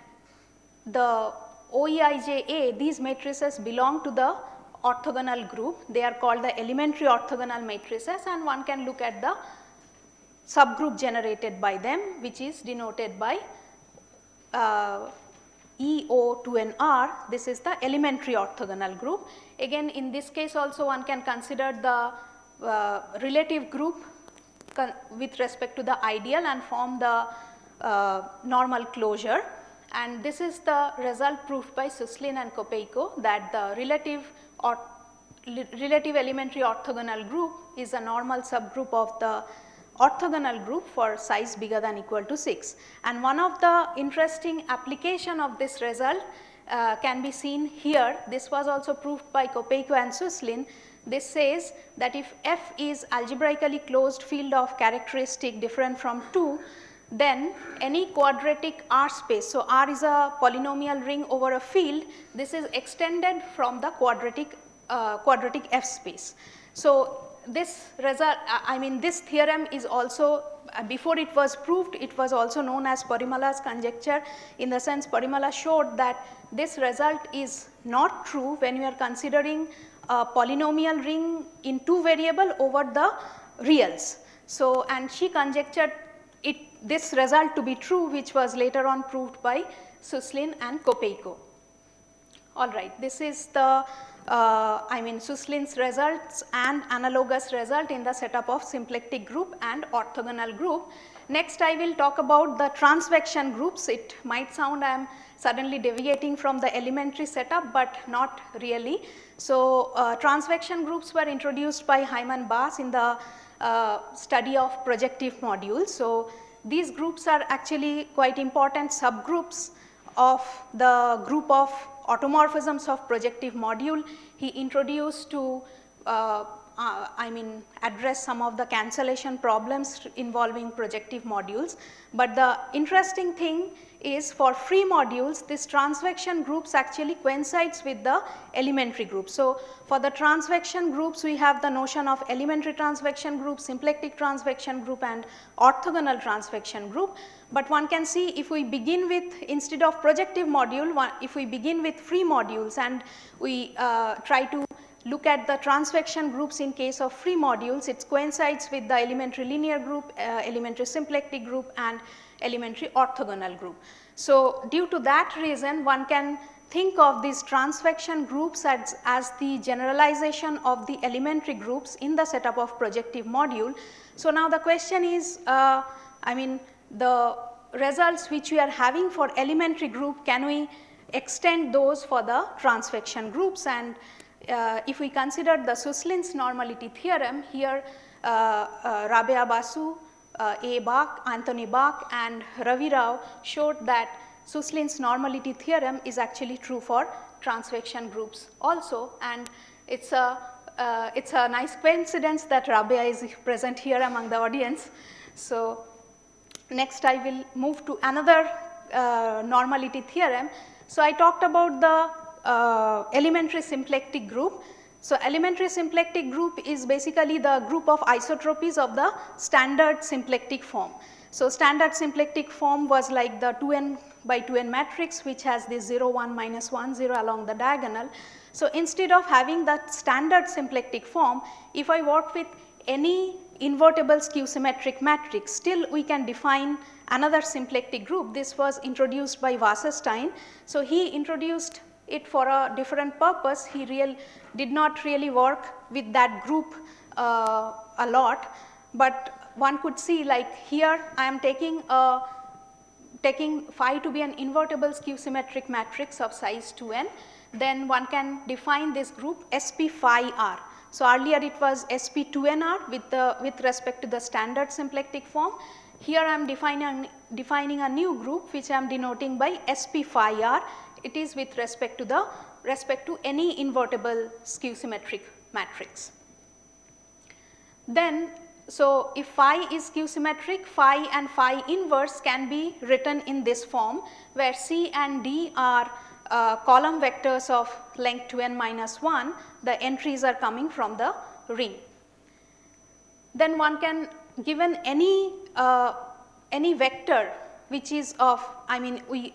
the OEIJA, these matrices belong to the orthogonal group. They are called the elementary orthogonal matrices, and one can look at the subgroup generated by them, which is denoted by EO2 and R. This is the elementary orthogonal group. Again, in this case also one can consider the relative group with respect to the ideal and form the normal closure. And this is the result proved by Suslin and Kopeiko, that the relative elementary orthogonal group is a normal subgroup of the orthogonal group for size bigger than equal to 6. And one of the interesting application of this result can be seen here. This was also proved by Kopeiko and Suslin. This says that if F is algebraically closed field of characteristic different from 2, then any quadratic R space, so R is a polynomial ring over a field, this is extended from the quadratic F space. So, this result, this theorem is also, before it was proved, it was also known as Parimala's conjecture, in the sense Parimala showed that this result is not true when you are considering a polynomial ring in 2 variable over the reals. So, and she conjectured this result to be true, which was later on proved by Suslin and Kopeiko. All right, this is the Suslin's results and analogous result in the setup of symplectic group and orthogonal group. Next, I will talk about the transvection groups. It might sound I am suddenly deviating from the elementary setup, but not really. So, transvection groups were introduced by Hyman Bass in the study of projective modules. So, these groups are actually quite important subgroups of the group of automorphisms of projective module. He introduced to address some of the cancellation problems involving projective modules. But the interesting thing is, for free modules, this transvection groups actually coincides with the elementary group. So, for the transvection groups, we have the notion of elementary transvection group, symplectic transvection group and orthogonal transvection group. But one can see, if we begin with, instead of projective module, if we begin with free modules and we try to look at the transvection groups in case of free modules, it coincides with the elementary linear group, elementary symplectic group and elementary orthogonal group. So, due to that reason, one can think of these transvection groups as the generalization of the elementary groups in the setup of projective module. So now the question is, I mean, the results which we are having for elementary group, can we extend those for the transvection groups? And if we consider the Suslin's normality theorem, here Rabea Basu, A. Bach, Anthony Bach and Ravi Rao showed that Suslin's normality theorem is actually true for transvection groups also, and it's a nice coincidence that Rabea is present here among the audience. So next I will move to another normality theorem. So I talked about the elementary symplectic group. So elementary symplectic group is basically the group of isotropies of the standard symplectic form. So standard symplectic form was like the 2n by 2n matrix, which has this 0, 1, minus 1, 0 along the diagonal. So instead of having that standard symplectic form, if I work with any invertible skew symmetric matrix, still we can define another symplectic group. This was introduced by Wasserstein. So he introduced it for a different purpose. He did not really work with that group a lot, but one could see, like here I am taking phi to be an invertible skew symmetric matrix of size 2n, then one can define this group SP phi r. So earlier it was SP 2nr with respect to the standard symplectic form. Here I am defining a new group which I am denoting by SP phi r. It is with respect to any invertible skew symmetric matrix. Then, so if phi is skew symmetric, phi and phi inverse can be written in this form, where C and D are column vectors of length 2n minus 1, the entries are coming from the ring. Then one can, given any vector which is of, I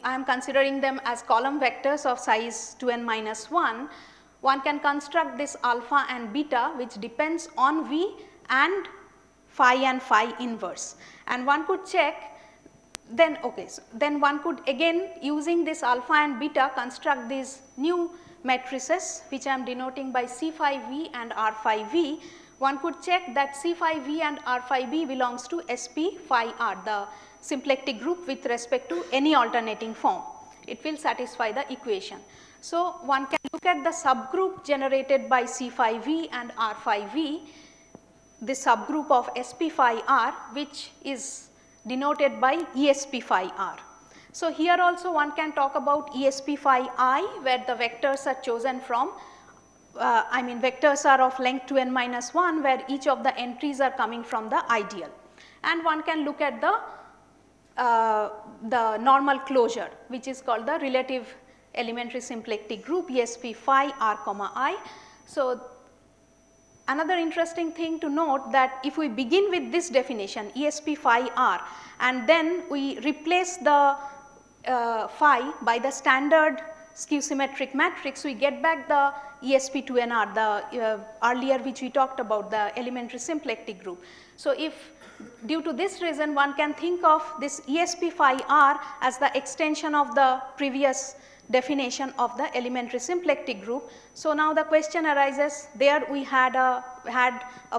am considering them as column vectors of size 2n minus 1, one can construct this alpha and beta which depends on V and phi inverse. And one could check, then okay, so then one could again using this alpha and beta construct these new matrices which I am denoting by C phi V and R phi V. One could check that C phi V and R phi B belongs to SP phi R, the symplectic group with respect to any alternating form. It will satisfy the equation. So one can look at the subgroup generated by C phi V and R phi V, the subgroup of SP phi R, which is denoted by ESP phi R. So here also one can talk about ESP phi I, where the vectors are chosen from, vectors are of length 2n minus 1, where each of the entries are coming from the ideal. And one can look at the normal closure, which is called the relative elementary symplectic group ESP phi R comma I. So another interesting thing to note that if we begin with this definition ESP phi R and then we replace the phi by the standard skew symmetric matrix, we get back the ESP2nr, the earlier which we talked about, the elementary symplectic group. So if due to this reason one can think of this ESP phi R as the extension of the previous definition of the elementary symplectic group. So now the question arises, there we had a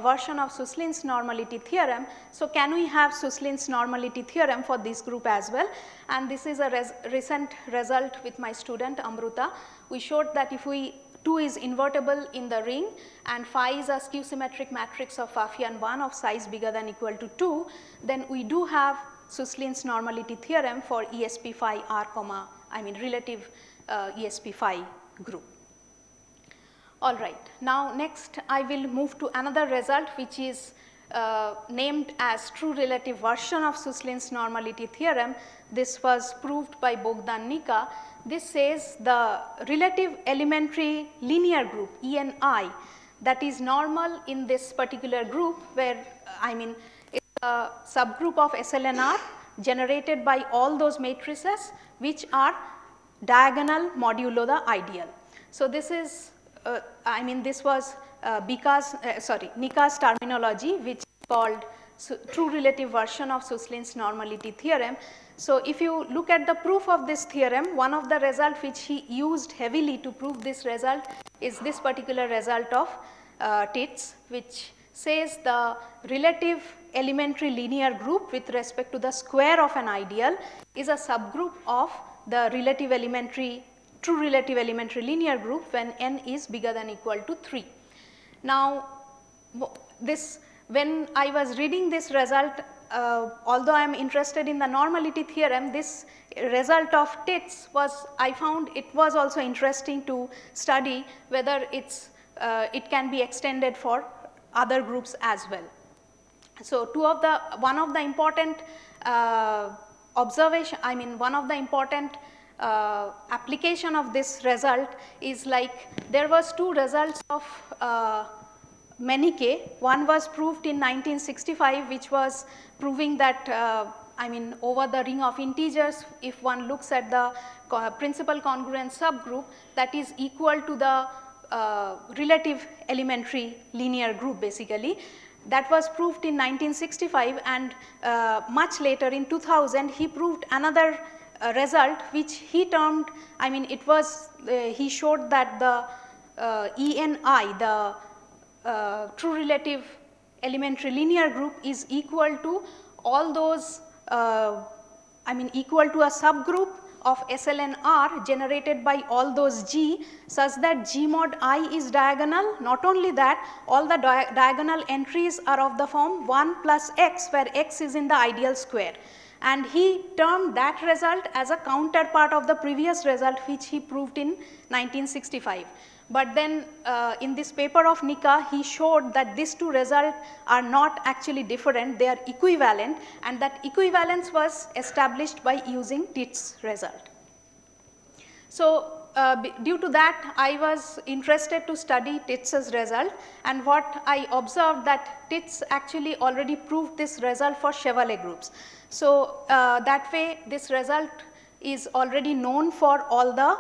version of Suslin's normality theorem. So can we have Suslin's normality theorem for this group as well? And this is a recent result with my student Amruta. We showed that if 2 is invertible in the ring and phi is a skew symmetric matrix of Pfaffian 1 of size bigger than equal to 2, then we do have Suslin's normality theorem for ESP phi R, relative ESP phi group. All right, now next I will move to another result which is named as true relative version of Suslin's normality theorem. This was proved by Bogdan Nika. This says the relative elementary linear group ENI that is normal in this particular group, where it's a subgroup of SLNR generated by all those matrices which are diagonal modulo the ideal. So this is this was Nika's terminology, which is called true relative version of Suslin's normality theorem. So if you look at the proof of this theorem, one of the results which he used heavily to prove this result is this particular result of Tits, which says the relative elementary linear group with respect to the square of an ideal is a subgroup of the relative elementary, true relative elementary linear group when n is bigger than or equal to 3. Now, this, when I was reading this result, although I am interested in the normality theorem, this result of Tits was, I found it was also interesting to study whether it can be extended for other groups as well. So, one of the important application of this result is like there was two results of Menneke. One was proved in 1965, which was proving that over the ring of integers, if one looks at the principal congruent subgroup, that is equal to the relative elementary linear group basically. That was proved in 1965, and much later in 2000 he proved another result which he termed, he showed that the ENI, the true relative elementary linear group is equal to all those, equal to a subgroup of SLN R generated by all those G, such that G mod I is diagonal. Not only that, all the diagonal entries are of the form 1 plus x, where x is in the ideal square. And he termed that result as a counterpart of the previous result which he proved in 1965. But then in this paper of Nika, he showed that these two results are not actually different, they are equivalent, and that equivalence was established by using Tits result. So due to that, I was interested to study Tits's result, and what I observed that Tits actually already proved this result for Chevalier groups. So that way this result is already known for all the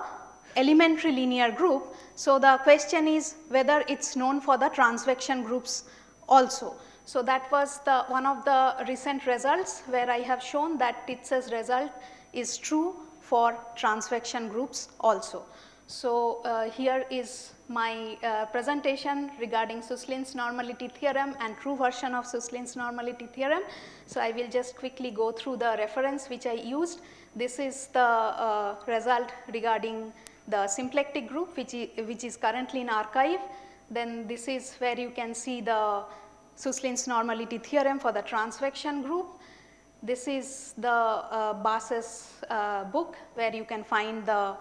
elementary linear group. So the question is whether it's known for the transvection groups also. So that was one of the recent results where I have shown that Tits's result is true for transvection groups also. So here is my presentation regarding Suslin's normality theorem and true version of Suslin's normality theorem. So I will just quickly go through the reference which I used. This is the result regarding the symplectic group which is currently in archive. Then this is where you can see the Suslin's normality theorem for the transvection group. This is the Bass's book where you can find the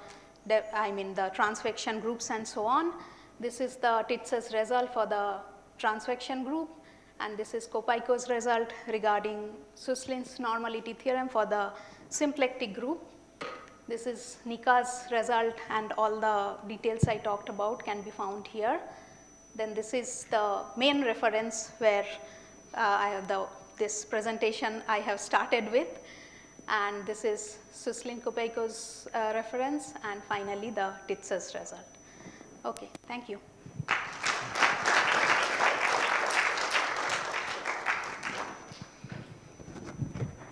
transvection groups and so on. This is the Tits's result for the transvection group, and this is Kopaiko's result regarding Suslin's normality theorem for the symplectic group. This is Nika's result, and all the details I talked about can be found here. Then this is the main reference where this presentation I have started with, and this is Suslin Kopaiko's reference, and finally the Tits's result. Okay, thank you.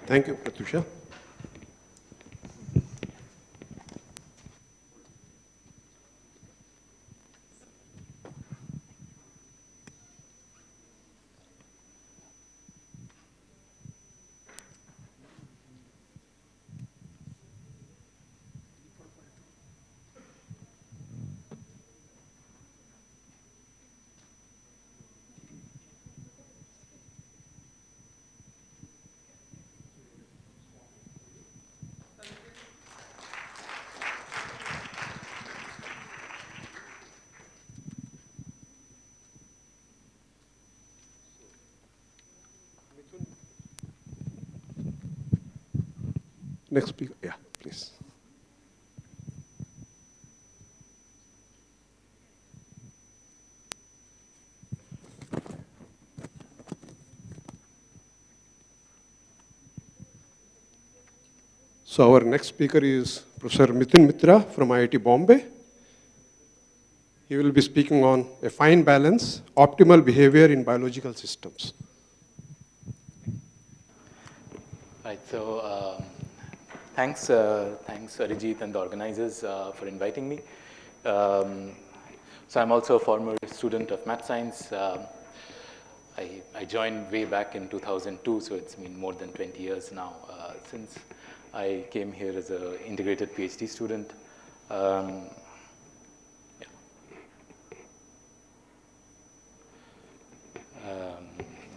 Thank you, Pratyusha. Next speaker, yeah, please. So our next speaker is Professor Mithun Mitra from IIT Bombay. He will be speaking on a fine balance, optimal behavior in biological systems. Right, so Thanks, Arijit and the organizers for inviting me. So I'm also a former student of math science. I joined way back in 2002, so it's been more than 20 years now since I came here as an integrated PhD student.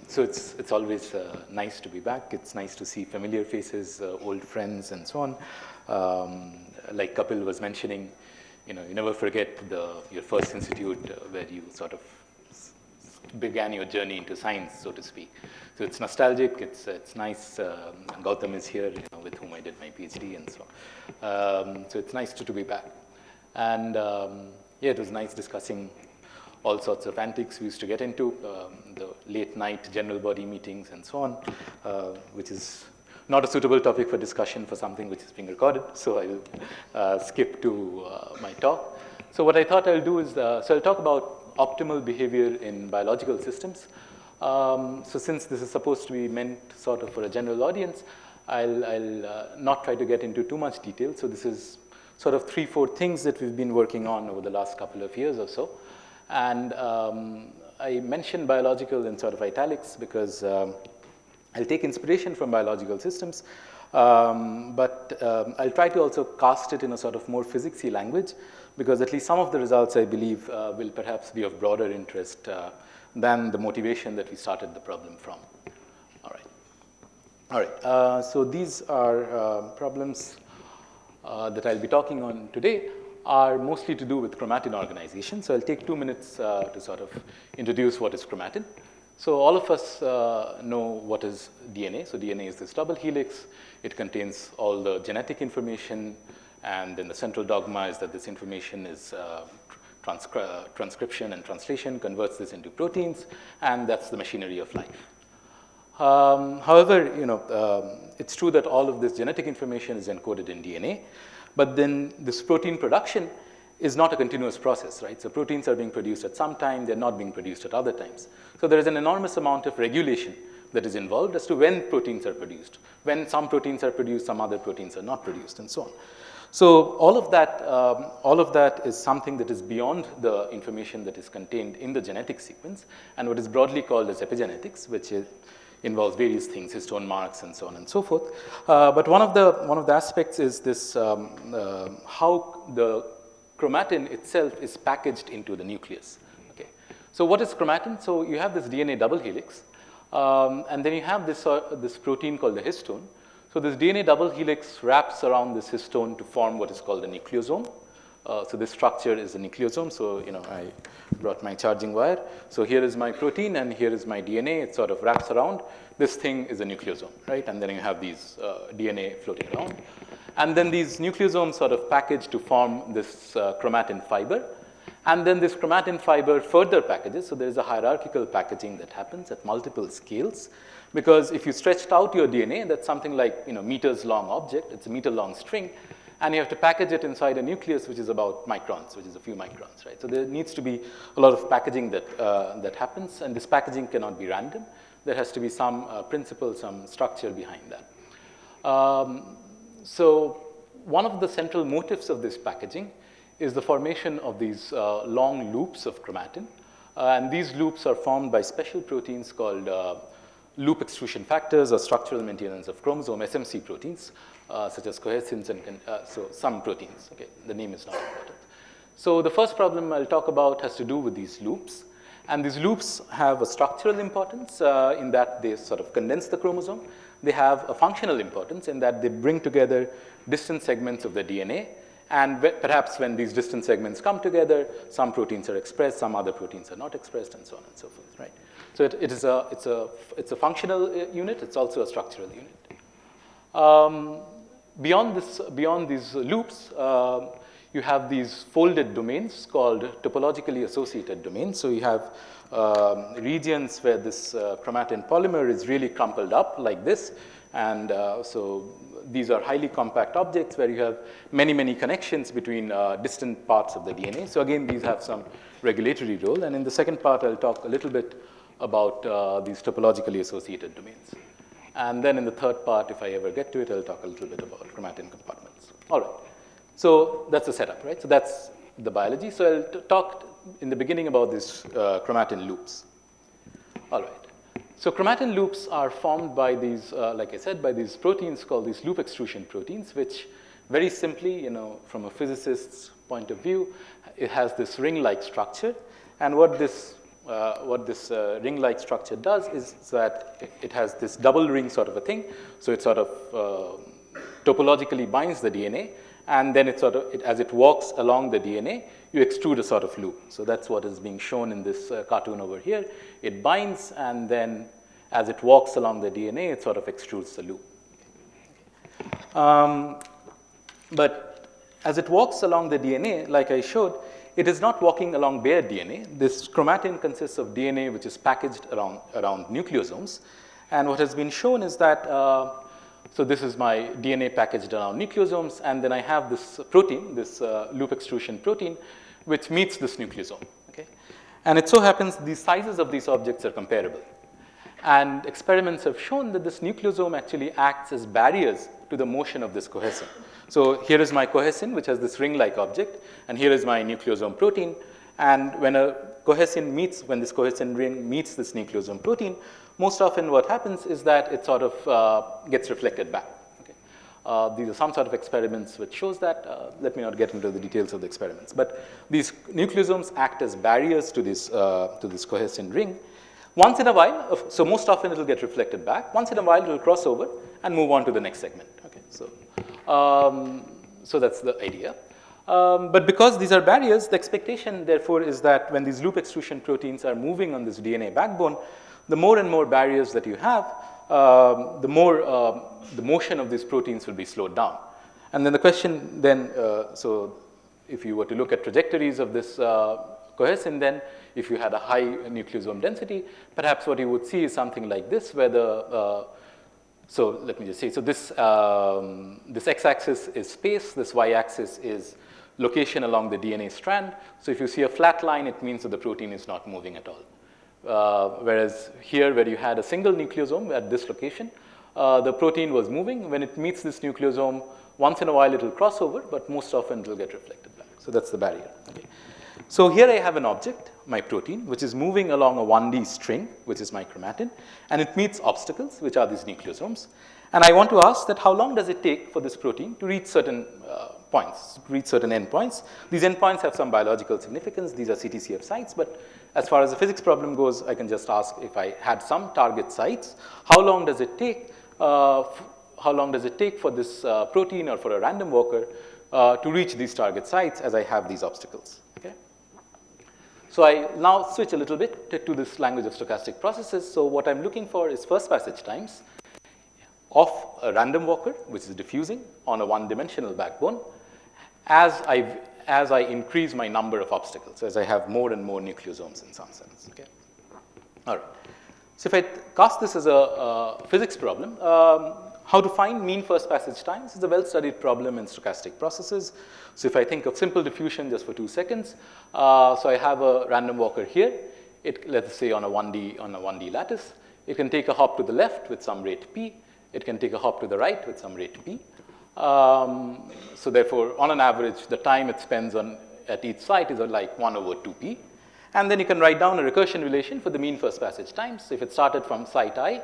So it's always nice to be back. It's nice to see familiar faces, old friends, and so on. Like Kapil was mentioning, you never forget your first institute where you sort of began your journey into science, so to speak. So it's nostalgic. It's nice. Gautam is here, with whom I did my PhD, and so on. So it's nice to be back. And yeah, it was nice discussing all sorts of antics we used to get into, the late night general body meetings and so on, which is not a suitable topic for discussion for something which is being recorded, so I will skip to my talk. So what I thought I'll do is, so I'll talk about optimal behavior in biological systems. So since this is supposed to be meant sort of for a general audience, I'll not try to get into too much detail. So this is sort of 3-4 things that we've been working on over the last couple of years or so. And I mentioned biological in sort of italics because I'll take inspiration from biological systems, but I'll try to also cast it in a sort of more physicsy language, because at least some of the results, I believe, will perhaps be of broader interest than the motivation that we started the problem from. All right. So these are problems that I'll be talking on today are mostly to do with chromatin organization. So I'll take 2 minutes to sort of introduce what is chromatin. So all of us know what is DNA. So DNA is this double helix. It contains all the genetic information, and then the central dogma is that this information is transcription and translation converts this into proteins, and that's the machinery of life. However, it's true that all of this genetic information is encoded in DNA, but then this protein production is not a continuous process, right? So proteins are being produced at some time, they're not being produced at other times. So there is an enormous amount of regulation that is involved as to when proteins are produced. When some proteins are produced, some other proteins are not produced, and so on. So all of that is something that is beyond the information that is contained in the genetic sequence, and what is broadly called as epigenetics, which involves various things, histone marks, and so on and so forth. But one of the aspects is this, how the chromatin itself is packaged into the nucleus. Okay. So what is chromatin? So you have this DNA double helix, and then you have this protein called the histone. So this DNA double helix wraps around this histone to form what is called the nucleosome. So this structure is a nucleosome. So I brought my charging wire. So here is my protein, and here is my DNA. It sort of wraps around. This thing is a nucleosome, right? And then you have these DNA floating around. And then these nucleosomes sort of package to form this chromatin fiber. And then this chromatin fiber further packages. So there is a hierarchical packaging that happens at multiple scales. Because if you stretched out your DNA, that's something like meters long object. It's a meter long string. And you have to package it inside a nucleus, which is about microns, which is a few microns, right? So there needs to be a lot of packaging that happens, and this packaging cannot be random. There has to be some principle, some structure behind that. So one of the central motives of this packaging is the formation of these long loops of chromatin. And these loops are formed by special proteins called loop extrusion factors or structural maintenance of chromosome, SMC proteins, such as cohesins and so some proteins. Okay, the name is not important. So the first problem I'll talk about has to do with these loops. And these loops have a structural importance in that they sort of condense the chromosome. They have a functional importance in that they bring together distant segments of the DNA. And perhaps when these distant segments come together, some proteins are expressed, some other proteins are not expressed, and so on and so forth, right? So it's a functional unit. It's also a structural unit. Beyond these loops, you have these folded domains called topologically associated domains. So you have regions where this chromatin polymer is really crumpled up like this, and so these are highly compact objects where you have many, many connections between distant parts of the DNA. So again, these have some regulatory role. And in the second part, I'll talk a little bit about these topologically associated domains. And then in the third part, if I ever get to it, I'll talk a little bit about chromatin compartments. All right. So that's the setup, right? So that's the biology. So I'll talk in the beginning about these chromatin loops. All right. So chromatin loops are formed by these, like I said, by these proteins called these loop extrusion proteins, which very simply, from a physicist's point of view, it has this ring-like structure. And what this ring-like structure does is that it has this double ring sort of a thing. So it sort of topologically binds the DNA, and then as it walks along the DNA, you extrude a sort of loop. So that's what is being shown in this cartoon over here. It binds, and then as it walks along the DNA, it sort of extrudes the loop. But as it walks along the DNA, like I showed, it is not walking along bare DNA. This chromatin consists of DNA which is packaged around nucleosomes. And what has been shown is that, so this is my DNA packaged around nucleosomes, and then I have this protein, this loop extrusion protein, which meets this nucleosome. Okay? And it so happens the sizes of these objects are comparable. And experiments have shown that this nucleosome actually acts as barriers to the motion of this cohesin. So here is my cohesin, which has this ring-like object, and here is my nucleosome protein. And when this cohesin ring meets this nucleosome protein, most often what happens is that it sort of gets reflected back. Okay? These are some sort of experiments which shows that. Let me not get into the details of the experiments. But these nucleosomes act as barriers to this cohesin ring. Once in a while, so most often it will get reflected back. Once in a while, it will cross over and move on to the next segment. Okay, so that's the idea. But because these are barriers, the expectation, therefore, is that when these loop extrusion proteins are moving on this DNA backbone, the more and more barriers that you have, the more the motion of these proteins will be slowed down. And then the question then, so if you were to look at trajectories of this cohesin, then if you had a high nucleosome density, perhaps what you would see is something like this, where so let me just say, so this x-axis is space, this y-axis is location along the DNA strand. So if you see a flat line, it means that the protein is not moving at all. Whereas here, where you had a single nucleosome at this location, the protein was moving. When it meets this nucleosome, once in a while it will cross over, but most often it will get reflected back. So that's the barrier. Okay. So here I have an object, my protein, which is moving along a 1D string, which is my chromatin, and it meets obstacles, which are these nucleosomes. And I want to ask that how long does it take for this protein to reach certain points, to reach certain endpoints. These endpoints have some biological significance. These are CTCF sites, but as far as the physics problem goes, I can just ask if I had some target sites, how long does it take for this protein or for a random walker to reach these target sites as I have these obstacles. Okay? So I now switch a little bit to this language of stochastic processes. So what I'm looking for is first passage times of a random walker, which is diffusing on a one-dimensional backbone, as I increase my number of obstacles, as I have more and more nucleosomes in some sense. Okay? All right. So if I cast this as a physics problem, how to find mean first passage times is a well-studied problem in stochastic processes. So if I think of simple diffusion just for 2 seconds, so I have a random walker here. Let's say on a 1D lattice, it can take a hop to the left with some rate p. It can take a hop to the right with some rate p. So therefore, on an average, the time it spends at each site is like 1/2p. And then you can write down a recursion relation for the mean first passage times. So if it started from site I,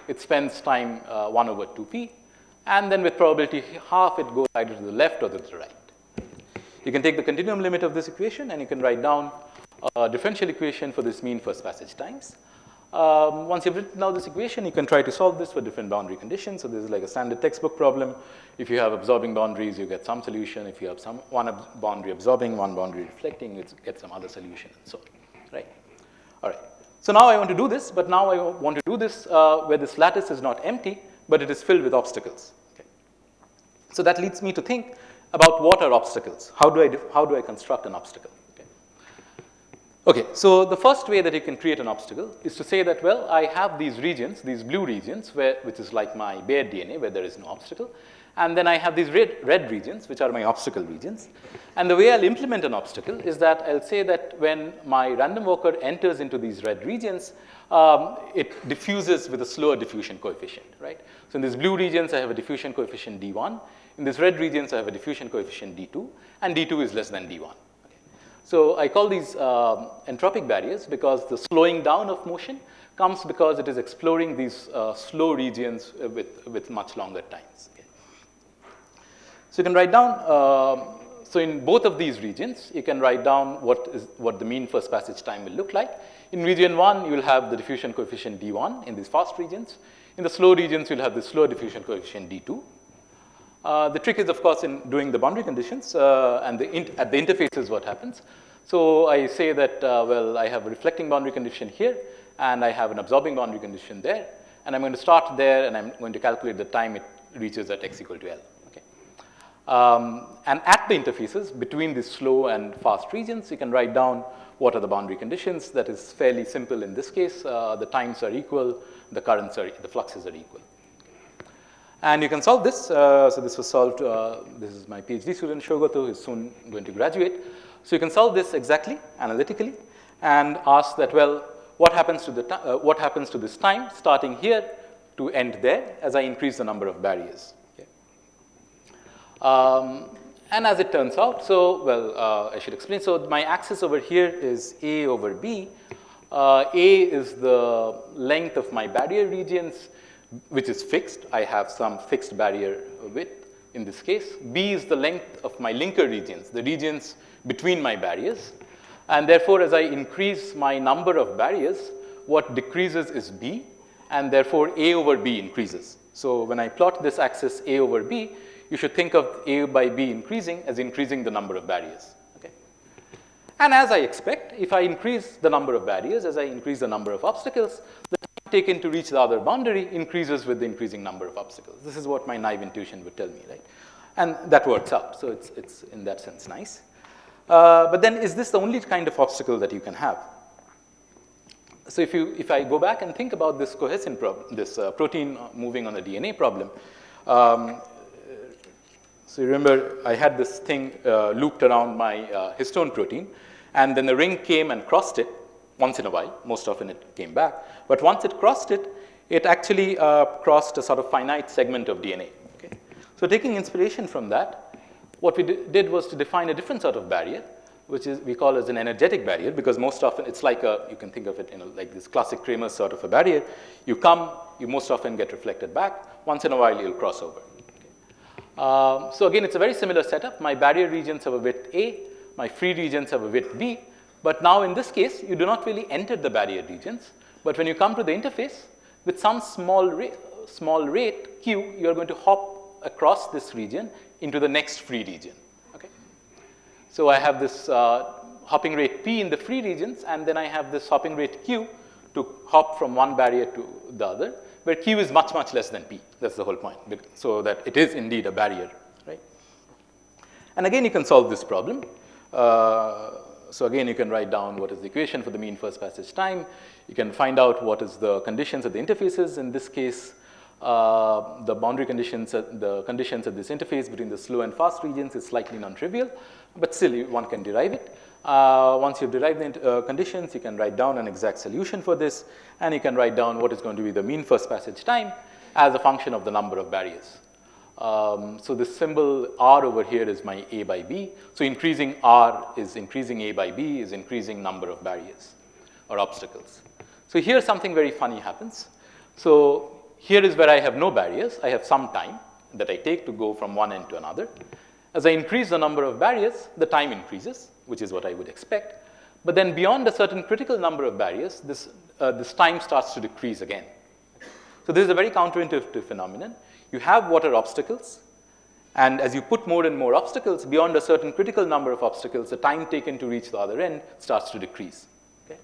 it spends time 1/2p. And then with probability half, it goes either to the left or to the right. You can take the continuum limit of this equation, and you can write down a differential equation for this mean first passage times. Once you've written down this equation, you can try to solve this for different boundary conditions. So this is like a standard textbook problem. If you have absorbing boundaries, you get some solution. If you have one boundary absorbing, one boundary reflecting, you get some other solution, and so on. Right? All right. So now I want to do this, but now I want to do this where this lattice is not empty, but it is filled with obstacles. Okay. So that leads me to think about what are obstacles. How do I construct an obstacle? Okay, so the first way that you can create an obstacle is to say that, well, I have these regions, these blue regions, which is like my bare DNA, where there is no obstacle. And then I have these red regions, which are my obstacle regions. And the way I'll implement an obstacle is that I'll say that when my random walker enters into these red regions, it diffuses with a slower diffusion coefficient, right? So in these blue regions, I have a diffusion coefficient d1. In these red regions, I have a diffusion coefficient d2, and d2 is less than d1. Okay. So I call these entropic barriers because the slowing down of motion comes because it is exploring these slow regions with much longer times. Okay. So you can write down, so in both of these regions, you can write down what the mean first passage time will look like. In region 1, you will have the diffusion coefficient d1 in these fast regions. In the slow regions, you'll have the slow diffusion coefficient d2. The trick is, of course, in doing the boundary conditions, and at the interfaces what happens. So I say that, well, I have a reflecting boundary condition here, and I have an absorbing boundary condition there, and I'm going to start there, and I'm going to calculate the time it reaches at x equal to L. And at the interfaces between the slow and fast regions, you can write down what are the boundary conditions. That is fairly simple in this case. The times are equal, the currents are, the fluxes are equal. And you can solve this. So this was solved. This is my PhD student, Shogoto, who is soon going to graduate. So you can solve this exactly, analytically, and ask that, well, what happens to this time starting here to end there as I increase the number of barriers? And as it turns out, so, well, I should explain. So my axis over here is A over B. A is the length of my barrier regions, which is fixed. I have some fixed barrier width in this case. B is the length of my linker regions, the regions between my barriers. And therefore, as I increase my number of barriers, what decreases is B, and therefore A over B increases. So when I plot this axis A over B, you should think of A by B increasing as increasing the number of barriers. Okay? And as I expect, if I increase the number of barriers, as I increase the number of obstacles, the time taken to reach the other boundary increases with the increasing number of obstacles. This is what my naive intuition would tell me, right? And that works out. So it's in that sense nice. But then is this the only kind of obstacle that you can have? So if I go back and think about this cohesin problem, this protein moving on the DNA problem, so you remember I had this thing looped around my histone protein, and then the ring came and crossed it once in a while. Most often it came back. But once it crossed it, it actually crossed a sort of finite segment of DNA. Okay? So taking inspiration from that, what we did was to define a different sort of barrier, which is we call as an energetic barrier, because most often it's like you can think of it like this classic Kramer sort of a barrier. You come, you most often get reflected back. Once in a while, you'll cross over. So again, it's a very similar setup. My barrier regions have a width A, my free regions have a width B, but now in this case, you do not really enter the barrier regions, but when you come to the interface, with some small rate Q, you're going to hop across this region into the next free region. Okay? So I have this hopping rate P in the free regions, and then I have this hopping rate Q to hop from one barrier to the other, where Q is much, much less than P. That's the whole point, so that it is indeed a barrier, right? And again, you can solve this problem. So again, you can write down what is the equation for the mean first passage time. You can find out what is the conditions at the interfaces. In this case, the boundary conditions, the conditions at this interface between the slow and fast regions is slightly non-trivial, but still one can derive it. Once you've derived the conditions, you can write down an exact solution for this, and you can write down what is going to be the mean first passage time as a function of the number of barriers. So this symbol R over here is my A by B. So increasing R is increasing A by B is increasing number of barriers or obstacles. So here something very funny happens. So here is where I have no barriers. I have some time that I take to go from one end to another. As I increase the number of barriers, the time increases, which is what I would expect. But then beyond a certain critical number of barriers, this time starts to decrease again. So this is a very counterintuitive phenomenon. You have what are obstacles, and as you put more and more obstacles, beyond a certain critical number of obstacles, the time taken to reach the other end starts to decrease. Okay?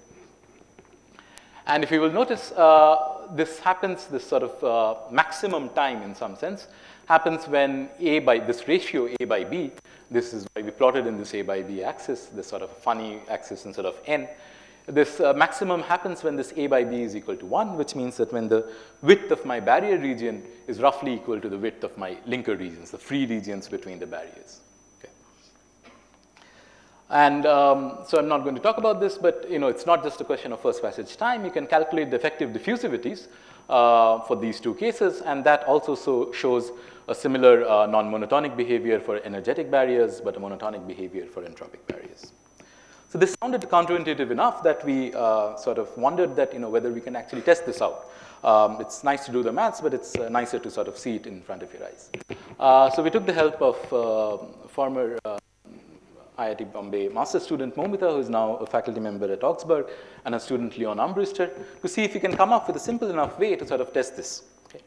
And if you will notice, this happens, this sort of maximum time in some sense, happens when this ratio A by B, this is why we plotted in this A by B axis, this sort of funny axis instead of N. This maximum happens when this A by B is equal to 1, which means that when the width of my barrier region is roughly equal to the width of my linker regions, the free regions between the barriers. Okay. And so I'm not going to talk about this, but it's not just a question of first passage time. You can calculate the effective diffusivities for these two cases, and that also shows a similar non-monotonic behavior for energetic barriers, but a monotonic behavior for entropic barriers. So this sounded counterintuitive enough that we sort of wondered that whether we can actually test this out. It's nice to do the maths, but it's nicer to sort of see it in front of your eyes. So we took the help of former IIT Bombay master student Momita, who is now a faculty member at Augsburg, and a student Leon Armbruster, to see if we can come up with a simple enough way to sort of test this. Okay.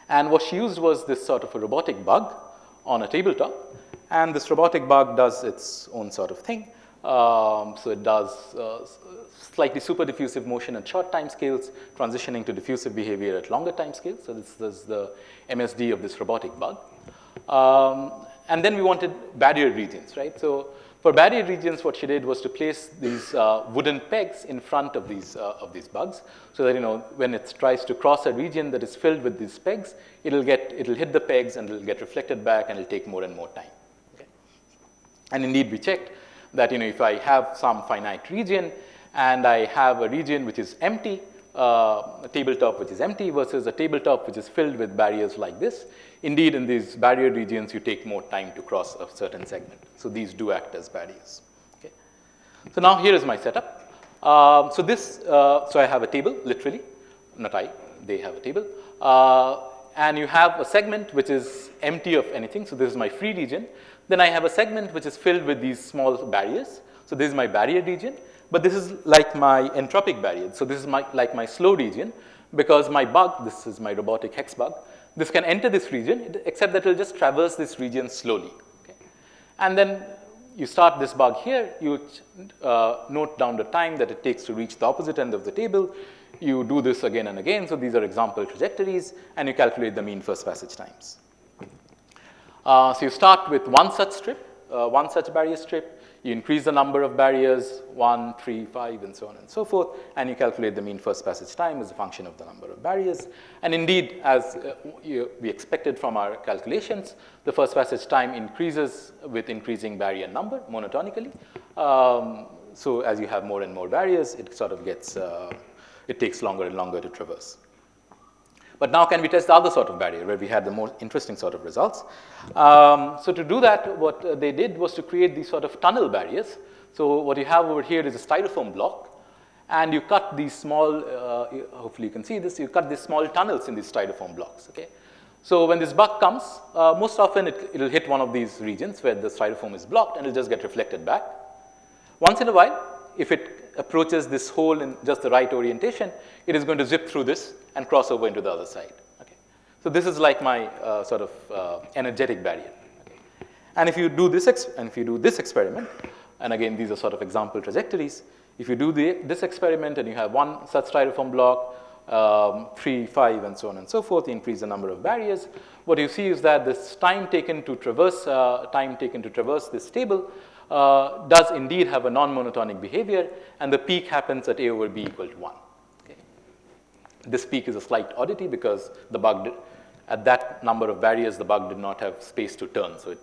And what she used was this sort of a robotic bug on a tabletop. And this robotic bug does its own sort of thing. So it does slightly super diffusive motion at short time scales, transitioning to diffusive behavior at longer time scales. So this is the MSD of this robotic bug. And then we wanted barrier regions, right? So for barrier regions, what she did was to place these wooden pegs in front of these bugs, so that when it tries to cross a region that is filled with these pegs, it'll hit the pegs and it'll get reflected back, and it'll take more and more time. And indeed, we checked that if I have some finite region and I have a region which is empty, a tabletop which is empty versus a tabletop which is filled with barriers like this, indeed, in these barrier regions, you take more time to cross a certain segment. So these do act as barriers. Okay. So now here is my setup. So I have a table, literally, not I, they have a table. And you have a segment which is empty of anything. So this is my free region. Then I have a segment which is filled with these small barriers. So this is my barrier region, but this is like my entropic barrier. So this is like my slow region, because my bug, this is my robotic hex bug, this can enter this region, except that it will just traverse this region slowly. Okay? And then you start this bug here, you note down the time that it takes to reach the opposite end of the table. You do this again and again. So these are example trajectories, and you calculate the mean first passage times. So you start with one such strip, one such barrier strip. You increase the number of barriers, 1, 3, 5, and so on and so forth, and you calculate the mean first passage time as a function of the number of barriers. And indeed, as we expected from our calculations, the first passage time increases with increasing barrier number monotonically. So as you have more and more barriers, it sort of gets, it takes longer and longer to traverse. But now can we test the other sort of barrier where we had the more interesting sort of results? So to do that, what they did was to create these sort of tunnel barriers. So what you have over here is a styrofoam block, and you cut these small, hopefully you can see this, you cut these small tunnels in these styrofoam blocks. Okay? So when this bug comes, most often it'll hit one of these regions where the styrofoam is blocked, and it'll just get reflected back. Once in a while, if it approaches this hole in just the right orientation, it is going to zip through this and cross over into the other side. Okay? So this is like my sort of energetic barrier. Okay? And if you do this experiment, and again these are sort of example trajectories, if you do this experiment and you have one such styrofoam block, 3, 5, and so on and so forth, you increase the number of barriers. What you see is that this time taken to traverse this table does indeed have a non-monotonic behavior, and the peak happens at A over B equal to 1. Okay. This peak is a slight oddity because the bug, at that number of barriers, the bug did not have space to turn, so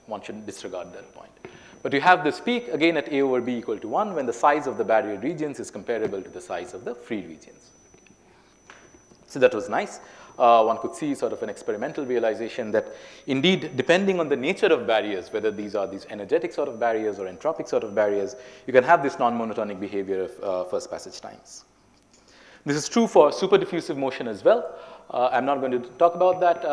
one should disregard that point. But you have this peak, again, at A over B equal to 1, when the size of the barrier regions is comparable to the size of the free regions. So that was nice. One could see sort of an experimental realization that indeed, depending on the nature of barriers, whether these are these energetic sort of barriers or entropic sort of barriers, you can have this non-monotonic behavior of first passage times. This is true for super diffusive motion as well. I'm not going to talk about that.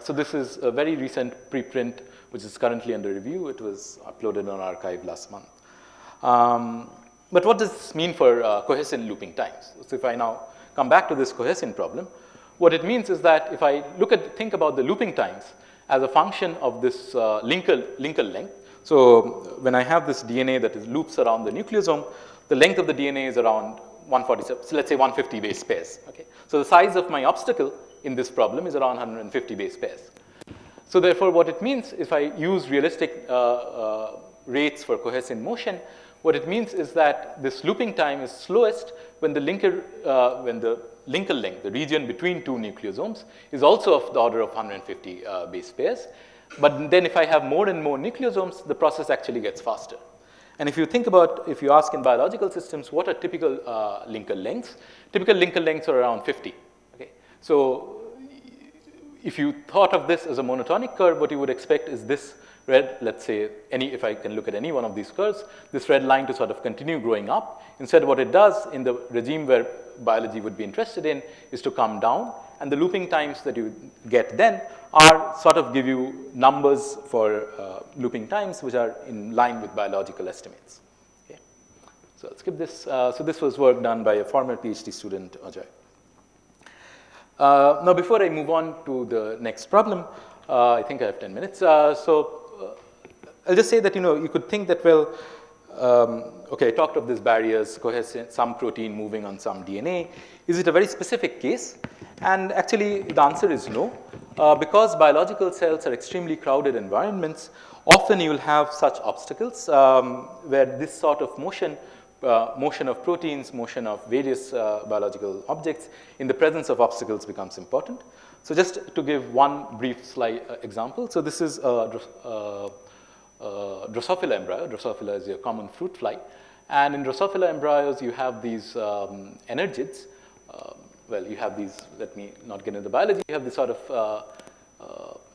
So this is a very recent preprint, which is currently under review. It was uploaded on arXiv last month. But what does this mean for cohescent looping times? So if I now come back to this cohescent problem, what it means is that if I think about the looping times as a function of this linker length. So when I have this DNA that loops around the nucleosome, the length of the DNA is around 147, so let's say 150 base pairs. Okay? So the size of my obstacle in this problem is around 150 base pairs. So therefore, what it means, if I use realistic rates for cohesent motion, what it means is that this looping time is slowest when the linker length, the region between two nucleosomes, is also of the order of 150 base pairs. But then if I have more and more nucleosomes, the process actually gets faster. And if you think about, if you ask in biological systems, what are typical linker lengths? Typical linker lengths are around 50. Okay? So if you thought of this as a monotonic curve, what you would expect is this red, let's say, if I can look at any one of these curves, this red line to sort of continue growing up. Instead, what it does in the regime where biology would be interested in is to come down, and the looping times that you get then are sort of give you numbers for looping times which are in line with biological estimates. Okay. So I'll skip this. So this was work done by a former PhD student, Ajay. Now, before I move on to the next problem, I think I have 10 minutes. I'll just say that, you could think that, well, okay, I talked of these barriers, coherent, some protein moving on some DNA. Is it a very specific case? And actually, the answer is no. Because biological cells are extremely crowded environments, often you will have such obstacles where this sort of motion of proteins, motion of various biological objects in the presence of obstacles becomes important. So just to give one brief slide example, so this is Drosophila embryo. Drosophila is a common fruit fly. And in Drosophila embryos, you have these energids. Well, you have these, let me not get into the biology, you have this sort of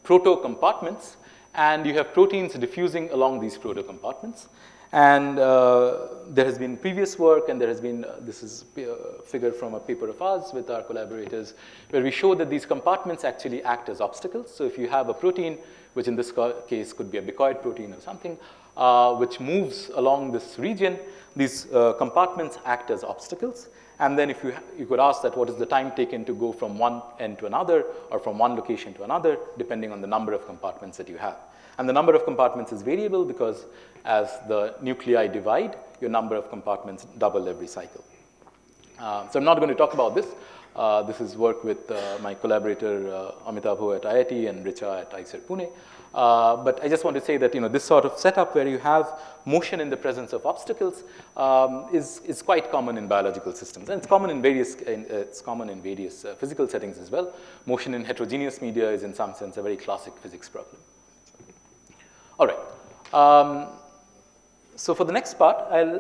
proto-compartments, and you have proteins diffusing along these proto-compartments. And there has been previous work, and there has been, this is a figure from a paper of ours with our collaborators, where we show that these compartments actually act as obstacles. So if you have a protein, which in this case could be a bicoid protein or something, which moves along this region, these compartments act as obstacles. And then if you could ask that what is the time taken to go from one end to another or from one location to another, depending on the number of compartments that you have. And the number of compartments is variable because as the nuclei divide, your number of compartments double every cycle. So I'm not going to talk about this. This is work with my collaborator Amitabh at IIT and Richa at IISER Pune. But I just want to say that this sort of setup where you have motion in the presence of obstacles is quite common in biological systems, and it's common in various physical settings as well. Motion in heterogeneous media is in some sense a very classic physics problem. All right. So for the next part, I'll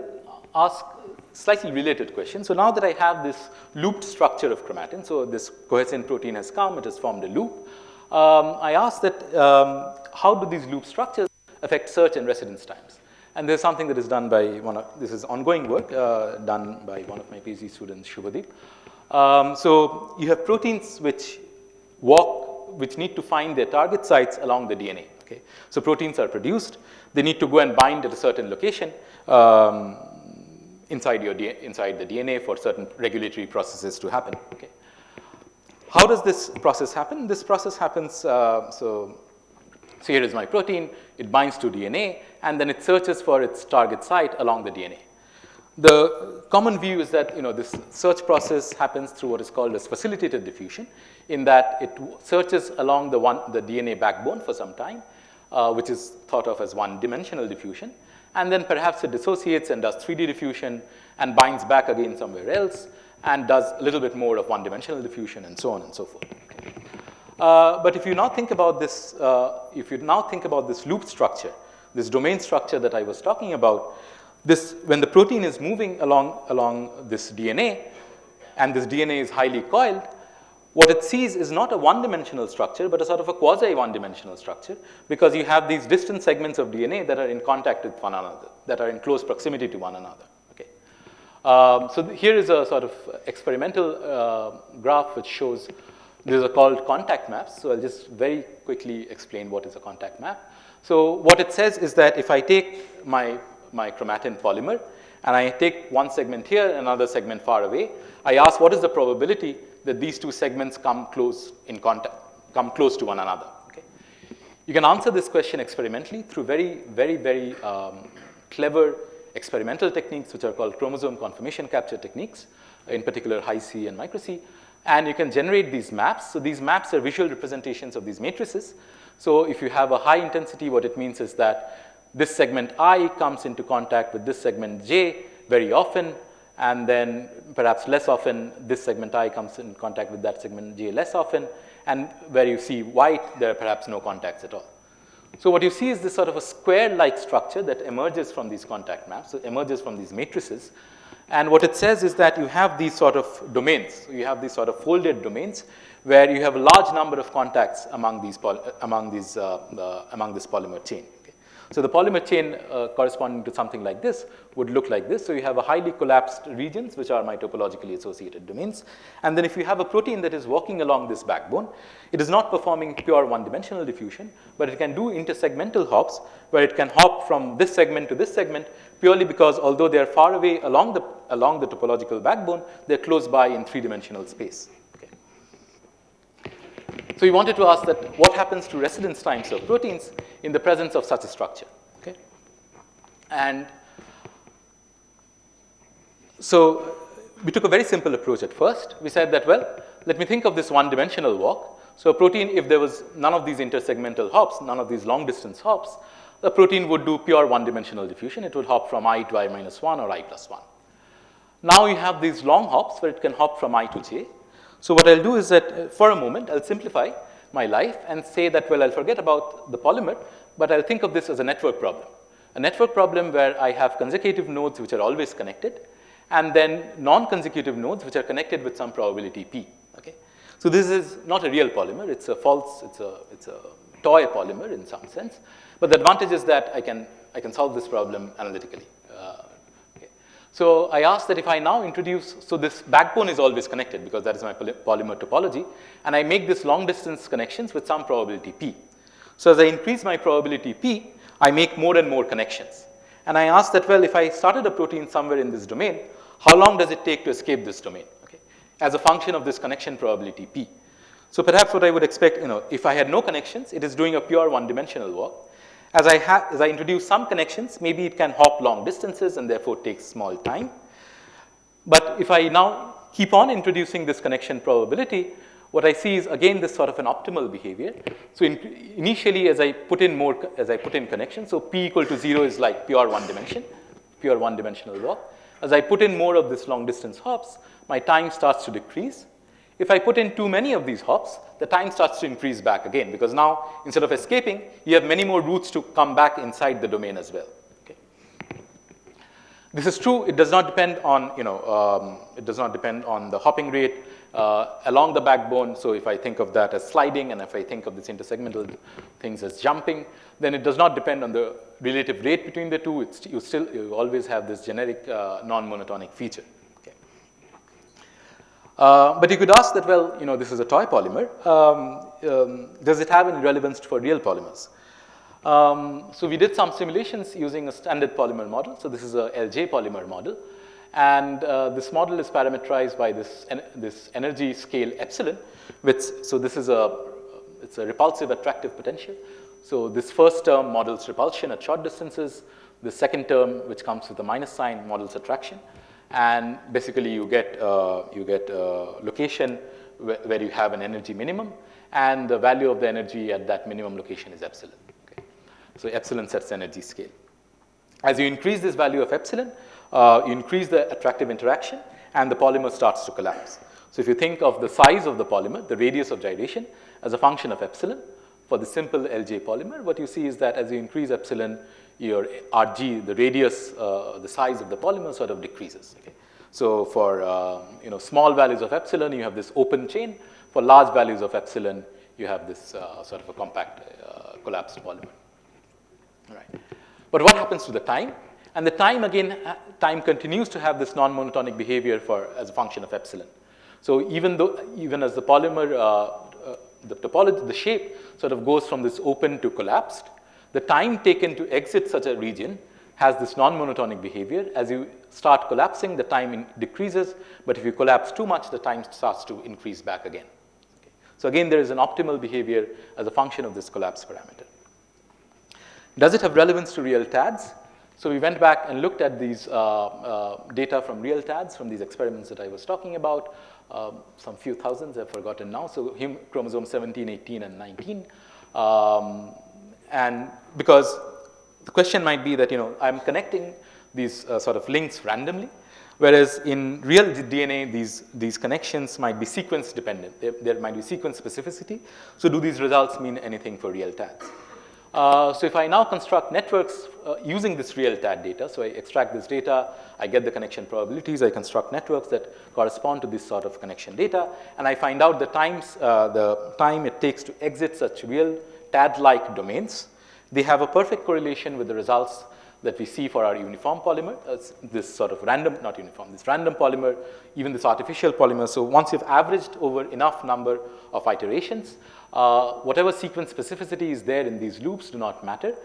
ask slightly related question. So now that I have this looped structure of chromatin, so this coherent protein has come, it has formed a loop. I asked that how do these loop structures affect search and residence times? And there's something that is done by this is ongoing work done by one of my PhD students, Shubhadeep. So you have proteins which need to find their target sites along the DNA. Okay? So proteins are produced, they need to go and bind at a certain location inside the DNA for certain regulatory processes to happen. Okay? How does this process happen? This process happens, so here is my protein, it binds to DNA, and then it searches for its target site along the DNA. The common view is that this search process happens through what is called as facilitated diffusion, in that it searches along the DNA backbone for some time, which is thought of as one-dimensional diffusion, and then perhaps it dissociates and does 3D diffusion and binds back again somewhere else, and does a little bit more of one-dimensional diffusion, and so on and so forth. But if you now think about this, loop structure, this domain structure that I was talking about, when the protein is moving along this DNA, and this DNA is highly coiled, what it sees is not a one-dimensional structure, but a sort of a quasi-one-dimensional structure, because you have these distant segments of DNA that are in contact with one another, that are in close proximity to one another. So here is a sort of experimental graph which shows, these are called contact maps. So I'll just very quickly explain what is a contact map. So what it says is that if I take my chromatin polymer and I take one segment here and another segment far away, I ask what is the probability that these two segments come close to one another. Okay? You can answer this question experimentally through very, very, very clever experimental techniques which are called chromosome conformation capture techniques, in particular Hi-C and micro-C, and you can generate these maps. So these maps are visual representations of these matrices. So if you have a high intensity, what it means is that this segment I comes into contact with this segment J very often, and then perhaps less often, this segment I comes in contact with that segment J less often, and where you see white, there are perhaps no contacts at all. So what you see is this sort of a square-like structure that emerges from these contact maps, so emerges from these matrices. And what it says is that you have these sort of domains. So you have these sort of folded domains where you have a large number of contacts among this polymer chain. Okay. So the polymer chain corresponding to something like this would look like this. So you have a highly collapsed regions, which are my topologically associated domains. And then if you have a protein that is walking along this backbone, it is not performing pure one-dimensional diffusion, but it can do intersegmental hops, where it can hop from this segment to this segment, purely because although they are far away along the topological backbone, they're close by in three-dimensional space. Okay. So we wanted to ask that what happens to residence times of proteins in the presence of such a structure. Okay. And so we took a very simple approach at first. We said that, well, let me think of this one-dimensional walk. So a protein, if there was none of these intersegmental hops, none of these long-distance hops, the protein would do pure one-dimensional diffusion. It would hop from I to I minus 1 or I plus 1. Now you have these long hops where it can hop from I to J. So what I'll do is that for a moment, I'll simplify my life and say that, well, I'll forget about the polymer, but I'll think of this as a network problem. A network problem where I have consecutive nodes which are always connected, and then non-consecutive nodes which are connected with some probability P. Okay? So this is not a real polymer. It's a false, it's a toy polymer in some sense. But the advantage is that I can solve this problem analytically. Okay. So I asked that if I now introduce, so this backbone is always connected because that is my polymer topology, and I make this long distance connections with some probability P. So as I increase my probability P, I make more and more connections. And I asked that, well, if I started a protein somewhere in this domain, how long does it take to escape this domain? Okay. As a function of this connection probability P. So perhaps what I would expect, if I had no connections, it is doing a pure one-dimensional walk. As I introduce some connections, maybe it can hop long distances and therefore takes small time. But if I now keep on introducing this connection probability, what I see is again this sort of an optimal behavior. So initially, as I put in connections, so P equal to 0 is like pure one-dimensional walk. As I put in more of this long distance hops, my time starts to decrease. If I put in too many of these hops, the time starts to increase back again, because now instead of escaping, you have many more routes to come back inside the domain as well. Okay. This is true. It does not depend on the hopping rate along the backbone. So if I think of that as sliding, and if I think of this intersegmental things as jumping, then it does not depend on the relative rate between the two. You always have this generic non-monotonic feature. But you could ask that, well, this is a toy polymer. Does it have any relevance for real polymers? So we did some simulations using a standard polymer model. So this is a LJ polymer model. And this model is parameterized by this energy scale epsilon. So this is it's a repulsive attractive potential. So this first term models repulsion at short distances. The second term, which comes with a minus sign, models attraction. And basically, you get location where you have an energy minimum, and the value of the energy at that minimum location is epsilon. Okay. So epsilon sets the energy scale. As you increase this value of epsilon, you increase the attractive interaction, and the polymer starts to collapse. So if you think of the size of the polymer, the radius of gyration, as a function of epsilon, for the simple LJ polymer, what you see is that as you increase epsilon, your RG, the radius, the size of the polymer sort of decreases. Okay? So for small values of epsilon, you have this open chain. For large values of epsilon, you have this sort of a compact collapsed polymer. All right. But what happens to the time? And the time, again, time continues to have this non-monotonic behavior as a function of epsilon. So even as the polymer, the topology, the shape sort of goes from this open to collapsed, the time taken to exit such a region has this non-monotonic behavior. As you start collapsing, the time decreases, but if you collapse too much, the time starts to increase back again. Okay. So again, there is an optimal behavior as a function of this collapse parameter. Does it have relevance to real TADs? So we went back and looked at these data from real TADs, from these experiments that I was talking about, some few thousands, I've forgotten now. So chromosome 17, 18, and 19. And because the question might be that, I'm connecting these sort of links randomly, whereas in real DNA, these connections might be sequence dependent. There might be sequence specificity. So do these results mean anything for real TADs? So if I now construct networks using this real TAD data, so I extract this data, I get the connection probabilities, I construct networks that correspond to this sort of connection data, and I find out the time it takes to exit such real TAD-like domains. They have a perfect correlation with the results that we see for our uniform polymer, this sort of random, not uniform, this random polymer, even this artificial polymer. So once you've averaged over enough number of iterations, whatever sequence specificity is there in these loops do not matter.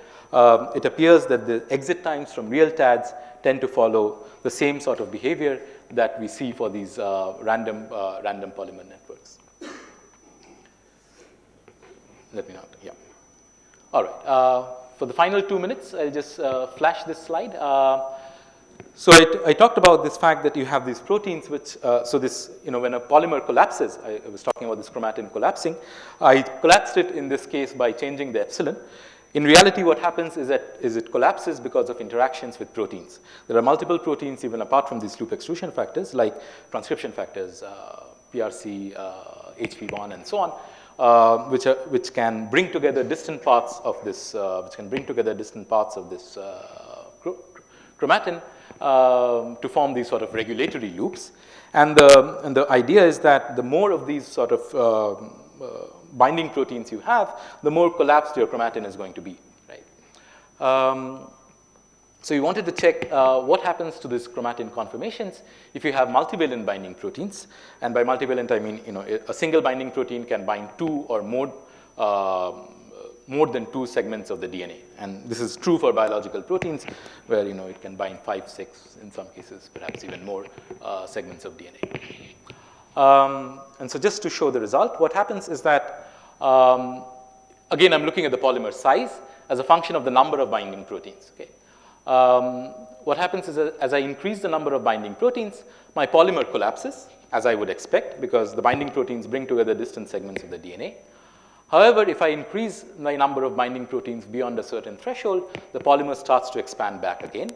It appears that the exit times from real TADs tend to follow the same sort of behavior that we see for these random polymer networks. Let me know. Yeah. All right. For the final 2 minutes, I'll just flash this slide. So I talked about this fact that you have these proteins which, so this, when a polymer collapses, I was talking about this chromatin collapsing. I collapsed it in this case by changing the epsilon. In reality, what happens is that it collapses because of interactions with proteins. There are multiple proteins even apart from these loop extrusion factors like transcription factors, PRC, HP1, and so on. Which can bring together distant parts of this, chromatin to form these sort of regulatory loops. And the idea is that the more of these sort of binding proteins you have, the more collapsed your chromatin is going to be, right? So you wanted to check what happens to these chromatin conformations if you have multivalent binding proteins. And by multivalent, I mean, a single binding protein can bind two or more than two segments of the DNA. And this is true for biological proteins, where it can bind 5, 6, in some cases, perhaps even more segments of DNA. And so just to show the result, what happens is that, again, I'm looking at the polymer size as a function of the number of binding proteins. Okay? What happens is that as I increase the number of binding proteins, my polymer collapses, as I would expect, because the binding proteins bring together distant segments of the DNA. However, if I increase my number of binding proteins beyond a certain threshold, the polymer starts to expand back again.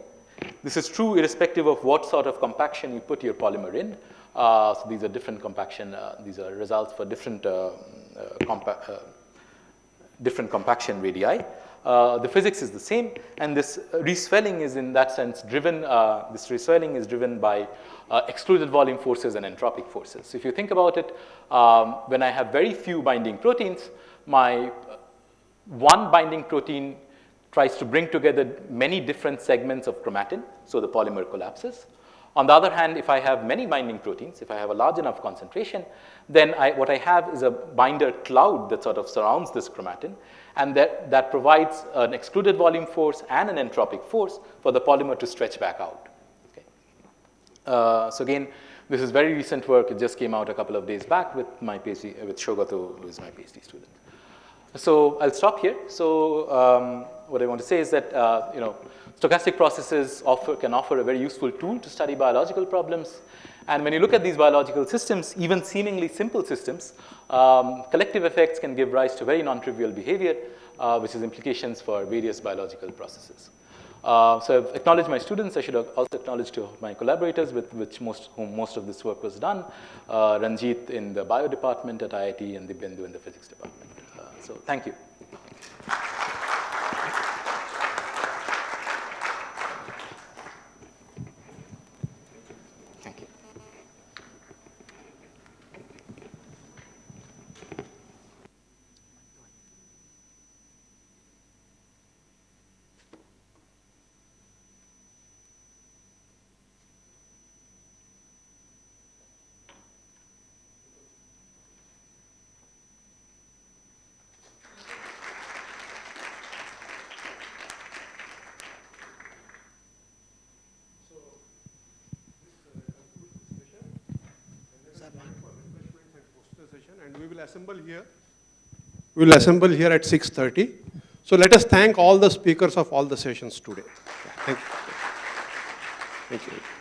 This is true irrespective of what sort of compaction you put your polymer in. So these are different compaction, these are results for different compaction radii. The physics is the same, and this reswelling is in that sense driven, by excluded volume forces and entropic forces. So if you think about it, when I have very few binding proteins, my one binding protein tries to bring together many different segments of chromatin, so the polymer collapses. On the other hand, if I have many binding proteins, if I have a large enough concentration, then what I have is a binder cloud that sort of surrounds this chromatin, and that provides an excluded volume force and an entropic force for the polymer to stretch back out. Okay. So again, this is very recent work. It just came out a couple of days back with my PhD, with Shogato, who is my PhD student. So I'll stop here. So what I want to say is that stochastic processes can offer a very useful tool to study biological problems. And when you look at these biological systems, even seemingly simple systems, collective effects can give rise to very non-trivial behavior, which has implications for various biological processes. So I've acknowledged my students. I should also acknowledge to my collaborators with whom most of this work was done, Ranjit in the bio department at IIT and Dibyendu in the physics department. So thank you. And we will assemble here. We will assemble here at 6:30. So let us thank all the speakers of all the sessions today. Thank you. Thank you.